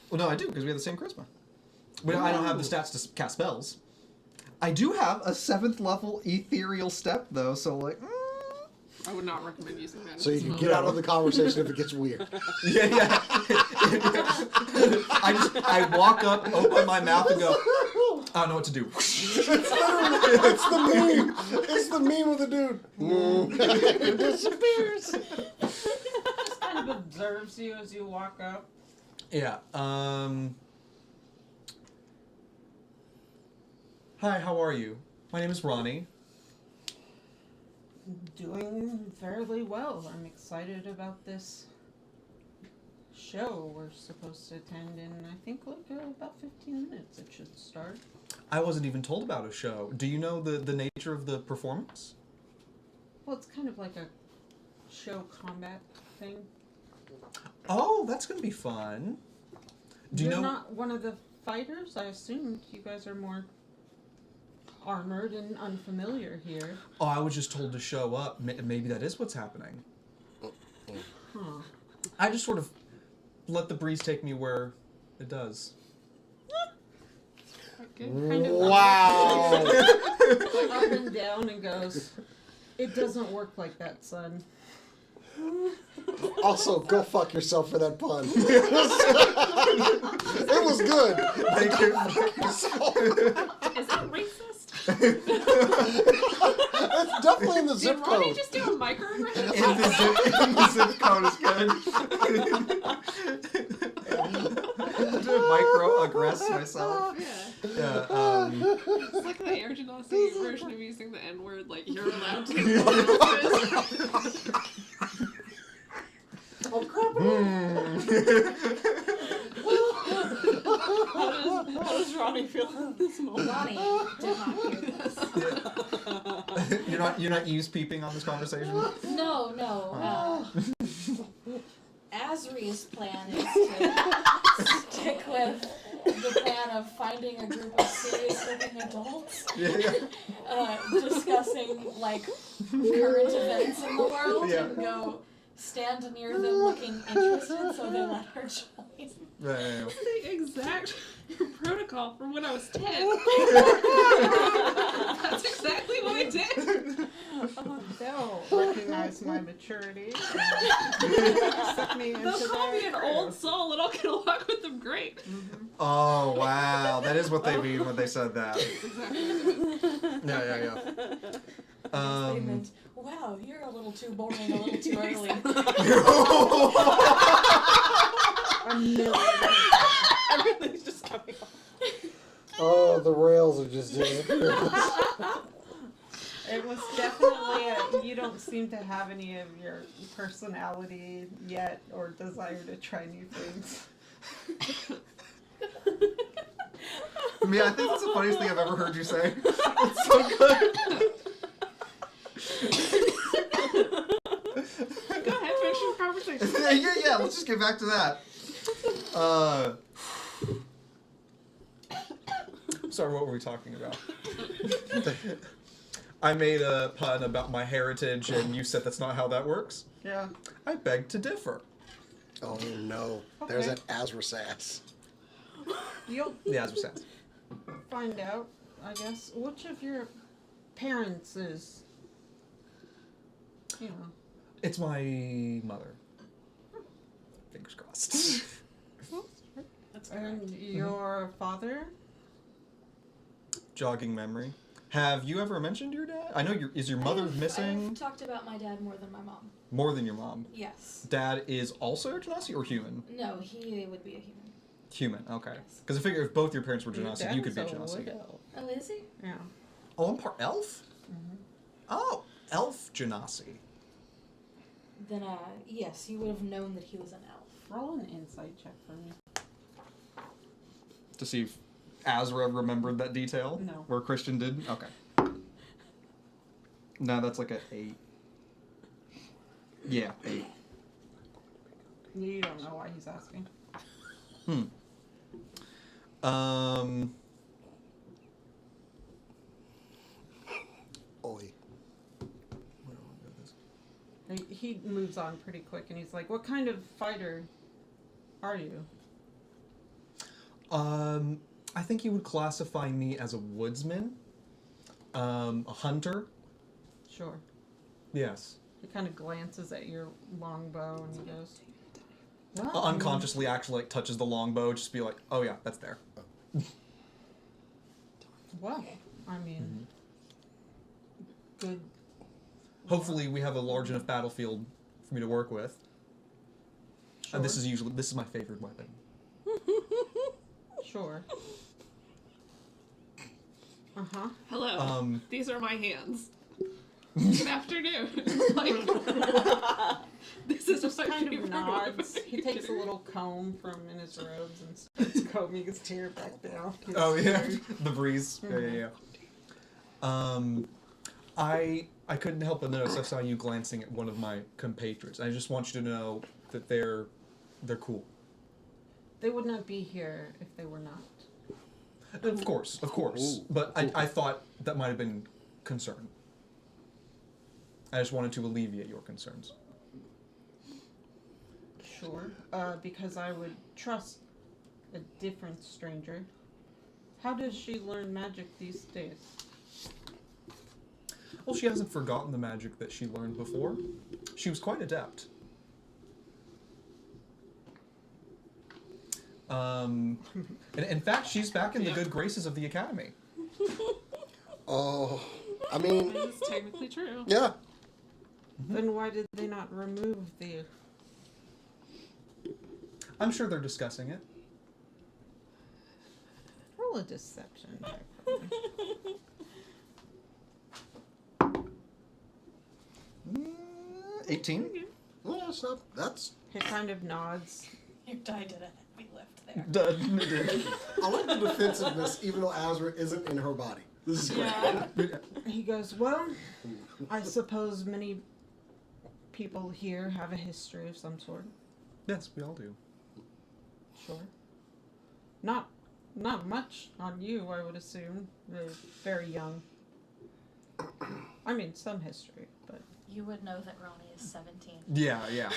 Well, no, I do because we have the same charisma. But I don't have the stats to cast spells. I do have a 7th level ethereal step though, so like. I would not recommend using that. So you can get out of the conversation if it gets weird. Yeah. I walk up, open my mouth, and go, I don't know what to do. It's the meme. It's the meme of the dude. It disappears. Just kind of observes you as you walk up. Yeah. Hi, how are you? My name is Ronnie. Doing fairly well. I'm excited about this show we're supposed to attend in, I think, about 15 minutes it should start. I wasn't even told about a show. Do you know the nature of the performance? Well, it's kind of like a show combat thing. Oh, that's gonna be fun. Do you You're know? not one of the fighters? I assumed you guys are more armored and unfamiliar here. Oh, I was just told to show up. Maybe that is what's happening. Huh. I just sort of let the breeze take me where it does. Kind of Wow. up and down and goes, it doesn't work like that, son. Also, go fuck yourself for that pun. It was good. Thank you. Is that racist? It's definitely in the zip Did Ronnie code. just do a microaggression? In the zip code is good. To microaggress myself. Yeah. Yeah. It's like the air genocide version of using the N-word, like you're allowed to. Oh, crap. How does Ronnie feel at this moment? Ronnie did not hear this. You're not eaves peeping on this conversation. No. Asri's plan is to stick with the plan of finding a group of serious-looking adults, discussing like current events in the world, Yeah. and go stand near them looking interested, so they let her join. Right. The exact protocol from when I was 10. That's exactly what I did. They'll recognize my maturity and accept me into They'll call me their an old soul and I'll get along with them great. Oh wow, that is what they mean when they said that. Exactly. Yeah. They meant, wow, you're a little too boring, a little too early. A million. Everything's just coming off. Oh, the rails are just disappearing. It was definitely you don't seem to have any of your personality yet or desire to try new things. I mean, I think that's the funniest thing I've ever heard you say. It's so good. Go ahead, finish your conversation. yeah, let's just get back to that. Sorry, what were we talking about? I made a pun about my heritage, and you said that's not how that works. Yeah. I beg to differ. Oh no, there's Okay. that Azrasass. You'll Yeah, as we said. find out, I guess, which of your parents is, you know. It's my mother. Fingers crossed. And your father? Jogging memory. Have you ever mentioned your dad? I know is your mother missing I've talked about my dad more than my mom. more than your mom? Yes. Dad is also a Genasi or human? No, he would be a human. Human, okay. Yes. Because I figure if both your parents were Your Genasi, dad you could be was a Genasi. widow. Oh, is he? Yeah. Oh, I'm part elf? Oh, elf Genasi. Then, yes, you would have known that he was an elf. Roll an insight check for me. To see if Azra remembered that detail? No. Where Christian did? Okay. No, that's like an 8. Yeah, 8. You don't know why he's asking. Oi. He moves on pretty quick and he's like, what kind of fighter are you? I think you would classify me as a woodsman, a hunter. Sure. Yes. He kind of glances at your longbow and he goes, "Well, Unconsciously, actually, like touches the longbow, just be like, "Oh yeah, that's there." well, I mean, good. Hopefully, we have a large enough battlefield for me to work with. Sure. This is my favorite weapon. Sure. Uh-huh. Hello. These are my hands. Good afternoon. Like, this is Just my kind of favorite nods. weapon. He takes a little comb from in his robes and starts combing his hair back down. His Oh yeah, hair. the breeze. Yeah. I couldn't help but notice. I saw you glancing at one of my compatriots. I just want you to know that they're cool. They would not be here if they were not. Of course. Ooh. But I thought that might have been concern. I just wanted to alleviate your concerns. Sure. Because I would trust a different stranger. How does she learn magic these days? Well, she hasn't forgotten the magic that she learned before. She was quite adept. And in fact, she's back in the good graces of the academy. Oh, I mean, This is technically true. yeah. Then why did they not remove the... I'm sure they're discussing it. Roll a deception check for me. 18. Yeah, it's not. That's. He kind of nods. Your die did it. We left there. Done. I like the defensiveness, even though Azra isn't in her body. This is great. Yeah. He goes, well, I suppose many people here have a history of some sort. Yes, we all do. Sure. Not much on you, I would assume. They're very young. I mean, some history, but... You would know that Ronnie is 17. Yeah.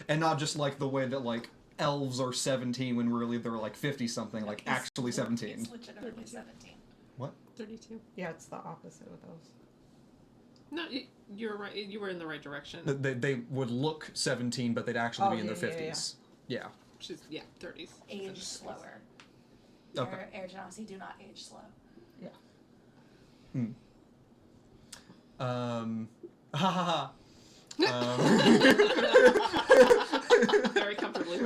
And not just like the way that like elves are 17 when really they're like 50 something, like actually 17. He's legitimately 17. What? 32. Yeah, it's the opposite with those. No, you're right. You were in the right direction. They would look 17, but they'd actually Oh, be in their yeah, 50s. Yeah. She's 30s. Age slower. Okay. Air Genasi do not age slow. Ha ha ha. Very comfortably.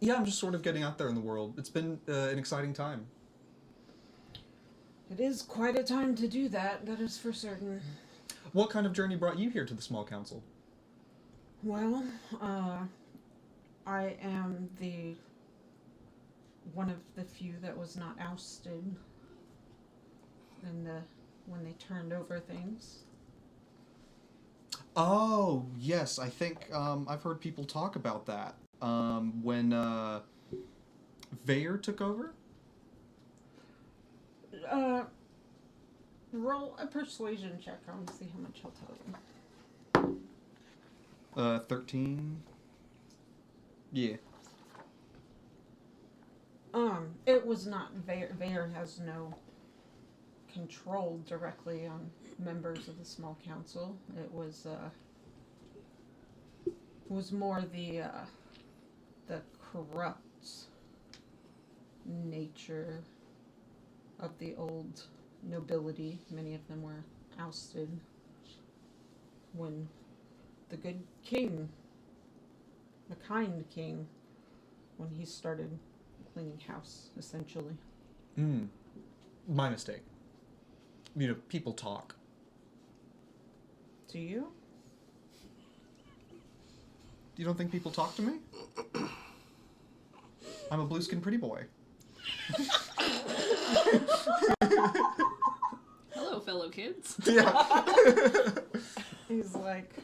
Yeah, I'm just sort of getting out there in the world. It's been an exciting time. It is quite a time to do that is for certain. What kind of journey brought you here to the small council? Well, I am one of the few that was not ousted when they turned over things. Oh, yes, I think I've heard people talk about that. When Vayer took over? Roll a persuasion check. I want to see how much I'll tell you. 13. Yeah. It was not Vayer has no control directly on members of the small council. It was more the corrupt nature of the old nobility. Many of them were ousted when the good king, the kind king, when he started cleaning house, essentially. My mistake. You know, people talk. Do you? You don't think people talk to me? I'm a blue-skinned pretty boy. Hello, fellow kids. Yeah. He's like,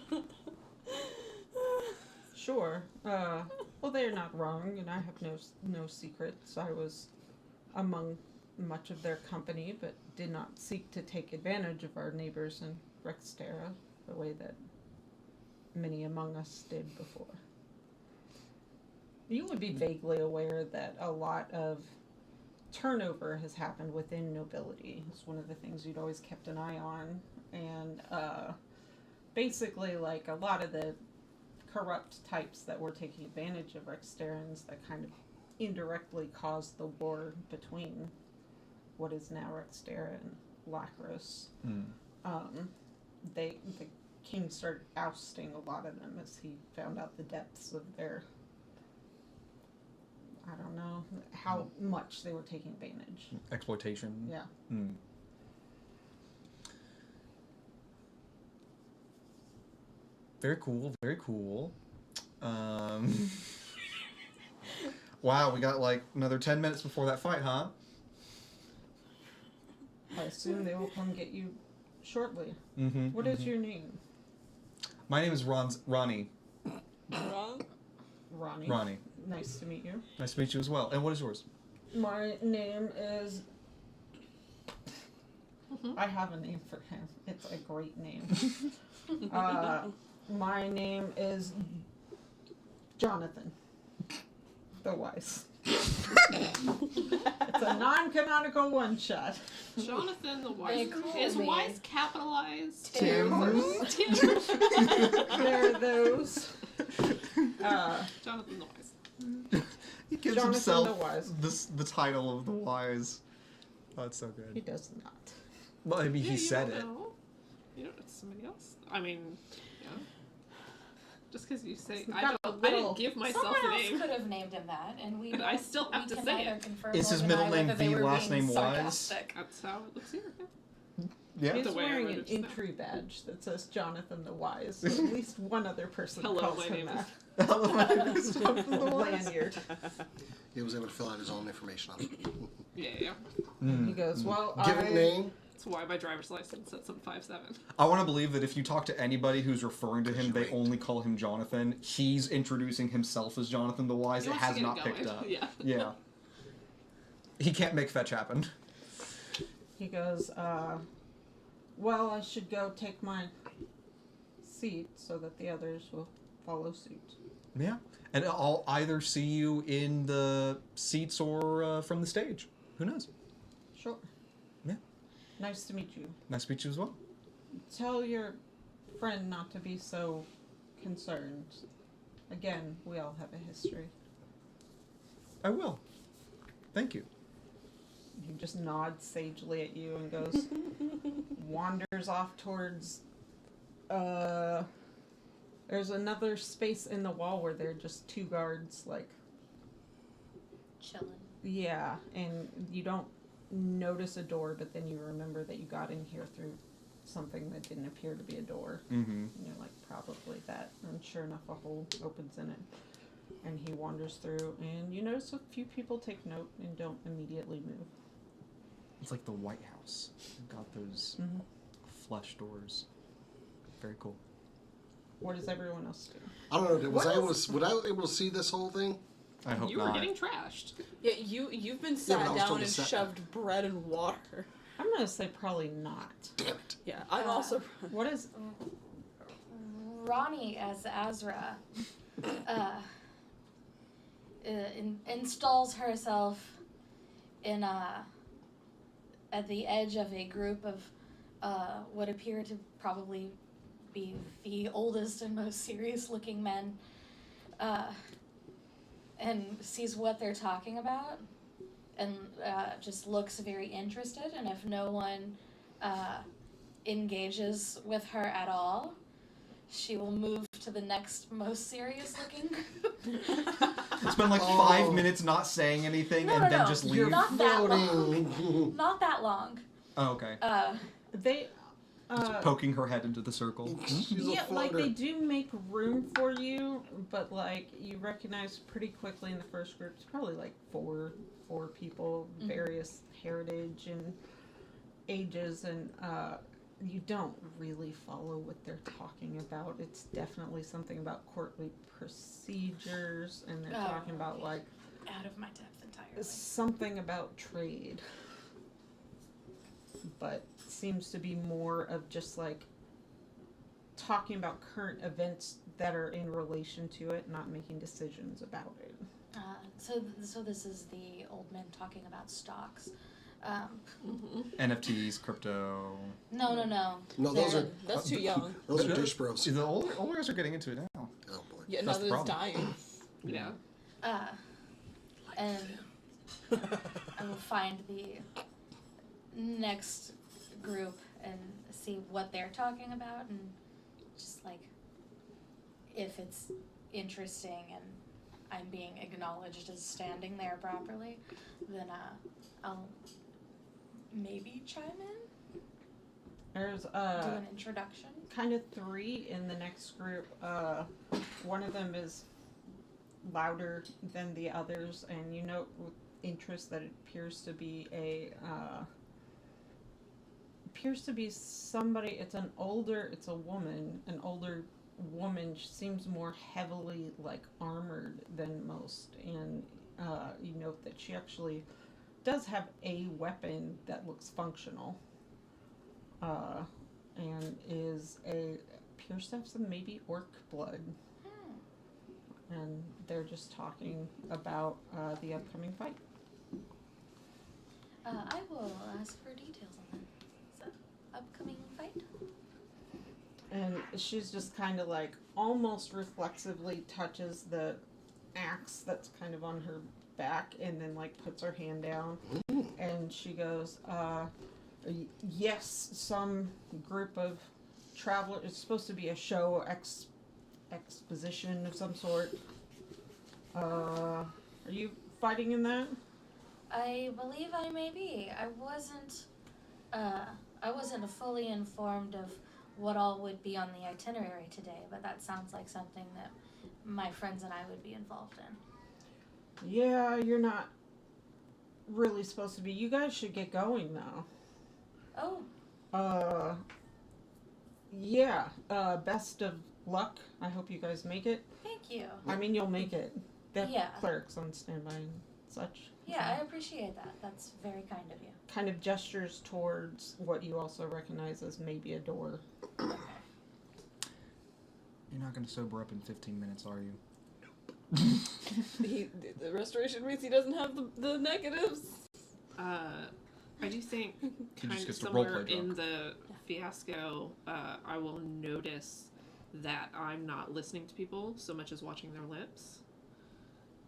sure. Well, they're not wrong, and I have no secrets. I was among much of their company, but did not seek to take advantage of our neighbors in Rexterra the way that many among us did before. You would be vaguely aware that a lot of turnover has happened within nobility. It's one of the things you'd always kept an eye on. And basically, like, a lot of the corrupt types that were taking advantage of Rexterans that kind of indirectly caused the war between what is now Rextera and Lacros. The king started ousting a lot of them as he found out the depths of their, I don't know, how much they were taking advantage. Exploitation. Yeah. Very cool, very cool. Wow, we got like another 10 minutes before that fight, huh? I assume they will come get you shortly. What is your name? My name is Ronnie. Ronnie. Ronnie. Nice to meet you. Nice to meet you as well. And what is yours? My name is... I have a name for him. It's a great name. My name is Jonathan the Wise. It's a non-canonical one-shot. Jonathan the Wise. They call Is me Wise capitalized? Tim. Tim. There are those. Jonathan the Wise. He gives Jonathan himself the Wise. the title of the Wise. Oh, it's so good. He does not. Well, I mean, Yeah, he you said don't it. know. You don't know somebody else. I mean, yeah. Just because you say We've I got don't, a I little- didn't give myself Someone a else name. could have named him that, and we. But I still have we to can say neither it. confirm Is or his deny middle name whether they V, were last being name Wise? sarcastic. That's how it looks here. Yeah. He's The way I wearing wrote an it just now. entry badge that says Jonathan the Wise. So at least one other person Hello, calls my him name that. Hello, my name is Jonathan the Wise. Lanyard. He was able to fill out his own information on it. Yeah. He goes, well, Given name, That's why my driver's license said some 5'7". I want to believe that if you talk to anybody who's referring to him, you're they right. only call him Jonathan. He's introducing himself as Jonathan the Wise. He It wants to has get it not picked going. up. Yeah. Yeah. He can't make fetch happen. He goes, well, I should go take my seat so that the others will follow suit. Yeah. And I'll either see you in the seats or from the stage. Who knows? Sure. Yeah. Nice to meet you. Nice to meet you as well. Tell your friend not to be so concerned. Again, we all have a history. I will. Thank you. He just nods sagely at you and goes, wanders off towards, there's another space in the wall where there are just two guards, like, Chilling. yeah, and you don't notice a door, but then you remember that you got in here through something that didn't appear to be a door. Mm-hmm. And you're like, probably that. And sure enough, a hole opens in it. And he wanders through, and you notice a few people take note and don't immediately move. It's like the White House. They've got those flush doors. Very cool. What does everyone else do? I don't know. Was What I able to? Would I able to see this whole thing? I hope You were not. getting trashed. Yeah, you've been but sat I was down told to and sit shoved bread and water. I'm gonna say probably not. Damn it! Yeah, I'm Uh, also. What is? Ronnie as Azra installs herself in at the edge of a group of what appear to probably be the oldest and most serious-looking men, and sees what they're talking about, and just looks very interested. And if no one engages with her at all, she will move to the next most serious-looking group. Spend like 5 minutes not saying anything No, and no, then no. just leave. You're Not that long. floating. Not that long. Oh, okay. They? Just poking her head into the circle. She's a Yeah, like floater. they do make room for you, but like you recognize pretty quickly in the first group, it's probably like four people, various heritage and ages, and you don't really follow what they're talking about. It's definitely something about courtly procedures, and they're talking about like Out of my depth entirely. something about trade, but seems to be more of just like talking about current events that are in relation to it, not making decisions about it. So this is the old man talking about stocks. NFTs, crypto. No. No, those are That's too young. those are douche bros. See, the older guys are getting into it now. Oh boy. Yeah, That's now the that it's problem. dying. Yeah. And I will find the next group and see what they're talking about, and just like if it's interesting and I'm being acknowledged as standing there properly, then I'll maybe chime in, There's do an introduction. kind of 3 in the next group. One of them is louder than the others, and you note with interest that it appears to be somebody. It's an older woman. She seems more heavily like armored than most, and you note that she actually does have a weapon that looks functional, and appears to have some maybe orc blood. And they're just talking about the upcoming fight. I will ask for details on that. Is that upcoming fight? And she's just kind of like almost reflexively touches the axe that's kind of on her back, and then like puts her hand down. And she goes, yes, some group of travelers. It's supposed to be a show exposition of some sort. Are you fighting in that? I believe I may be. I wasn't fully informed of what all would be on the itinerary today, but that sounds like something that my friends and I would be involved in. Yeah, you're not really supposed to be. You guys should get going though. Oh, Yeah. Best of luck. I hope you guys make it. thank you. I mean, you'll make it. They have Yeah. clerics on standby and such. Yeah, I appreciate that. That's very kind of you. Kind of gestures towards what you also recognize as maybe a door. Okay. You're not going to sober up in 15 minutes, are you? The restoration means he doesn't have the negatives. I do think He kind just of gets to somewhere roleplay in drunk. the fiasco, I will notice that I'm not listening to people so much as watching their lips.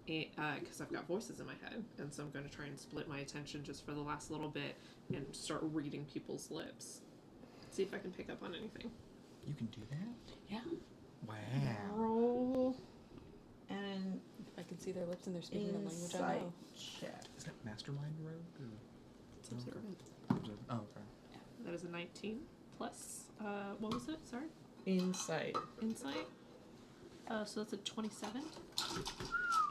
Because I've got voices in my head, and so I'm going to try and split my attention just for the last little bit and start reading people's lips. See if I can pick up on anything. You can do that? Yeah. Wow. Roll and I can see their lips and they're speaking the language I insight know. check. Is that Mastermind Rogue? Or... Observant. Oh, okay. That is a 19 plus, what was it? Sorry? Insight. Insight. So that's a 27.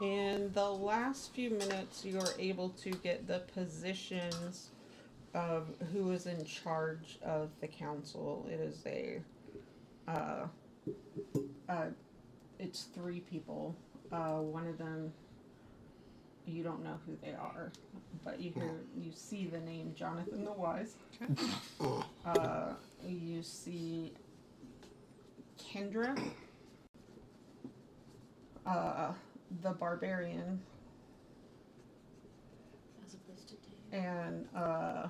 In the last few minutes, you're able to get the positions of who is in charge of the council. It is it's 3 people. One of them, you don't know who they are, but you see the name Jonathan the Wise. You see Kendra, the Barbarian, As opposed to Dave. and I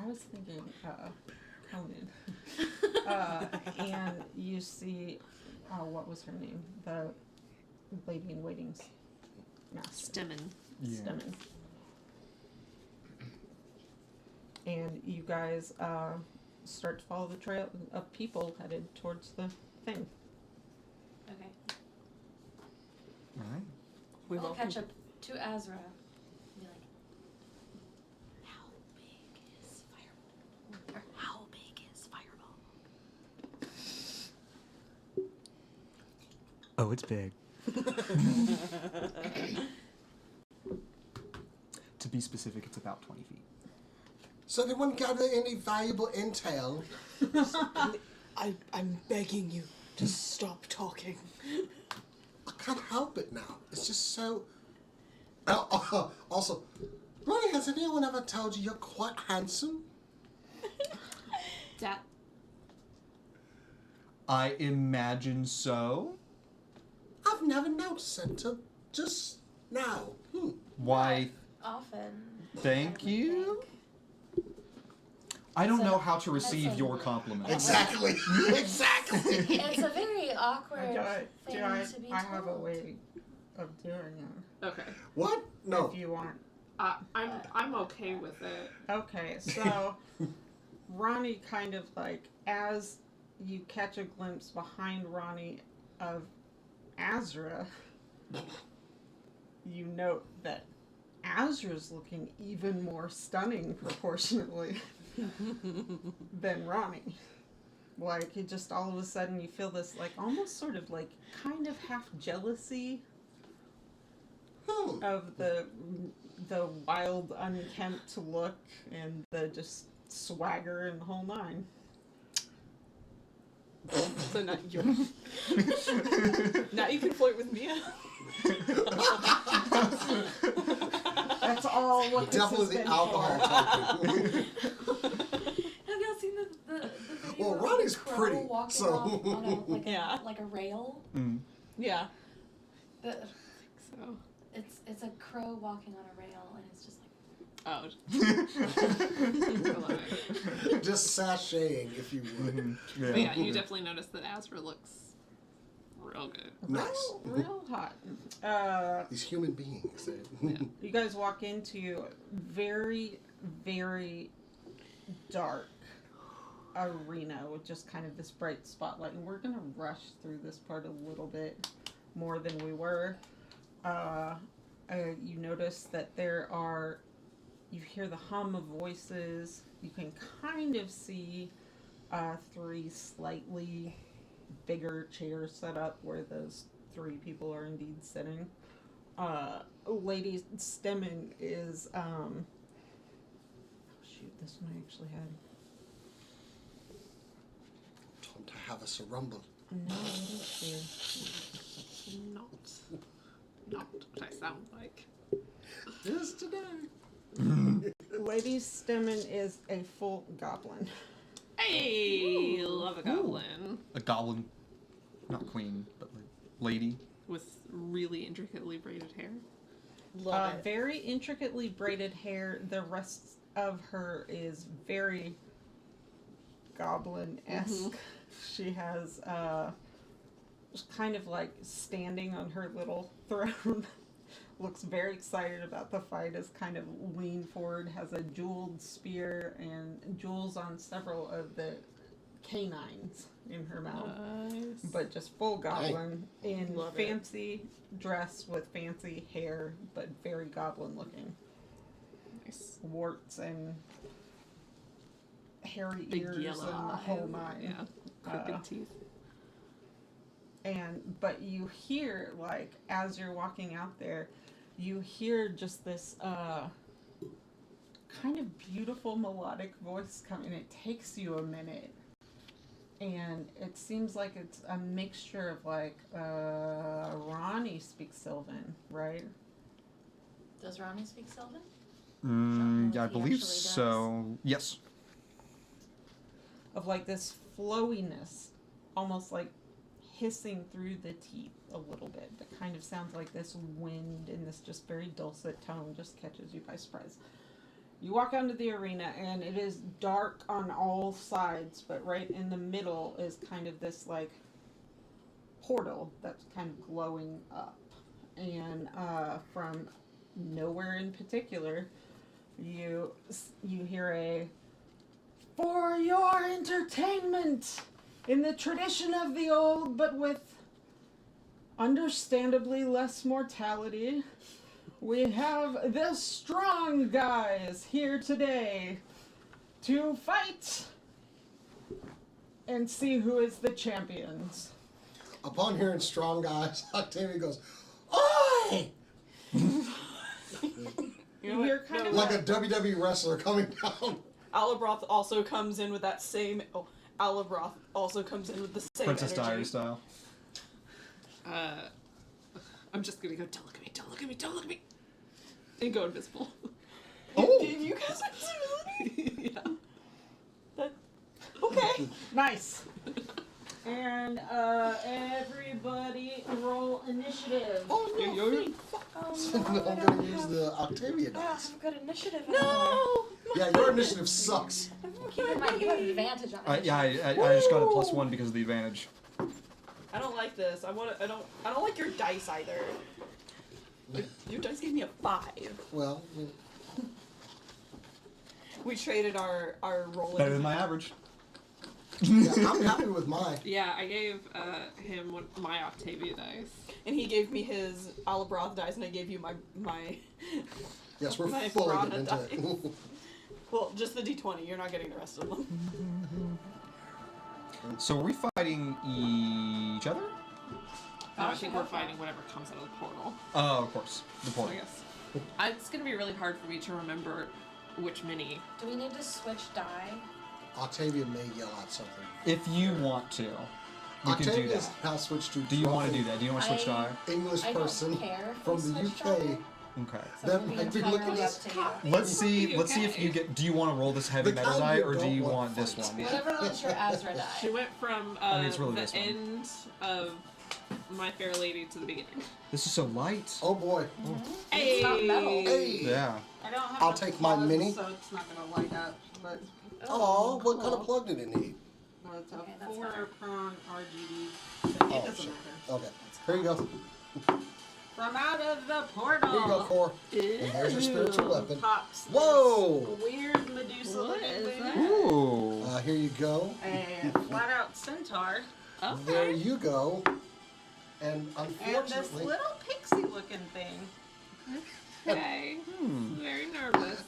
was thinking Conan. And you see, what was her name? The lady in waiting's master. Stemmen. Yeah. Stemmen. And you guys start to follow the trail of people headed towards the thing. Okay. Alright. We've I'll all catch up to Azra and be like, how big is Fireball? Or how big is Fireball? Oh, it's big. To be specific, it's about 20 feet. So anyone gather any valuable intel? I'm begging you to stop talking. I can't help it now. It's just so... also, Ronnie, has anyone ever told you you're quite handsome? That. I imagine so. I I've never noticed it until just now. Why, Often. thank I would you. think. I don't So, know how to receive that's a- your compliments. Exactly. Exactly. It's a very awkward thing to be I have a told. way of doing it. Okay. What? No. If you want. I'm okay with it. Okay, so Ronnie kind of like, as you catch a glimpse behind Ronnie of Azra, you note that Azra's looking even more stunning proportionately than Ronnie. Like, it just all of a sudden you feel this, like, almost sort of like kind of half jealousy of the wild, unkempt look and the just swagger and the whole nine. So now you now you can flirt with Mia. That's all what this Definitely has the been alcohol for. talking. Have y'all seen the video Well, of Ronnie's the crow pretty, walking so- off on a, like, Yeah. like a rail? Mm. Yeah. The, So. it's a crow walking on a rail, and it's just like, Oh. Just sashaying, if you would. But yeah, you definitely notice that Azra looks real good. Nice. Real hot. These human beings. You guys walk into very, very dark arena with just kind of this bright spotlight, and we're gonna rush through this part a little bit more than we were. You notice that you hear the hum of voices. You can kind of see 3 slightly bigger chairs set up where those 3 people are indeed sitting. Lady Stemmen is oh shoot, this one I actually had. Time to have us a rumble. No, it is here. Not what I sound like. This today. Lady Stemmen is a full goblin. Hey, love a goblin A goblin, not queen, but like lady. with really intricately braided hair. Love it. Very intricately braided hair. The rest of her is very goblin-esque. She has kind of like standing on her little throne. Looks very excited about the fight, is kind of lean forward, has a jeweled spear and jewels on several of the canines in her mouth. Nice. But just full goblin in Love it. fancy dress with fancy hair, but very goblin looking. Nice. Warts and hairy Big ears yellow and the eyes. whole nine. Yeah. Crooked teeth. But you hear, like, as you're walking out there, you hear just this kind of beautiful melodic voice coming. It takes you a minute. And it seems like it's a mixture of, like, Ronnie speaks Sylvan, right? does Ronnie speak Sylvan? Yeah, I He believe actually does. so. Yes. Of, like, this flowiness, almost like hissing through the teeth a little bit. That kind of sounds like this wind in this just very dulcet tone just catches you by surprise. You walk onto the arena and it is dark on all sides, but right in the middle is kind of this like portal that's kind of glowing up. And from nowhere in particular, you hear a "For your entertainment, in the tradition of the old, but with understandably less mortality, we have the strong guys here today to fight and see who is the champions." Upon hearing strong guys, Octavia goes, "Oi!" You hear kind of Like a WWE wrestler coming down. Alabroth also comes in with that same. Oh, Alabroth also comes in with the same Princess energy. Diary style. I'm just gonna go, don't look at me, don't look at me, don't look at me. And go invisible. Oh! Did you guys have visibility? Yeah. That, okay. nice. And everybody roll initiative. Oh no! I'm gonna use the Octavia dice. I've got initiative. No. Yeah, your initiative sucks. Keep in mind, you have advantage on it. Yeah, I just got a +1 because of the advantage. I don't like this. I don't like your dice either. Your dice gave me a 5. Well, We traded our rolling. Better than my average. yeah, I'm happy with mine. Yeah, I gave him my Octavia dice. And he gave me his Alabroth dice, and I gave you my. Yes, we're My fully piranha getting into it. Well, just the D20. You're not getting the rest of them. So are we fighting each other? No, I think we're fighting whatever comes out of the portal. Oh, of course. The So portal. I guess it's gonna be really hard for me to remember which mini. Do we need to switch die? Octavia may yell out something. If you want to, you can do Octavia's that. now switched to Do you want to do that? Do you want to switch I- die? English I don't person care if from we the switch UK. die. Okay. So That it'll be might be entirely looking up at- to you. Let's see if Okay. you get. Do you want to roll this heavy The metal kind die, you or do don't you want want to this fight. one? Whatever lets your Azra die. She went from I mean, it's really the this one. end of My Fair Lady to the beginning. This is so light. Oh boy. It's not metal. Hey. Yeah. I don't have I'll a take my plug, mini. so it's not gonna light up. But Oh, what kind of plug did it need? no, it's a Okay, that's 4-prong RGB. It Oh, doesn't shit. matter. Okay. Here you go. From out of the portal. Here you go, Core. And there's your spiritual weapon. Pops this Whoa! weird Medusa What looking is thing. that? Ooh. Here you go. A flat out centaur. There Okay. you go. And And this unfortunately, little pixie looking thing. Okay. Very nervous.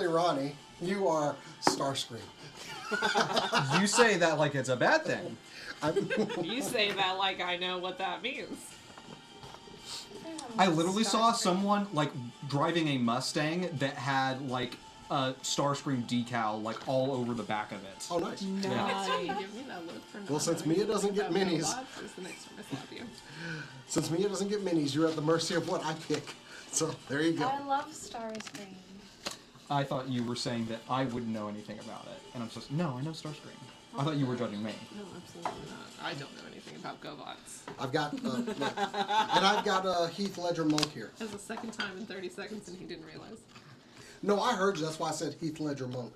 Ronnie, you are Starscream. You say that like it's a bad thing. You say that like I know what that means. I literally saw someone like driving a Mustang that had like a Starscream decal like all over the back of it. Oh, nice. Next time you give me that look for Well, since non-knowing Mia doesn't get about minis. robots is the next time I slap you. Since Mia doesn't get minis, you're at the mercy of what I pick. So there you go. I love Starscream. I thought you were saying that I wouldn't know anything about it, and I'm supposed to, no, I know Starscream. I thought you were judging me. No, absolutely not. I don't know anything about GoBots. I've got, and I've got Heath Ledger Monk here. That's the second time in 30 seconds and he didn't realize. No, I heard you. That's why I said Heath Ledger Monk.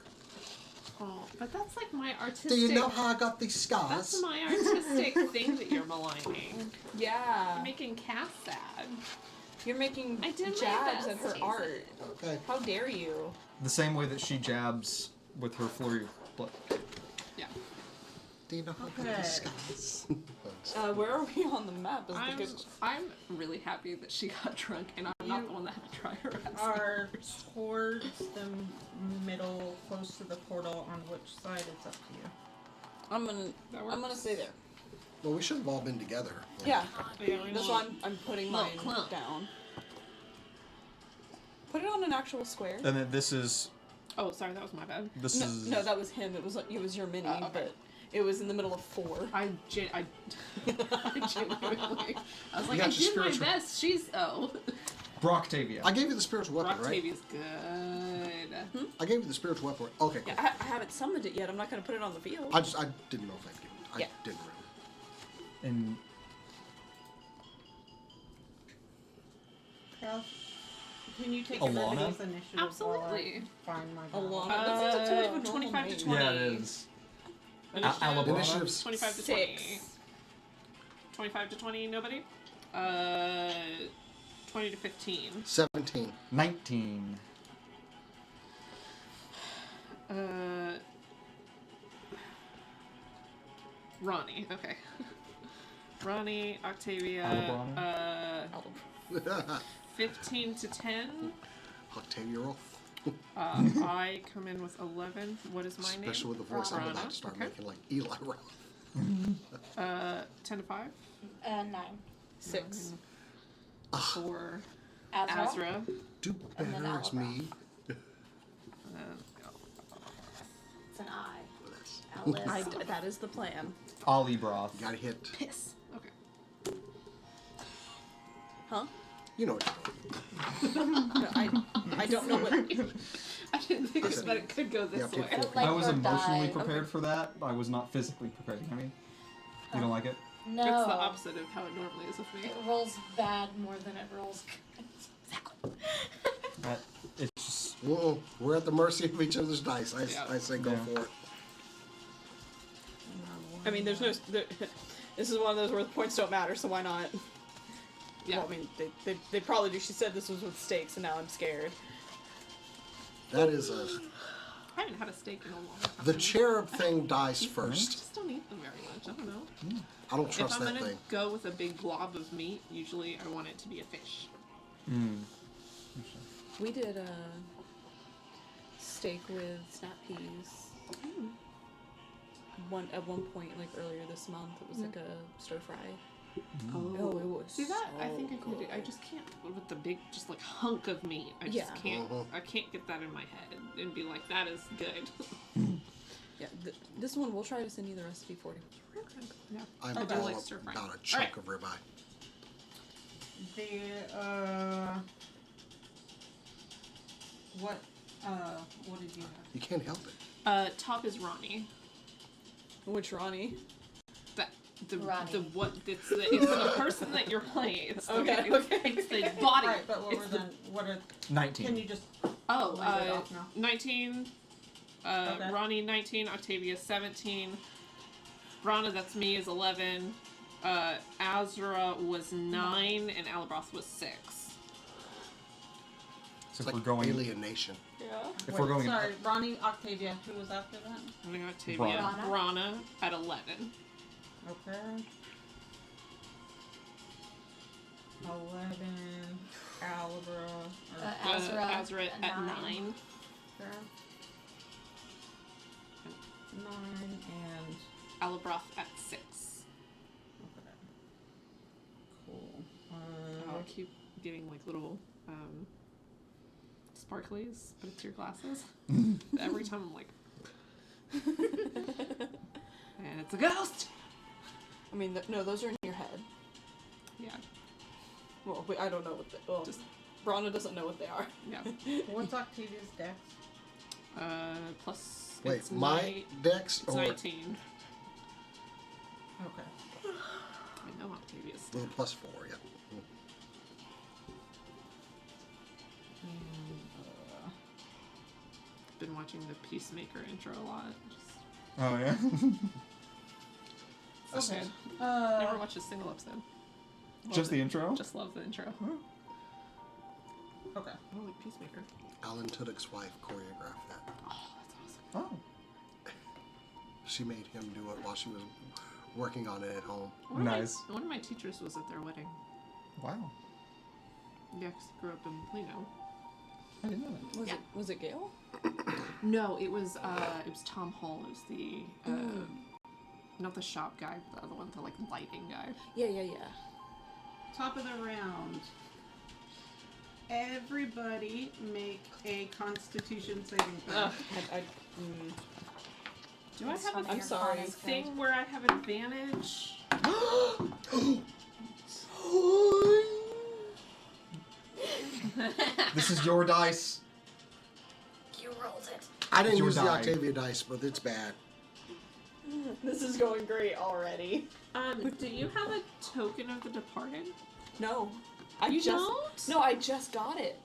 Oh, but that's like my artistic... Do you know how I got these scars? That's my artistic thing that you're maligning. Yeah. You're making Cass sad. You're making I did my jabs best, at her Jason. art. Okay. How dare you? The same way that she jabs with her flurry of blood. Yeah. Do you know how I got these scars? Where are we on the map? Is the good... I'm really happy that she got drunk and I'm not the one that had to try her ass. Are towards the middle, close to the portal. On which side? It's up to you. I'm gonna works. stay there. Well, we should have all been together. Yeah. Yeah, we That's know. why I'm putting mine Little clump. down. Put it on an actual square. And then this is, Oh, sorry, that was my bad. this is. No, that was him. It was your mini, Okay. but it was in the middle of 4. I genuinely, I was like, You I got your did my spiritual- best. She's, Brocktavia. I gave you the spiritual weapon, right? Octavia's good. I gave you the spiritual weapon. Okay, cool. Yeah, I haven't summoned it yet. I'm not gonna put it on the field. I didn't know if I did. I Yeah. didn't really. And Can you take Alana? everybody's initiative Absolutely. while I find my Alana. guy? That's too much of a normal 25 to name. 20. yeah, it is. Initiative, Alabama. Initiatives. 25 to 20. 6. 25 to 20, nobody? 20 to 15. 17. 19. Ronnie, okay. Ronnie, Octavia, Alabama. 15 to 10. Octavia roll. I come in with 11. What is my name? Especially with the voice, I'm Rana, about to start okay. making like Eli Roth. 10 to 5 9. 6. for Azra. Azra. Do And then better, it's me. It's an I. Bless. Alice. That is the plan. Ollie broth. You gotta hit. Piss. Okay. Huh? You know what you're doing. No, I don't know what. I didn't think that it could go this Yeah, way. take four. Like I was her emotionally die. prepared for that. I was not physically prepared. I mean, You don't like it? No. It's the opposite of how it normally is with me. It rolls bad more than it rolls good. It's just. We're at the mercy of each other's dice. Yeah. I say go Yeah. for it. I mean, there's no. This is one of those where the points don't matter, so why not? Yeah. Well, I mean, they probably do. She said this was with stakes, and now I'm scared. That is I haven't had a steak in a long time. the cherub thing dies I first. just don't eat them very much. I don't know. I don't trust if I'm that gonna thing. go with a big blob of meat, usually I want it to be a fish. We did a steak with snap peas. At one point, like earlier this month, it was like a stir fry. Oh, it was. See that? I so think I can do. I just can't with the big, just like hunk of meat. I just Yeah. can't. I can't get that in my head and be like, that is good. Yeah, this one we'll try to send you the recipe for you. Yeah. I'm I do all like stir fry. about a chunk Alright. of ribeye. What did you have? You can't help it. Top is Ronnie. Which Ronnie? That the Ronnie. the what? It's the person that you're playing. It's the, Okay, It's the body. Right, but what It's were the- the, what are, 19. can you just Oh, leave it off now? 19. Okay. Ronnie 19. Octavia 17. Rana, that's me, is 11. Azra was 9, and Alabroth was 6. So It's if like we're going. alienation. Yeah. If we're going. Sorry, Ronnie, Octavia, who was after that? And then Octavia, Rana. Rana at 11. Okay. 11, Alabra, Azra, Azra at 9. 9, and Alabroth at 6. okay. Cool. I'll keep getting like little sparklies, but it's your glasses. Every time I'm like, and it's a ghost. I mean, no, those are in your head. Yeah, Well, I don't know what they. Well, Just- Brana doesn't know what they are. yeah. What's Octavia's dex? Plus, Wait, it's my dex it's or 19. Okay. I know Octavia's. well, +4? Yeah. Been watching the Peacemaker intro a lot. Just, Oh, yeah? it's Okay. good. Never watched a single episode. Love Just the it. intro? Just love the intro. Okay. I like Peacemaker. Alan Tudyk's wife choreographed that. Oh, that's awesome. Oh. She made him do it while she was working on it at home. Nice. One of my teachers was at their wedding. Wow. Yeah, 'cause I grew up in Plano. I didn't know that. Yeah. Was it Gail? No, it was Tom Hall. It was the not the shop guy, the other one, the like lighting guy. Yeah. Top of the round. Everybody make a Constitution saving throw. Do I have a I'm sorry. thing where I have advantage? This is your dice. You rolled it. I didn't Your use the die. Octavia dice, but it's bad. This is going great already. Do you have a token of the departed? No. You just, don't? No, I just got it.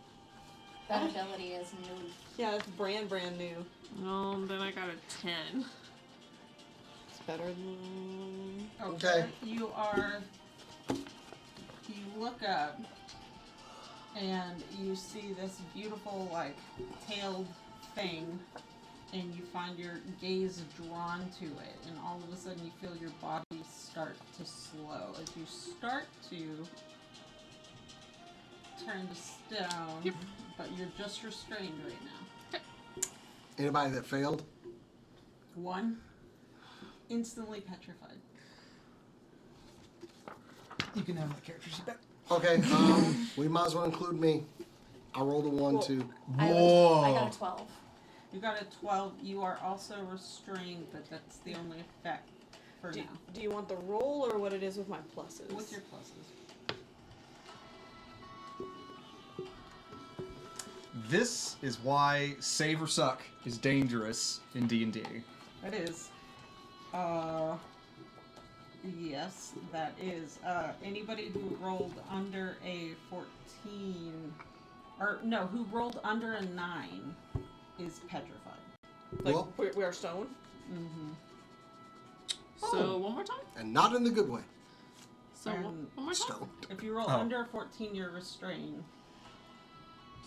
That ability is new. Yeah, it's brand new. No, then I got a 10. It's better than. Okay. You look up and you see this beautiful, like, tailed thing, and you find your gaze drawn to it, and all of a sudden you feel your body start to slow as you start to turn to stone, Yep. but you're just restrained right now. Anybody that failed? One, instantly petrified. You can have my character sheet back. Okay, we might as well include me. I rolled a 1, Well, too. I Whoa. got a 12. You got a 12. You are also restrained, but that's the only effect for now. Do you want the roll or what it is with my pluses? What's your pluses? This is why save or suck is dangerous in D&D. It is. Yes, that is. Anybody who rolled under a 14, or no, who rolled under a 9 is petrified. Like, Well- we are stoned? Mm-hmm. So one more time. And not in the good way. So one more time. Stone. If you roll Oh. under a 14, you're restrained.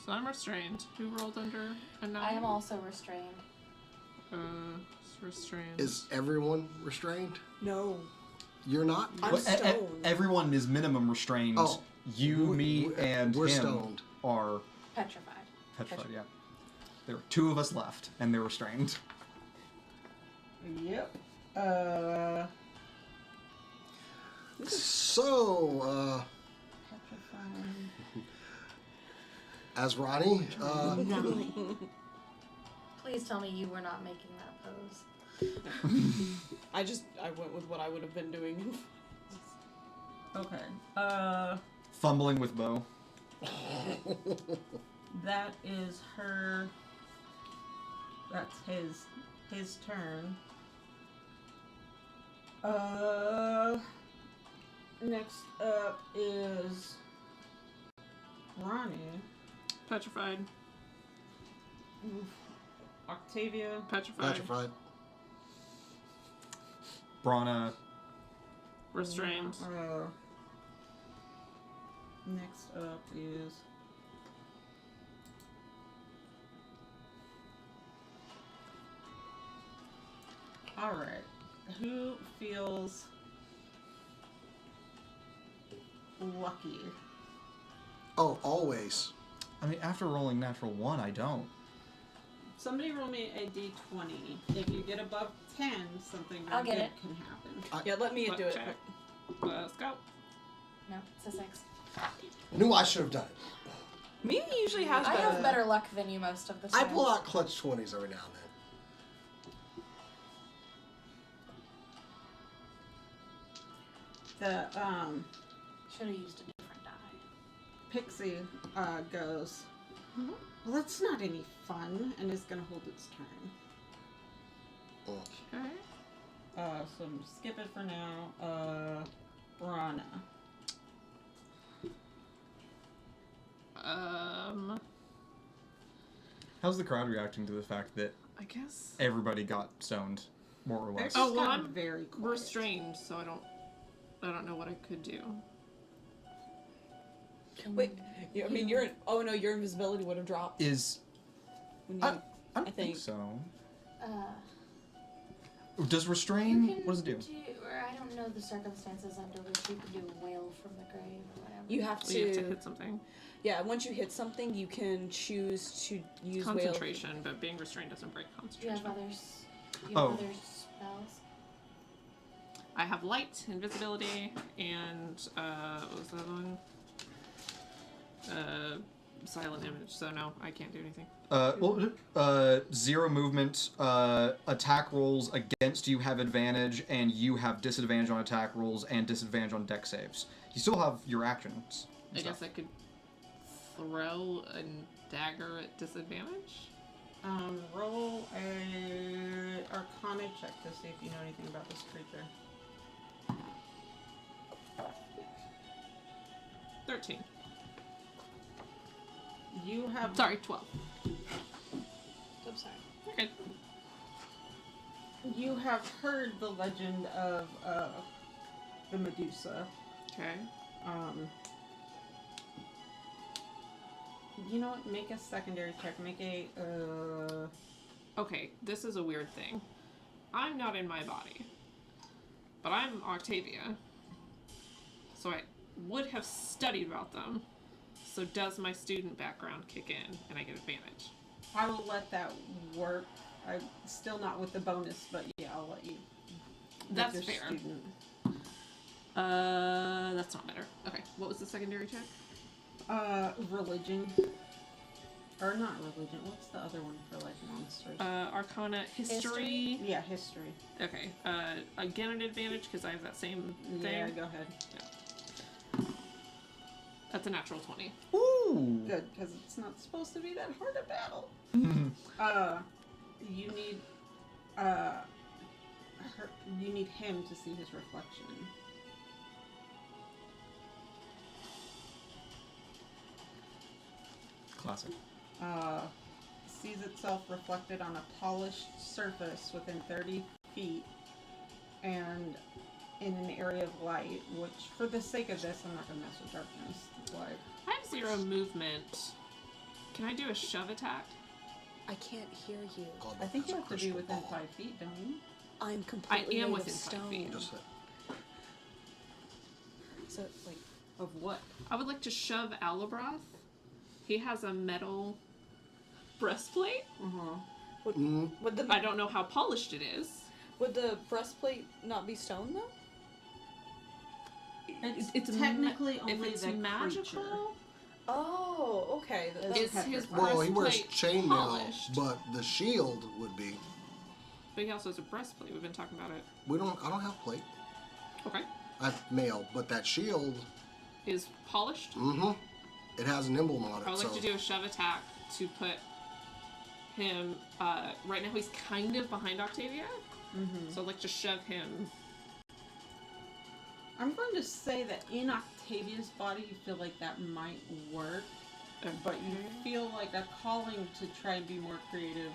So I'm restrained. Who rolled under a 9? I am also restrained. Restrained. Is everyone restrained? No. You're not? I'm Well, stoned. everyone is minimum restrained. Oh. You, me, and we're him stoned. are Petrified. petrified. Yeah. There are 2 of us left, and they're restrained. Yep. So, Petrified. as Ronnie, Please tell me you were not making that pose. I went with what I would have been doing. Okay. Fumbling with bow. That is her. That's his turn. Next up is Ronnie. Petrified. Octavia. Petrified. petrified. Brana. Restrained. Next up is alright. Who feels lucky? Oh, always. I mean, after rolling natural 1, I don't. Somebody roll me a d20. If you get above 10, something I'll really get good it. can happen. Yeah, let me Luck do it. check. Let's go. No, it's a 6. Knew I should have done it. Me usually has I better. have better luck than you most of the I time. pull out clutch 20s every now and then. The Should have used a different die. pixie goes, well, that's not any fun, and is going to hold its turn. Okay. So skip it for now. Brana. How's the crowd reacting to the fact that I guess. everybody got stoned, more or less? Oh, well, gotten I'm very quiet. restrained, so I don't know what I could do. Wait, I mean, your invisibility would have dropped. Is When you, I don't I think think. so. You Does restrain? can What does it do? Or I don't know the circumstances under which you can do a wail from the grave or whatever. You have So you have to to. hit something. Yeah, once you hit something, you can choose to use whale. Concentration, but being restrained doesn't break Do you concentration. have others? Do you Oh. have other spells? I have light, invisibility, and what was the other one? Silent image. So no, I can't do anything. 0 movement. Attack rolls against you have advantage, and you have disadvantage on attack rolls and disadvantage on deck saves. You still have your actions. and I stuff. guess I could throw a dagger at disadvantage. Roll a Arcana check to see if you know anything about this creature. 13. You have Sorry, 12. I'm sorry. Okay. You have heard the legend of the Medusa. Okay. You know what? Make a secondary check. Make a Okay, this is a weird thing. I'm not in my body, but I'm Octavia. So I would have studied about them. So does my student background kick in and I get advantage? I will let that work. I'm still not with the bonus, but yeah, I'll let you. with That's your fair. Student. That's not better. Okay, what was the secondary check? Religion. Or not religion. What's the other one for like monsters? Arcana, history. Yeah, history. Okay. Again, an advantage because I have that same thing. Yeah, go ahead. That's a natural 20. Ooh. Good, because it's not supposed to be that hard a battle. You need you need him to see his reflection. Classic. Sees itself reflected on a polished surface within 30 feet and in an area of light, which, for the sake of this, I'm not going to mess with darkness. Like, I have 0 movement. Can I do a shove attack? I can't hear you. God, I think you that's a have to be crystal within ball. 5 feet, don't you? I'm completely I am made within of 5 stone. feet. Just So like, Of what? I would like to shove Alabroth. He has a metal breastplate. would the I don't know how polished it is. would the breastplate not be stone though? It's technically if only it's the magical. creature. Oh, okay. Is his well, he wears breastplate chainmail, polished? but the shield would be. But he also has a breastplate. We've been talking about it. I don't have plate. Okay. I have mail, but that shield. Is polished. Mm-hmm. It has an emblem on it. I would like so. to do a shove attack to put him. Right now he's kind of behind Octavia. So I'd like to shove him. I'm going to say that in Octavia's body, you feel like that might work, but you feel like a calling to try and be more creative.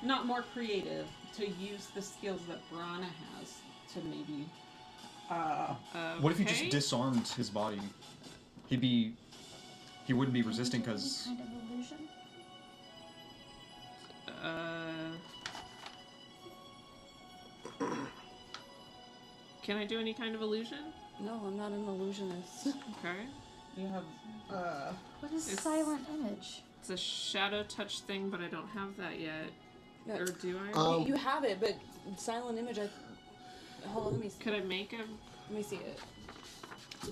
Not more creative, to use the skills that Brana has to maybe. What if you just Okay. disarmed his body? He wouldn't be resisting because. Any kind of illusion? Can I do any kind of illusion? No, I'm not an illusionist. Okay. You have. What is It's- silent image? It's a shadow touch thing, but I don't have that yet. No, Or do I? you have it, but silent image. Hold on, Could I make him let me see it.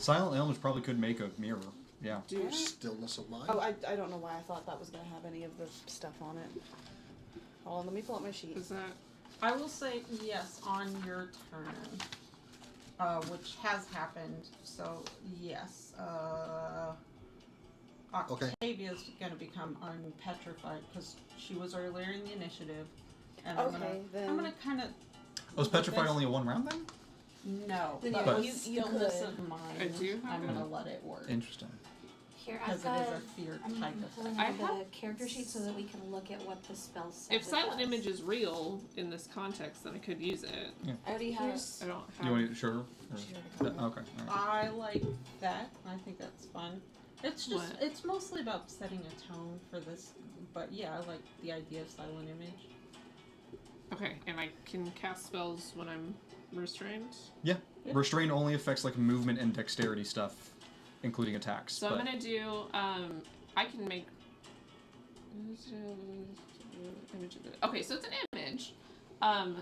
Silent Elms probably could make a mirror. Yeah. do? Stillness of mind. Oh, I don't know why I thought that was gonna have any of the stuff on it. Hold on, let me pull up my sheet. Is that? I will say yes on your turn, which has happened. So yes, Okay. Octavia's gonna become unpetrified because she was earlier in the initiative, and Okay, then- I'm gonna kind of Was petrified only a 1 round then? no, Then but yeah, with you stillness could. of mind, I do have I'm it. gonna let it work Interesting. Here, because I've it got. is a fear I'm type pulling effect. out I the character sheet so that we can look at what the spell says. If it silent does. image is real in this context, then I could use it. I already have. Here's- I don't have. You want to sure? Or- She already got it. Okay. All right. I like that. I think that's fun. It's just What? it's mostly about setting a tone for this, but yeah, I like the idea of silent image. Okay, and I can cast spells when I'm restrained. Yeah. Yeah. Restrain only affects like movement and dexterity stuff, including attacks. So but I'm gonna do. I can make. Image of it. Okay, so it's an image.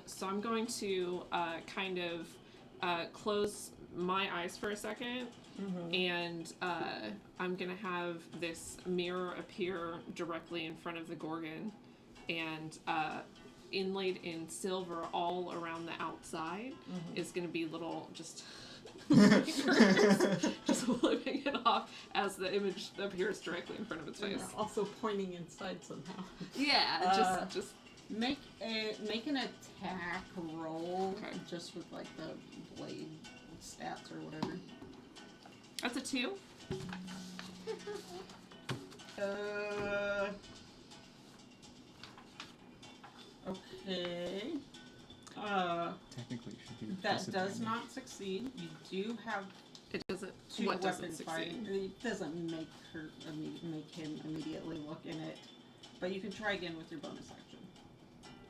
So I'm going to kind of close my eyes for a second, and I'm gonna have this mirror appear directly in front of the Gorgon, and inlaid in silver all around the outside is gonna be little just. just flipping it off as the image appears directly in front of its And face. you're also pointing inside somehow. Yeah, just Make an attack roll Okay. just with like the blade stats or whatever. that's a 2. Okay. technically you should do That does disadvantage. not succeed. You do have It doesn't. 2 What doesn't weapon fighting. succeed? It doesn't make make him immediately look in it, but you can try again with your bonus action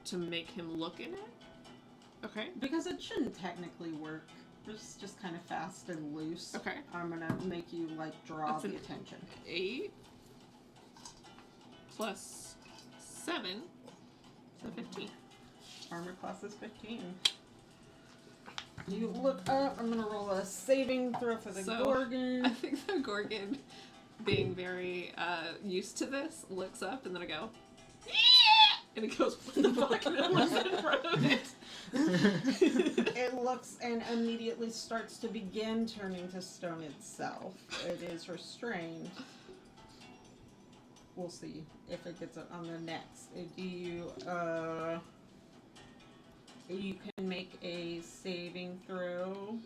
To make him look in it. Okay. because it shouldn't technically work. It's just kind of fast and loose. Okay. I'm gonna make you like draw That's the an- attention. 8 plus 7, so 15. Armor class is 15. You look up. I'm gonna roll a saving throw for the So, Gorgon. I think the Gorgon, being very used to this, looks up and then I go, yeah! And it goes, what the fuck? And it looks in front of it. It looks and immediately starts to begin turning to stone itself. It is restrained. We'll see if it gets it on the next. Do you you can make a saving throw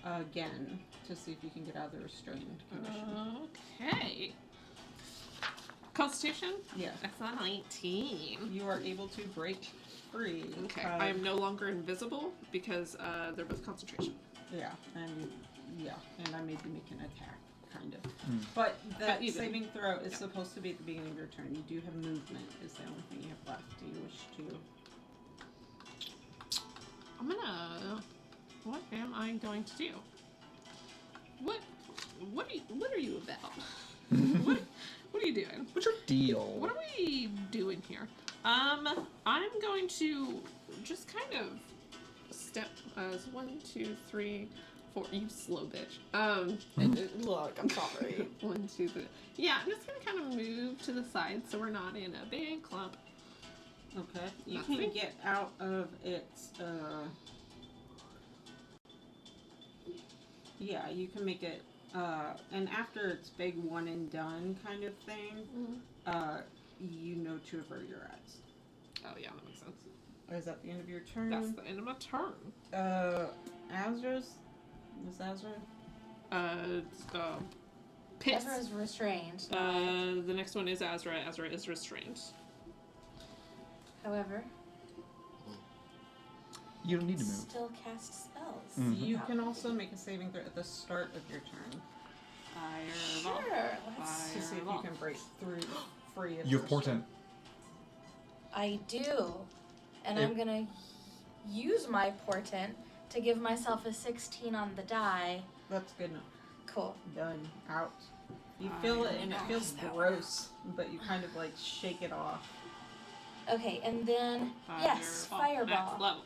again to see if you can get out of the restrained condition. Okay. Constitution? Yeah. That's a 19. You are able to break free. Okay. I am no longer invisible because they're both concentration. Yeah, and I made you make an attack, kind of. But that even. saving throw is supposed to be at the beginning of your turn. You do have movement, is the only thing you have left. Do you wish to? I'm gonna. What am I going to do? What are you about? what are you doing? What's your deal? What are we doing here? I'm going to just kind of step as 1, 2, 3, 4. You slow bitch. Look, I'm sorry. 1, 2, 3. Yeah, I'm just gonna kind of move to the side so we're not in a big clump. Okay. You Nothing. can get out of its. Yeah, you can make it. And after it's big one and done kind of thing, you know to avert your eyes. Oh yeah, that makes sense. Is that the end of your turn? That's the end of my turn. Azra's? Was Azra? Piss. Ezra's restrained. The next one is Azra. Azra is restrained. However, You don't need to move. still cast spells. You can also make a saving throw at the start of your turn Fireball. Sure, let's. to see if you can break free of You have the portent. I do. And Yep. I'm gonna use my portent to give myself a 16 on the die. That's good enough. Cool. Done. Out. You feel it and it feels gross, but you kind of like shake it off. Okay, and then yes, Next fireball. level.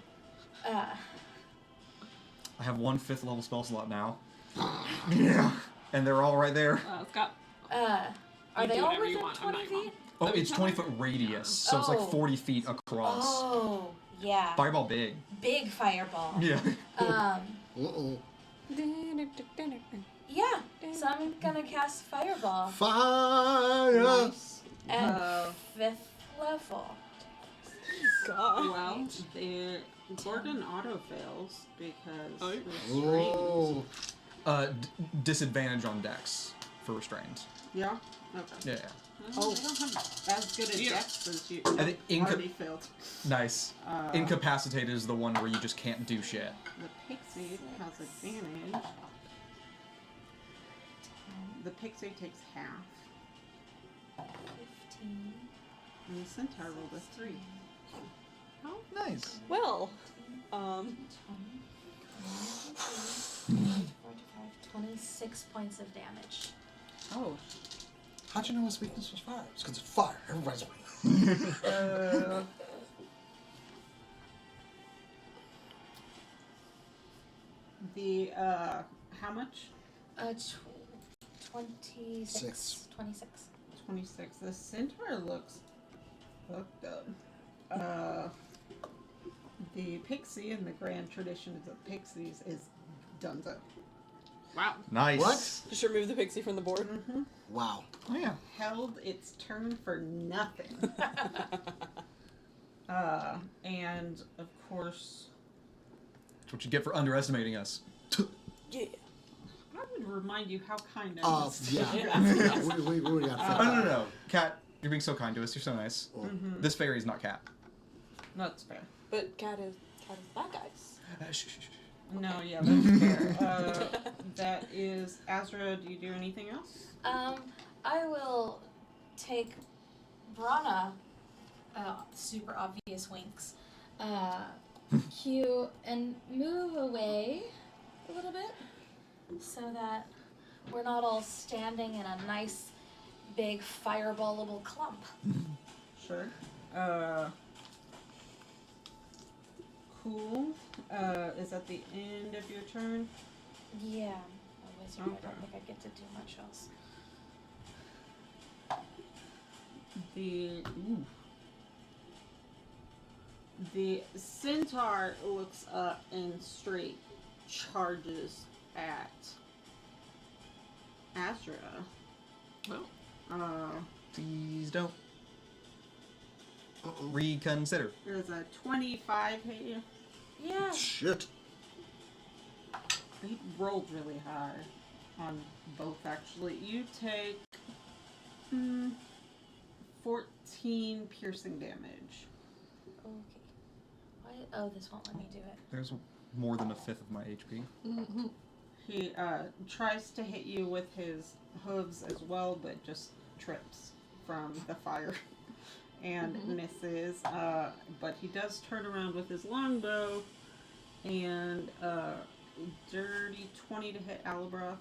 I have 1 5th level spell slot now. Yeah. And they're all right there. It's got. Are You they do all whatever you within want, I'm 20 not feet? Oh, Let me it's tell 20 you. foot radius, so it's like Oh. 40 feet across. Oh, yeah. Fireball big. Big fireball. Yeah. Yeah. So I'm gonna cast fireball Fire! Nice. at 5th level. God. Well, the Gordon auto fails because Oh. restrained. Oh. Disadvantage on dex for restrained. Yeah. Okay. Yeah. Oh, I don't have as good a Yeah. dex as you. I think already failed. Nice. Uh, Incapacitated is the one where you just can't do shit. The pixie has advantage. The pixie takes half, 15. and the centaur rolled a 3. Oh, nice. Well, 26 points of damage. Oh. How'd you know his weakness was fire? It's because it's fire. Everybody's The how much? 26. Six. 26. 26. The centaur looks fucked up. The pixie in the grand traditions of pixies is donezo. Wow. Nice. What? just remove the pixie from the board. Wow. Oh, yeah. Held its turn for nothing. And of course, That's what you get for underestimating us. Yeah. I would remind you how kind I was. Yeah. we got Oh, no. Cat, you're being so kind to us. You're so nice. Mhm. This fairy's not Cat. That's fair. But cat is bad guys. Shh. No, yeah, that's fair. That is Azra. Do you do anything else? I will take Brana, super obvious winks, cue, and move away a little bit so that we're not all standing in a nice, big, fireballable clump. Sure. Cool. Is that the end of your turn? Yeah, a wizard. I Okay. don't think I get to do much else. The centaur looks up and straight charges at Azra. Well, Please don't. reconsider. There's a 25 hit you. Yeah. Shit. He rolled really high on both, actually. You take 14 piercing damage. Okay. Why? Oh, this won't let me do it. There's more than a fifth of my HP. He tries to hit you with his hooves as well, but just trips from the fire and misses. But he does turn around with his longbow and dirty 20 to hit Alabroth.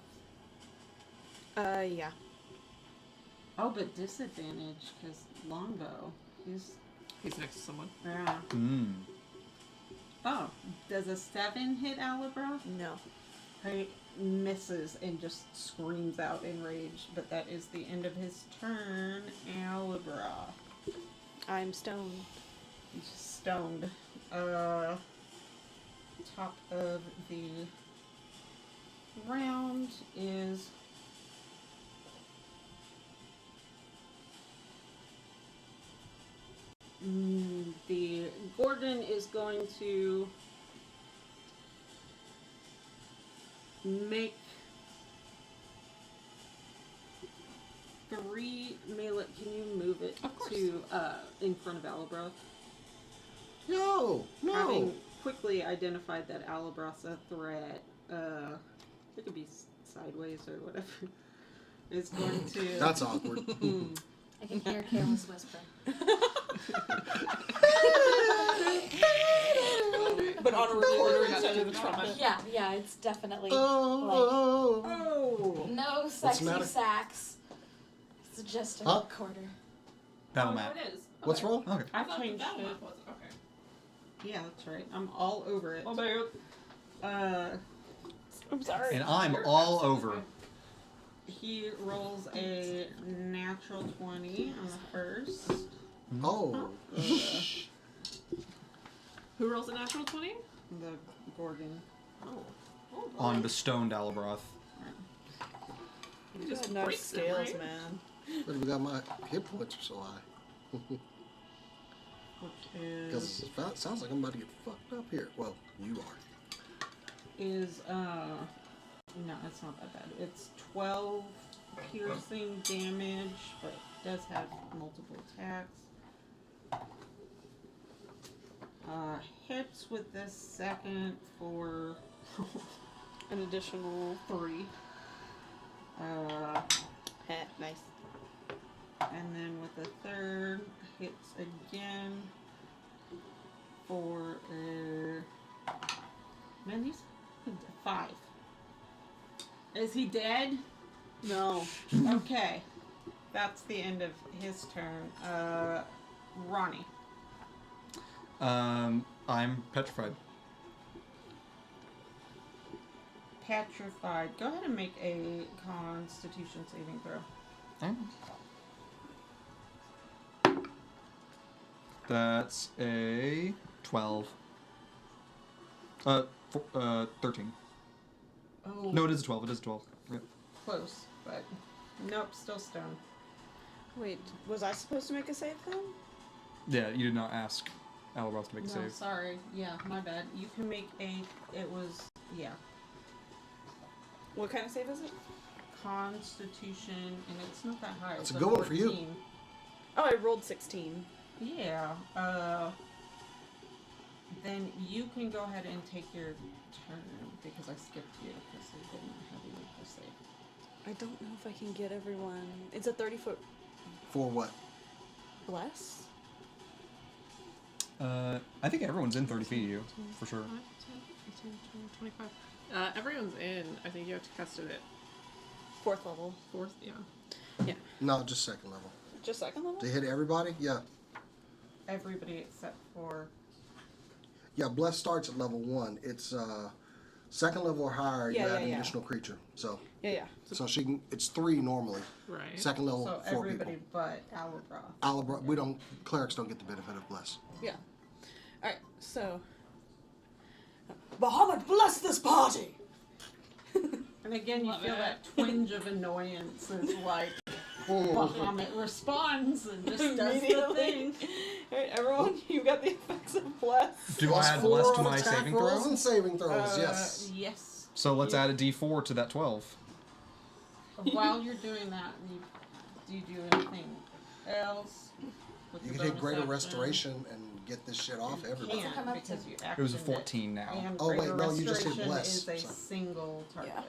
Yeah. Oh, but disadvantage because longbow. He's next to someone. yeah. Mm. Oh, does a 7 hit Alabroth? No. He misses and just screams out in rage. But that is the end of his turn. Alabroth. I'm stoned. He's just stoned. Top of the round is the Gordon is going to make 3 melee. Can you move it Of course. to in front of Alabroth? No. Having quickly identified that Alabroth's a threat, it could be sideways or whatever, is going to. That's awkward. I can hear Kayla's whisper. But on a recorder instead of a trumpet. Yeah, it's definitely Oh. no the sexy matter? sax. It's just a Huh? recorder. Battle Oh, map. it is. What's Okay. wrong? Okay. I thought the changed battle it. map was okay. Yeah, that's right. I'm all over it. Oh, babe. I'm sorry. And I'm all over. He rolls a natural 20 on the first. Oh. Who rolls a natural 20? The Gorgon. Oh. Oh, On the stoned Alabroth. he You just have nice breaks it, scales, right? man. But we got my hit points are so high. Which Because is it sounds like I'm about to get fucked up here. Well, you are. no, it's not that bad. It's 12 piercing damage, but it does have multiple attacks. Hits with this second for An additional 3. nice. And then with the third, hits again for man, these 5. Is he dead? No. Okay, that's the end of his turn. Ronnie. I'm petrified. Petrified. Go ahead and make a Constitution saving throw. That's a 12. 13. Oh, No, it is a 12. It is a 12. Yep. close, but nope, still stoned. Wait, was I supposed to make a save then? Yeah, you did not ask Alabroth to make a No, save. sorry. Yeah, my bad. You can make a. It was What kind of save is it? Constitution, and it's not that high. That's It's a good one for you. 14. Oh, I rolled 16. Yeah. Then you can go ahead and take your turn because I skipped you because I didn't have you make the save. I don't know if I can get everyone. It's a 30-foot For what? bless. I think everyone's in 30 feet of you, for sure. 5, 10, 15, 20, 25. Everyone's in. I think you have to cast it at 4th level. 4th. Yeah. No, just second level. Just 2nd level? To hit everybody? Yeah. Everybody except for. Yeah, Bless starts at level 1. It's second level or higher, you Yeah, add yeah, an yeah. additional creature. So Yeah. she can, it's 3 normally. Right. Second level, So 4 everybody people. but Alabroth. Clerics don't get the benefit of Bless. Yeah. Alright, so. Bahamut, bless this party! And again, you Love feel it. that twinge of annoyance is like, Bahamut responds and just does the Immediately. thing. Alright, everyone, you got the effects of bless. Do I add bless to my attack saving rolls throw? and saving throws, yes. Yes. So let's add a d4 to that 12. While you're doing that, do you do anything else? with You the can hit bonus greater action? restoration and get this shit off You everybody. can't come up because to? you It was a actioned 14 now. And Oh, wait, greater no, you just hit restoration bless, is a so. single target. Yeah.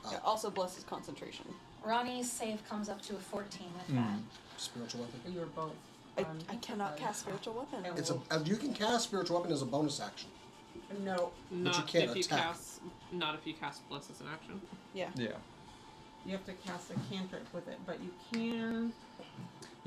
So. Yeah, also bless is concentration. Ronnie's save comes up to a 14 with that. Spiritual weapon. You were both. I cannot cast spiritual weapon. And It's a you can cast spiritual weapon as a bonus action. No, Not you can't if you attack. cast. Not if you cast bless as an action. Yeah. Yeah. you have to cast a cantrip with it, but you can.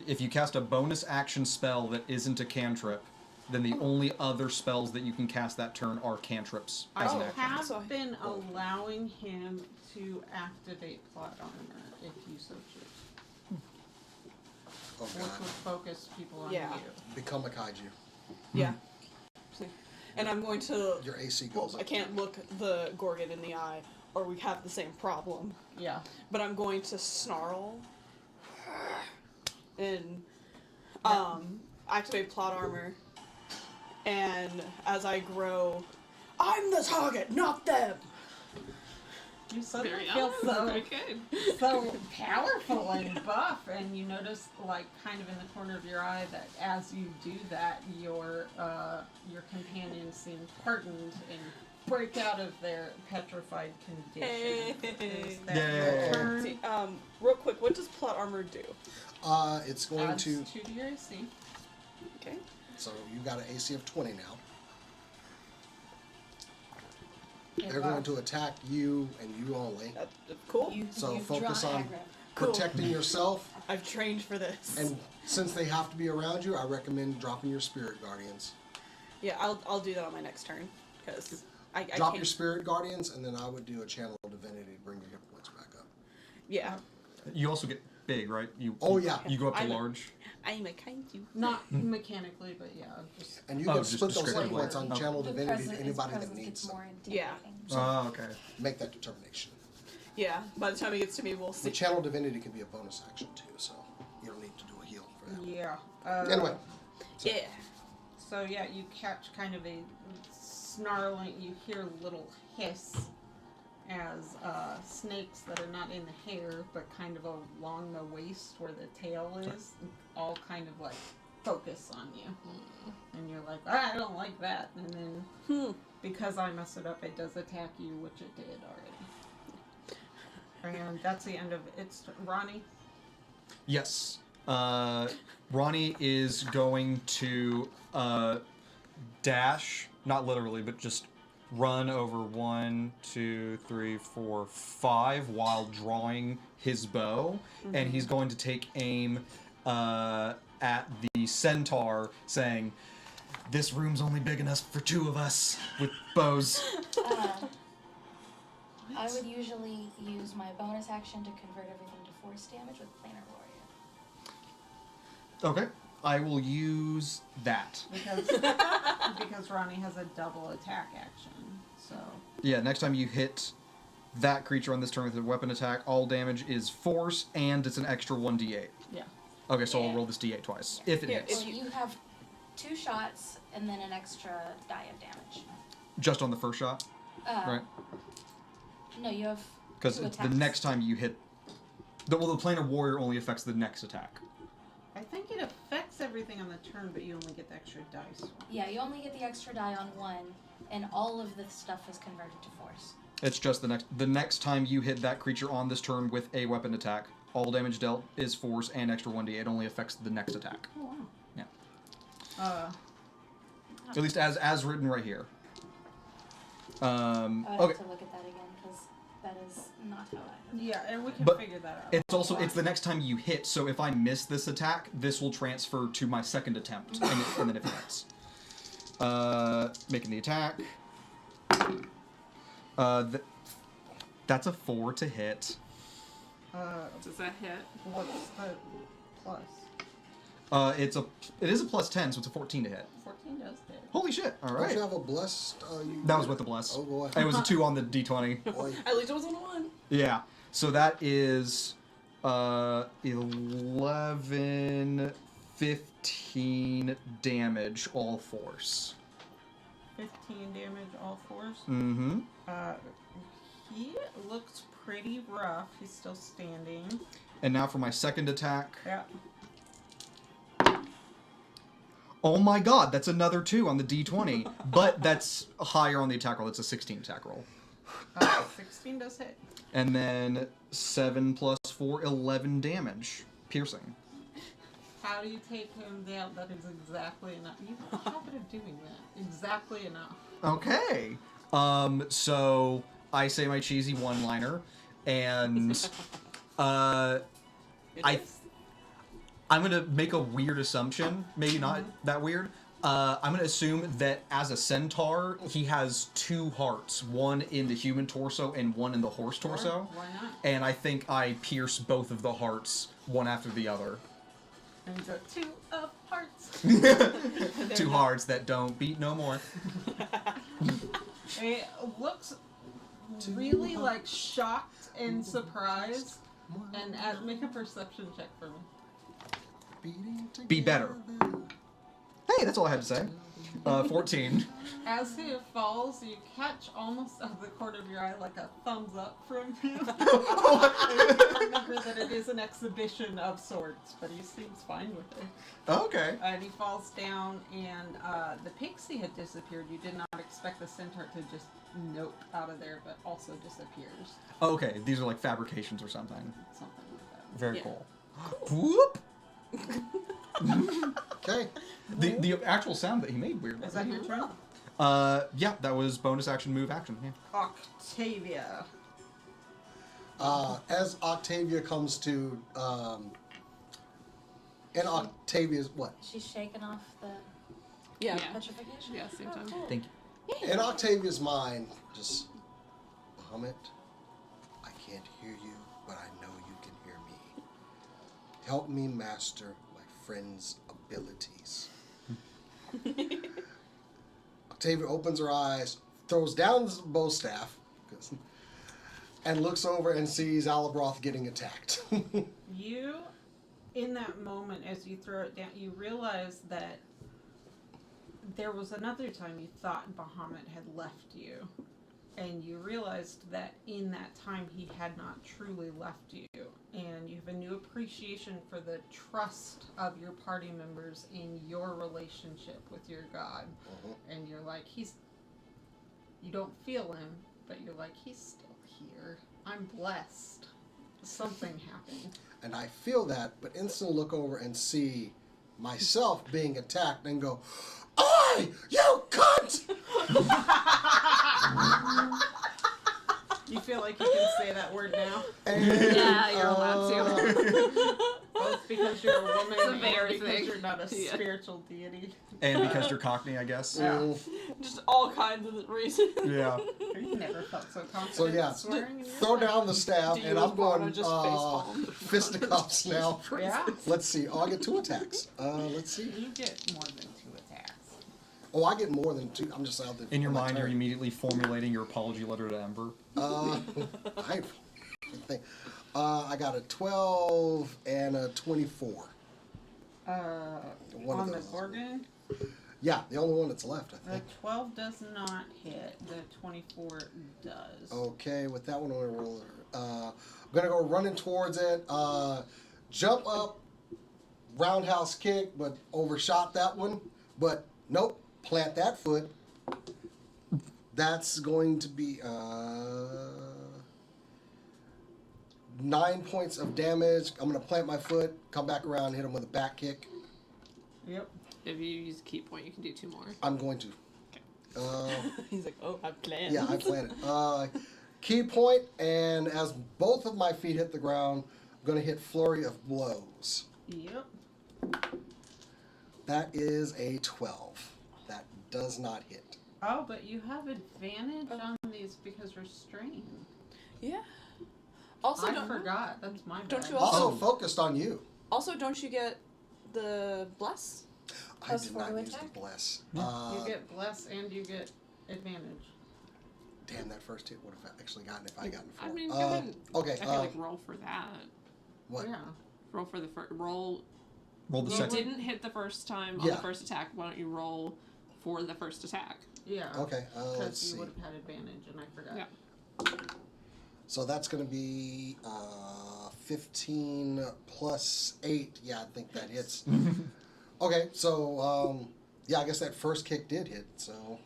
If you cast a bonus action spell that isn't a cantrip, then the only other spells that you can cast that turn are cantrips as an I action. have So- been allowing him to activate plot armor if you so choose, Oh which god. would focus people on Yeah. you. Become a kaiju. Yeah. And I'm going to. Your AC Well, goes up. I can't look the Gorgon in the eye, or we have the same problem. Yeah. But I'm going to snarl and activate plot armor. And as I grow, I'm the target, not them. You suddenly Very feel so very good. so powerful and buff, and you notice, like, kind of in the corner of your eye, that as you do that, your companions seem heartened and break out of their petrified condition. Is that your Yay. turn? See, real quick, what does plot armor do? It's going Adds to. 2 to your AC. Okay. So you got an AC of 20 now. If, They're going to attack you and you only. That's cool. So You've focus drawn on aggro. Cool. protecting yourself. I've trained for this. And since they have to be around you, I recommend dropping your spirit guardians. yeah, I'll do that on my next turn because I Drop can't. your spirit guardians, and then I would do a channel of divinity to bring your hit points back up. Yeah. You also get big, right? Oh, yeah. You go up to I'm a- large. I'm a kaiju. not mechanically, but yeah, just And you Oh, can just split those hit descriptively. points on Okay. channel The divinity to presence- anybody his that presence needs gets more them. intimidating. Oh, okay. Make that determination. Yeah. By the time it gets to me, we'll The see. channel divinity can be a bonus action too, so you don't need to do a heal for that. yeah. Anyway, Yeah. So yeah, you catch kind of a snarling. You hear a little hiss as snakes that are not in the hair, but kind of along the waist where the tail is, all kind of like focus on you, and you're like, I don't like that. And then because I messed it up, it does attack you, which it did already. And that's the end of its Ronnie. Yes. Ronnie is going to dash, not literally, but just run over 1, 2, 3, 4, 5 while drawing his bow, and he's going to take aim at the centaur, saying, "This room's only big enough for 2 of us with bows." I would usually use my bonus action to convert everything to force damage with Planar Warrior. Okay. I will use that. Because Ronnie has a double attack action, so Yeah, next time you hit that creature on this turn with a weapon attack, all damage is force, and it's an extra 1d8. yeah. Okay, so I'll Yeah. roll this d8 twice, if it Here, hits. So you have 2 shots and then an extra die of damage. Just on the first shot, right? No, you have Because 2 it's the attacks. next time you hit... the planar warrior only affects the next attack. I think it affects everything on the turn, but you only get the extra dice. Yeah, you only get the extra die on 1, and all of the stuff is converted to force. It's just the next time you hit that creature on this turn with a weapon attack, all damage dealt is force and extra 1d8. It only affects the next attack. Oh wow. Yeah. At least as written right here. I would Okay. have to look at that again, because that is not how I have it. Yeah, and we can But figure that out. It's also it's the next time you hit. So if I miss this attack, this will transfer to my second attempt, and then if it hits, making the attack. That's a 4 to hit. Does that hit? What's the plus? It is a plus 10, so it's a 14 to hit. 14 does hit. Holy shit! All Don't right. you have a blessed? That was with the bless. Oh boy. It was a 2 on the d20. Boy. At least it wasn't a 1. Yeah. So that is 11, 15 damage, all force. 15 damage, all fours. Mm-hmm. He looks pretty rough. He's still standing. And now for my second attack. Yeah. Oh my god, that's another 2 on the d20. But that's higher on the attack roll. It's a 16 attack roll. 16 does hit. And then 7 plus 4, 11 damage. Piercing. How do you take him down? That is exactly enough. You have a habit of doing that. Exactly enough. Okay. So I say my cheesy one-liner, and I'm gonna make a weird assumption. Maybe not that weird. I'm gonna assume that as a centaur, he has 2 hearts, one in the human torso and one in the horse torso. Why not? And I think I pierce both of the hearts, one after the other. And the 2 of hearts. 2 hearts that don't beat no more. It looks really like shocked and surprised. And make a perception check for me. Be better. Hey, that's all I had to say. 14. As he falls, you catch almost out of the corner of your eye like a thumbs up from him. Remember that it is an exhibition of sorts, but he seems fine with it. Okay. And he falls down, and the pixie had disappeared. You did not expect the centaur to just nope out of there, but also disappears. Okay, these are like fabrications or something. Something like that. Very Yeah. cool. Whoop! Okay. The actual sound that he made weird. Is that your turn? Yeah, that was bonus action, move action. Yeah. Octavia. As Octavia comes to, and Octavia's what? She's shaking off the Yeah. Yeah. petrification. Yeah, same time. Cool. Thank you. In Octavia's mind, just Bahamut, I can't hear you, but I know you can hear me. Help me master my friend's abilities. Octavia opens her eyes, throws down the bow staff, and looks over and sees Alabroth getting attacked. You, in that moment, as you throw it down, you realize that there was another time you thought Bahamut had left you. And you realized that in that time he had not truly left you. And you have a new appreciation for the trust of your party members in your relationship with your god. And you're like, you don't feel him, but you're like, he's still here. I'm blessed. Something happened. And I feel that, but instantly look over and see myself being attacked and go, "Oi, you cunt!" You feel like you can say that word now? And, Yeah, you're allowed to. Both because you're a woman It's a and bear because thing. you're not a Yeah. spiritual deity. And because you're Cockney, I guess. Mm, Just all kinds of reasons. Yeah. You never felt so confident So, yeah, swearing in your throw life. down the staff, Do you and as I'm going Bono just facepalm? fisticuffs now. Yeah, Let's see. Oh, I get 2 attacks. Let's see. you get more than 2 attacks. Oh, I get more than 2. I'm just out there. In your on my mind, you're turn. immediately formulating your apology letter to Ember. I got a 12 and a 24. One of On the those. organ, Yeah, the only one that's left, I the think. 12 does not hit. The 24 does. Okay, with that one, I'm gonna roll. I'm gonna go running towards it. Jump up, roundhouse kick, but overshot that one. But nope, plant that foot. That's going to be 9 points of damage. I'm gonna plant my foot, come back around, hit him with a back kick. Yep. If you use a key point, you can do 2 more. I'm going to. He's like, oh, I planned. Yeah, I planned it. Key point, and as both of my feet hit the ground, I'm going to hit flurry of blows. Yep. That is a 12. That does not hit. Oh, but you have advantage on these because you're strained. Yeah. Also, I don't forgot. That's my Don't bad. you Also Also- focused on you. Also, don't you get the bless? I Plus did 4 not to use the attack? bless. You get bless and you get advantage. Damn, that first hit would have actually gotten if I gotten 4. I mean, go ahead. Okay. I feel like roll for that. What? Yeah. Roll for the roll. Roll the You second. didn't hit the first time on Yeah. the first attack. Why don't you roll for the first attack? Yeah. Okay, let's Because see. you would have had advantage, and I forgot. Yeah. So that's going to be 15 plus 8. Yeah, I think that hits. Okay, so yeah, I guess that first kick did hit. So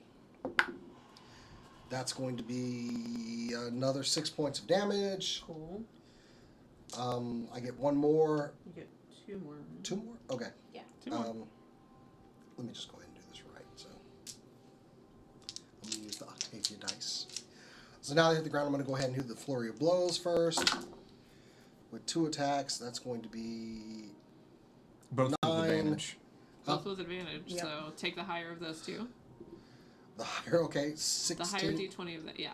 that's going to be another 6 points of damage. Cool. I get one more. You get 2 more. 2 more? Okay. Yeah. 2 more. Let me just go ahead and do this right. So I'm going to use the Octavia dice. So now they hit the ground. I'm going to go ahead and do the flurry of blows first. With 2 attacks, that's going to be Both with 9. advantage. Both with advantage. Yep. So take the higher of those two. the higher. Okay, The 16. higher d20 of that. Yeah.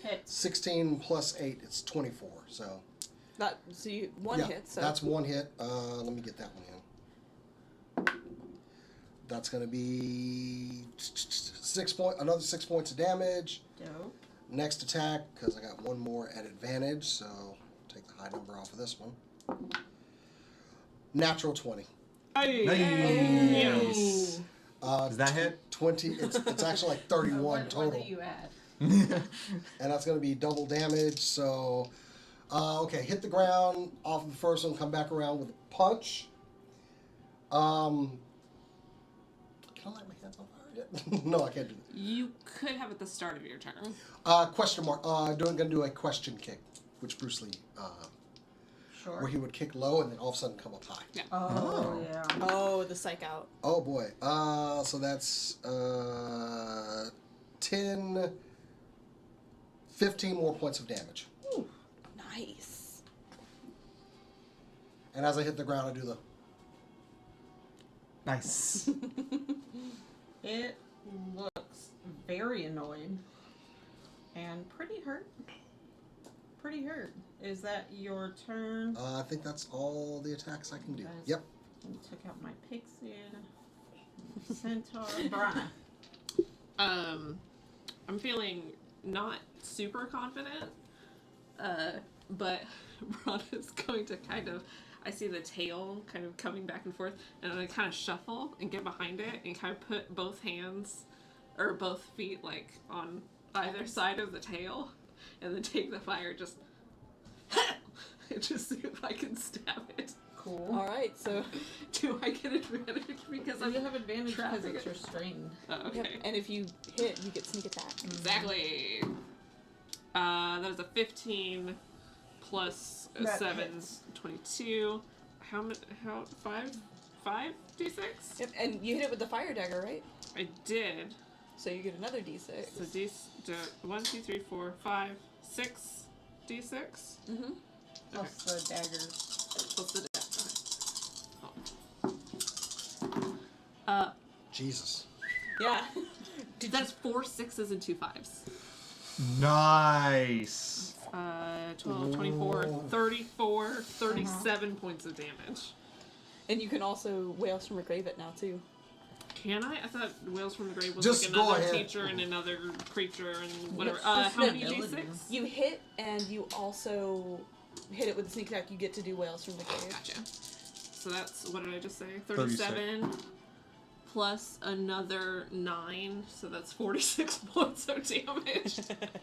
Hits. 16 plus 8, it's 24. So So you one yeah, hit. So that's one hit. Let me get that one in. That's going to be another 6 points of damage. Dope. Next attack, because I got one more at advantage, so take the high number off of this one. Natural 20. Nice. Does that hit? 20. It's actually like 31 What total. do you add? And that's going to be double damage. So, okay, hit the ground off of the first one, come back around with a punch. Can I light my hands on fire yet? No, I can't do You could have at the start of your turn. that. Question mark. Going to do a question kick, which Bruce Lee, Sure. where he would kick low and then all of a sudden come up high. Yeah. Oh, yeah. oh, the psych out. Oh boy. So that's 10, 15 more points of damage. Nice. And as I hit the ground, I do the. Nice. It looks very annoyed and pretty hurt. Pretty hurt. Is that your turn? I think that's all the attacks I can do. Guys. Yep. I took out my pixie and centaur. Brana. I'm feeling not super confident, but Rana's going to kind of. I see the tail kind of coming back and forth, and I'm gonna kind of shuffle and get behind it and kind of put both hands or both feet like on either side of the tail, and then take the fire just and just see if I can stab it. Cool. All right. So Do I get advantage because You I'm have advantage because trapping it's it. restrained. Oh, okay. yep. And if you hit, you get sneak attack. Exactly. That was a 15 plus That 7, hits. 22. How much? How 5 d6? Yep. And you hit it with the fire dagger, right? I did. So you get another d6. So 1, 2, 3, 4, 5, 6 d6. Mm-hmm. Plus the daggers. Plus the Jesus. Yeah. that's 4 6s and 2 5s. Nice. 12, 24, 34, 37 points of damage. And you can also Whales from the Grave it now too. Can I? I thought Whales from the Grave was Just like go another ahead. teacher and another creature and whatever. It's just How many abilities. d6? You hit and you also hit it with the sneak attack. You get to do Whales from the Grave. Gotcha. So that's, what did I just say? 37 plus another 9, so that's 46 points of damage.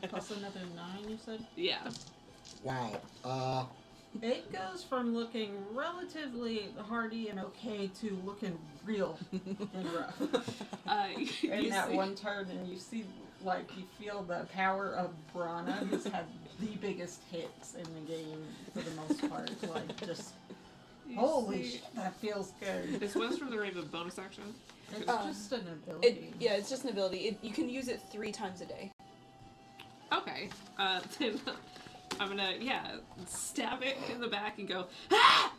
Plus another 9, you said? Yeah. Wow. It goes from looking relatively hardy and okay to looking real and rough. In You that see- one turn, and you see, like, you feel the power of Brana, who's had the biggest hits in the game for the most part. Like, just, you holy see- shit, that feels good. Is West from the Grave a bonus action? It's just an ability. It's just an ability. You can use it 3 times a day. Okay. Then I'm gonna, stab it in the back and go, ah!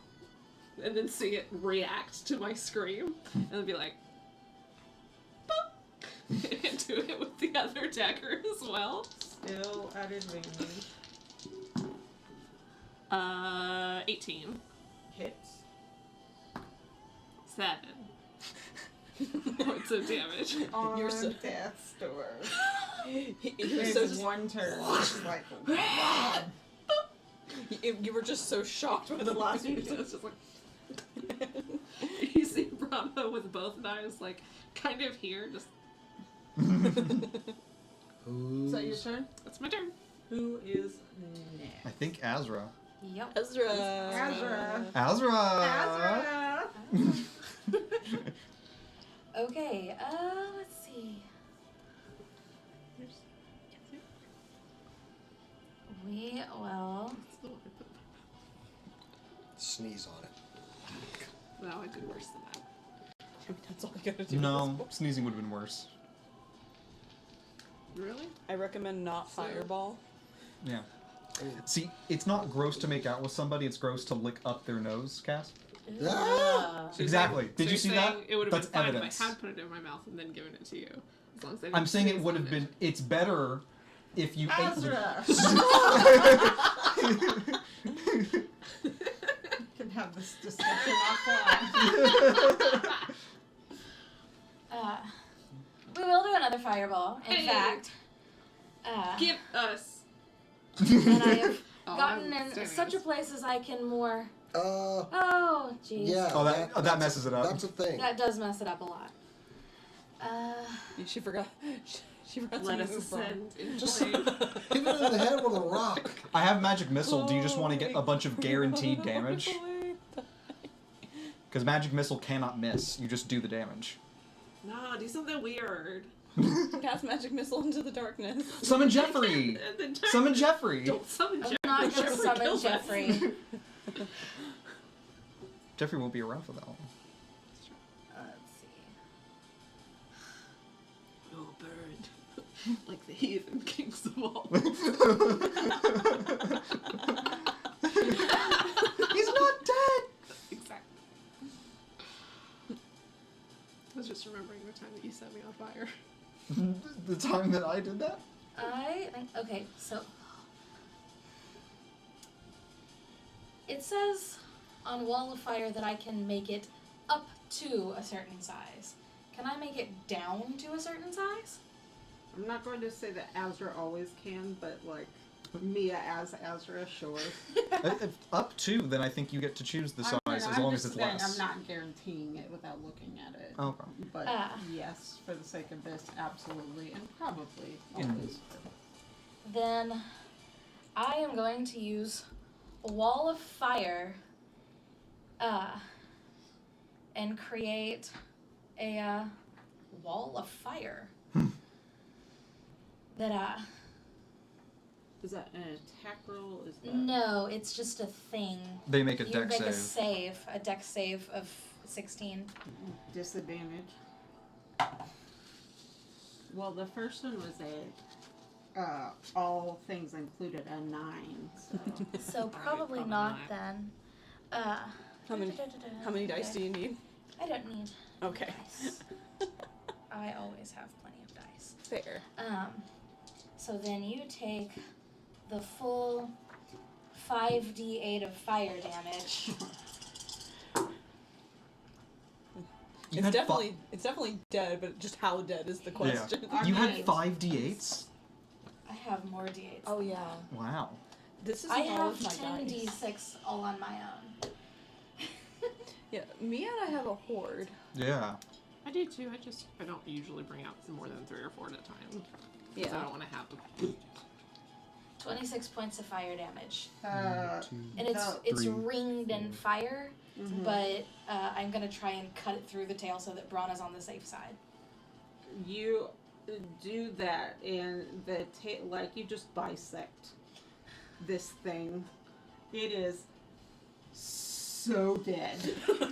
And then see it react to my scream. And then be like, boop! And do it with the other dagger as well. Still at advantage. 18. Hits. 7 points of damage. On You're so- death's door. You're It's so one turn. It's like, You were just so shocked by the last one. It's just like you see Brahma with both knives, like kind of here. Just Is that your turn? that's my turn. Who is I think Azra. Yep. Ezra. Azra. Azra! Okay, let's see. We will. Sneeze on it. No, I did worse than that. That's all I gotta do. No, sneezing would have been worse. Really? I recommend not fireball. Yeah. See, it's not gross to make out with somebody, it's gross to lick up their nose, Cass. Ah! Exactly. Did you see that? It would have That's been fine evidence. if I had put it in my mouth and then given it to you. As long as I didn't I'm saying it sneeze would on have been. It's better if you Azra. Can have this discussion offline. We will do another fireball. In Hey. fact, Give us. and I have Oh, gotten I'm in staring such at a us. place as I can more. Uh, Oh, jeez. yeah. Oh, that that's- messes it up. That's a thing. That does mess it up a lot. She forgot. She forgot Let to us move from. ascend in Just flame. hit it in the head with a rock. I have magic missile. Do you just want to get a bunch of guaranteed damage? Because magic missile cannot miss. You just do the damage. No, do something weird. Cast magic missile into the darkness. Summon Jeffrey. Summon Jeffrey. Don't summon I'm Jeffrey. not gonna Jeffrey summon kills us. Jeffrey. Jeffrey won't be around for that long. Let's see. Oh, bird. Like the heathen kings of all. He's not dead. Exactly. I was just remembering the time that you set me on fire. The time that I did that. I think. Okay, so. It says on Wall of Fire that I can make it up to a certain size. Can I make it down to a certain size? I'm not going to say that Azra always can, but like Mia as Azra, sure. If up to, then I think you get to choose the size as long as it's saying less. I'm not guaranteeing it without looking at it. Okay. But yes, for the sake of this, absolutely, and probably always. Then I am going to use a Wall of Fire and create a Wall of Fire that Is that an attack roll? Is that no, it's just a thing. They make a You deck make save. a deck save of 16. disadvantage? Well, the first one was a all things included a 9. So So probably probably not not. then. How many dice do you need? I don't need Okay. dice. I always have plenty of dice. Fair. So then you take the full 5d8 of fire damage. You It's had definitely dead, but just how dead is the question. Yeah. You had Right. 5 d8s? I have more d8s. Oh yeah. Wow. This is I all have of my 10 dice. d6 all on my own. Yeah, me and I have a horde. Yeah. I do too. I don't usually bring out more than 3 or 4 at a time. Because I don't want to have to. 26 points of fire damage. And no, it's 3, ringed in 4. fire, but I'm gonna try and cut it through the tail so that Braun is on the safe side. you do that, and the like you just bisect this thing. It is so dead,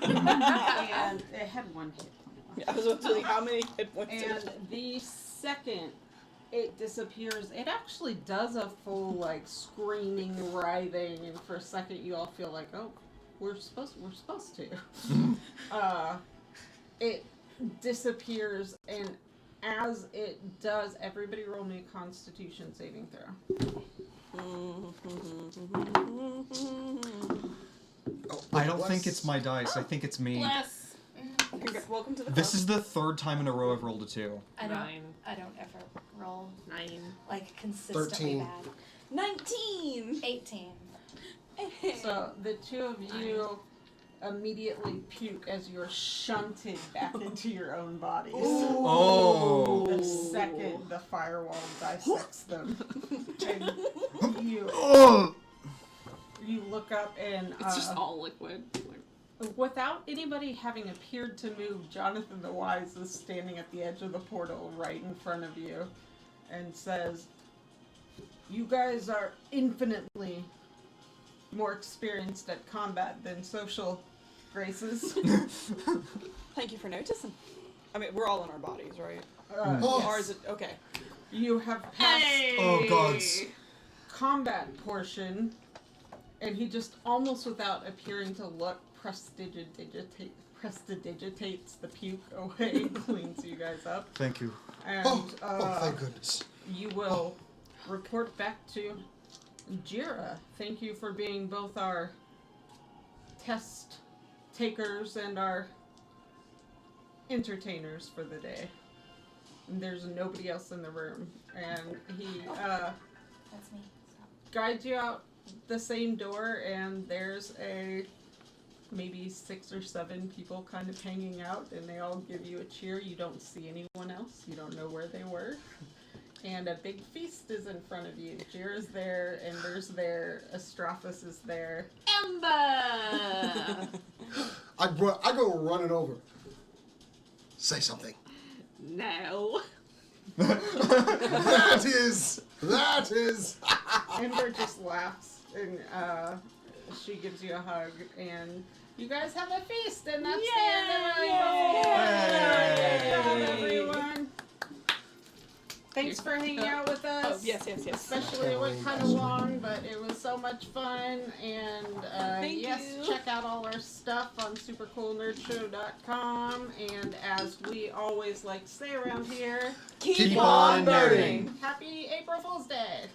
and it had 1 hit point left. Yeah, I was about to say how many hit points. did And it- the second it disappears, it actually does a full like screaming, writhing, and for a second you all feel like, oh, we're supposed to. It disappears, and as it does, everybody roll me a Constitution saving throw. Oh, I don't what's- think it's my dice. I think it's me. Bless. Welcome to the This club. is the 3rd time in a row I've rolled a 2. I 9. don't ever roll 9. like consistently 13. bad. 19. 18. So the two of you immediately puke as you're shunted back into your own bodies. Oh. The second the firewall dissects them. And you look up and It's just all liquid. Like, without anybody having appeared to move, Jonathan the Wise is standing at the edge of the portal right in front of you and says, "You guys are infinitely more experienced at combat than social graces." Thank you for noticing. I mean, we're all in our bodies, right? Oh. Or is it okay? You have passed Oh, gods. combat portion, and he just almost without appearing to look prestidigitates the puke away, cleans you guys up, Thank you. and Thank goodness. you will report back to Jira. Thank you for being both our test takers and our entertainers for the day. And there's nobody else in the room, and he That's me. Stop. guides you out the same door, and there's maybe 6 or 7 people kind of hanging out, and they all give you a cheer. You don't see anyone else. You don't know where they were. And a big feast is in front of you. Jira's there, Ember's there, Astrophus is there. Ember! I go running over. Say something. No. That is. Ember just laughs, and she gives you a hug, and you guys have a feast, and that's the end of our Good job, everyone. Thanks for hanging out with us. Oh, yes. Especially it went kind of long, but it was so much fun. And Thank yes, you. check out all our stuff on supercoolnerdshow.com. And as we always like to say around here, Keep on on nerding. happy April Fool's Day.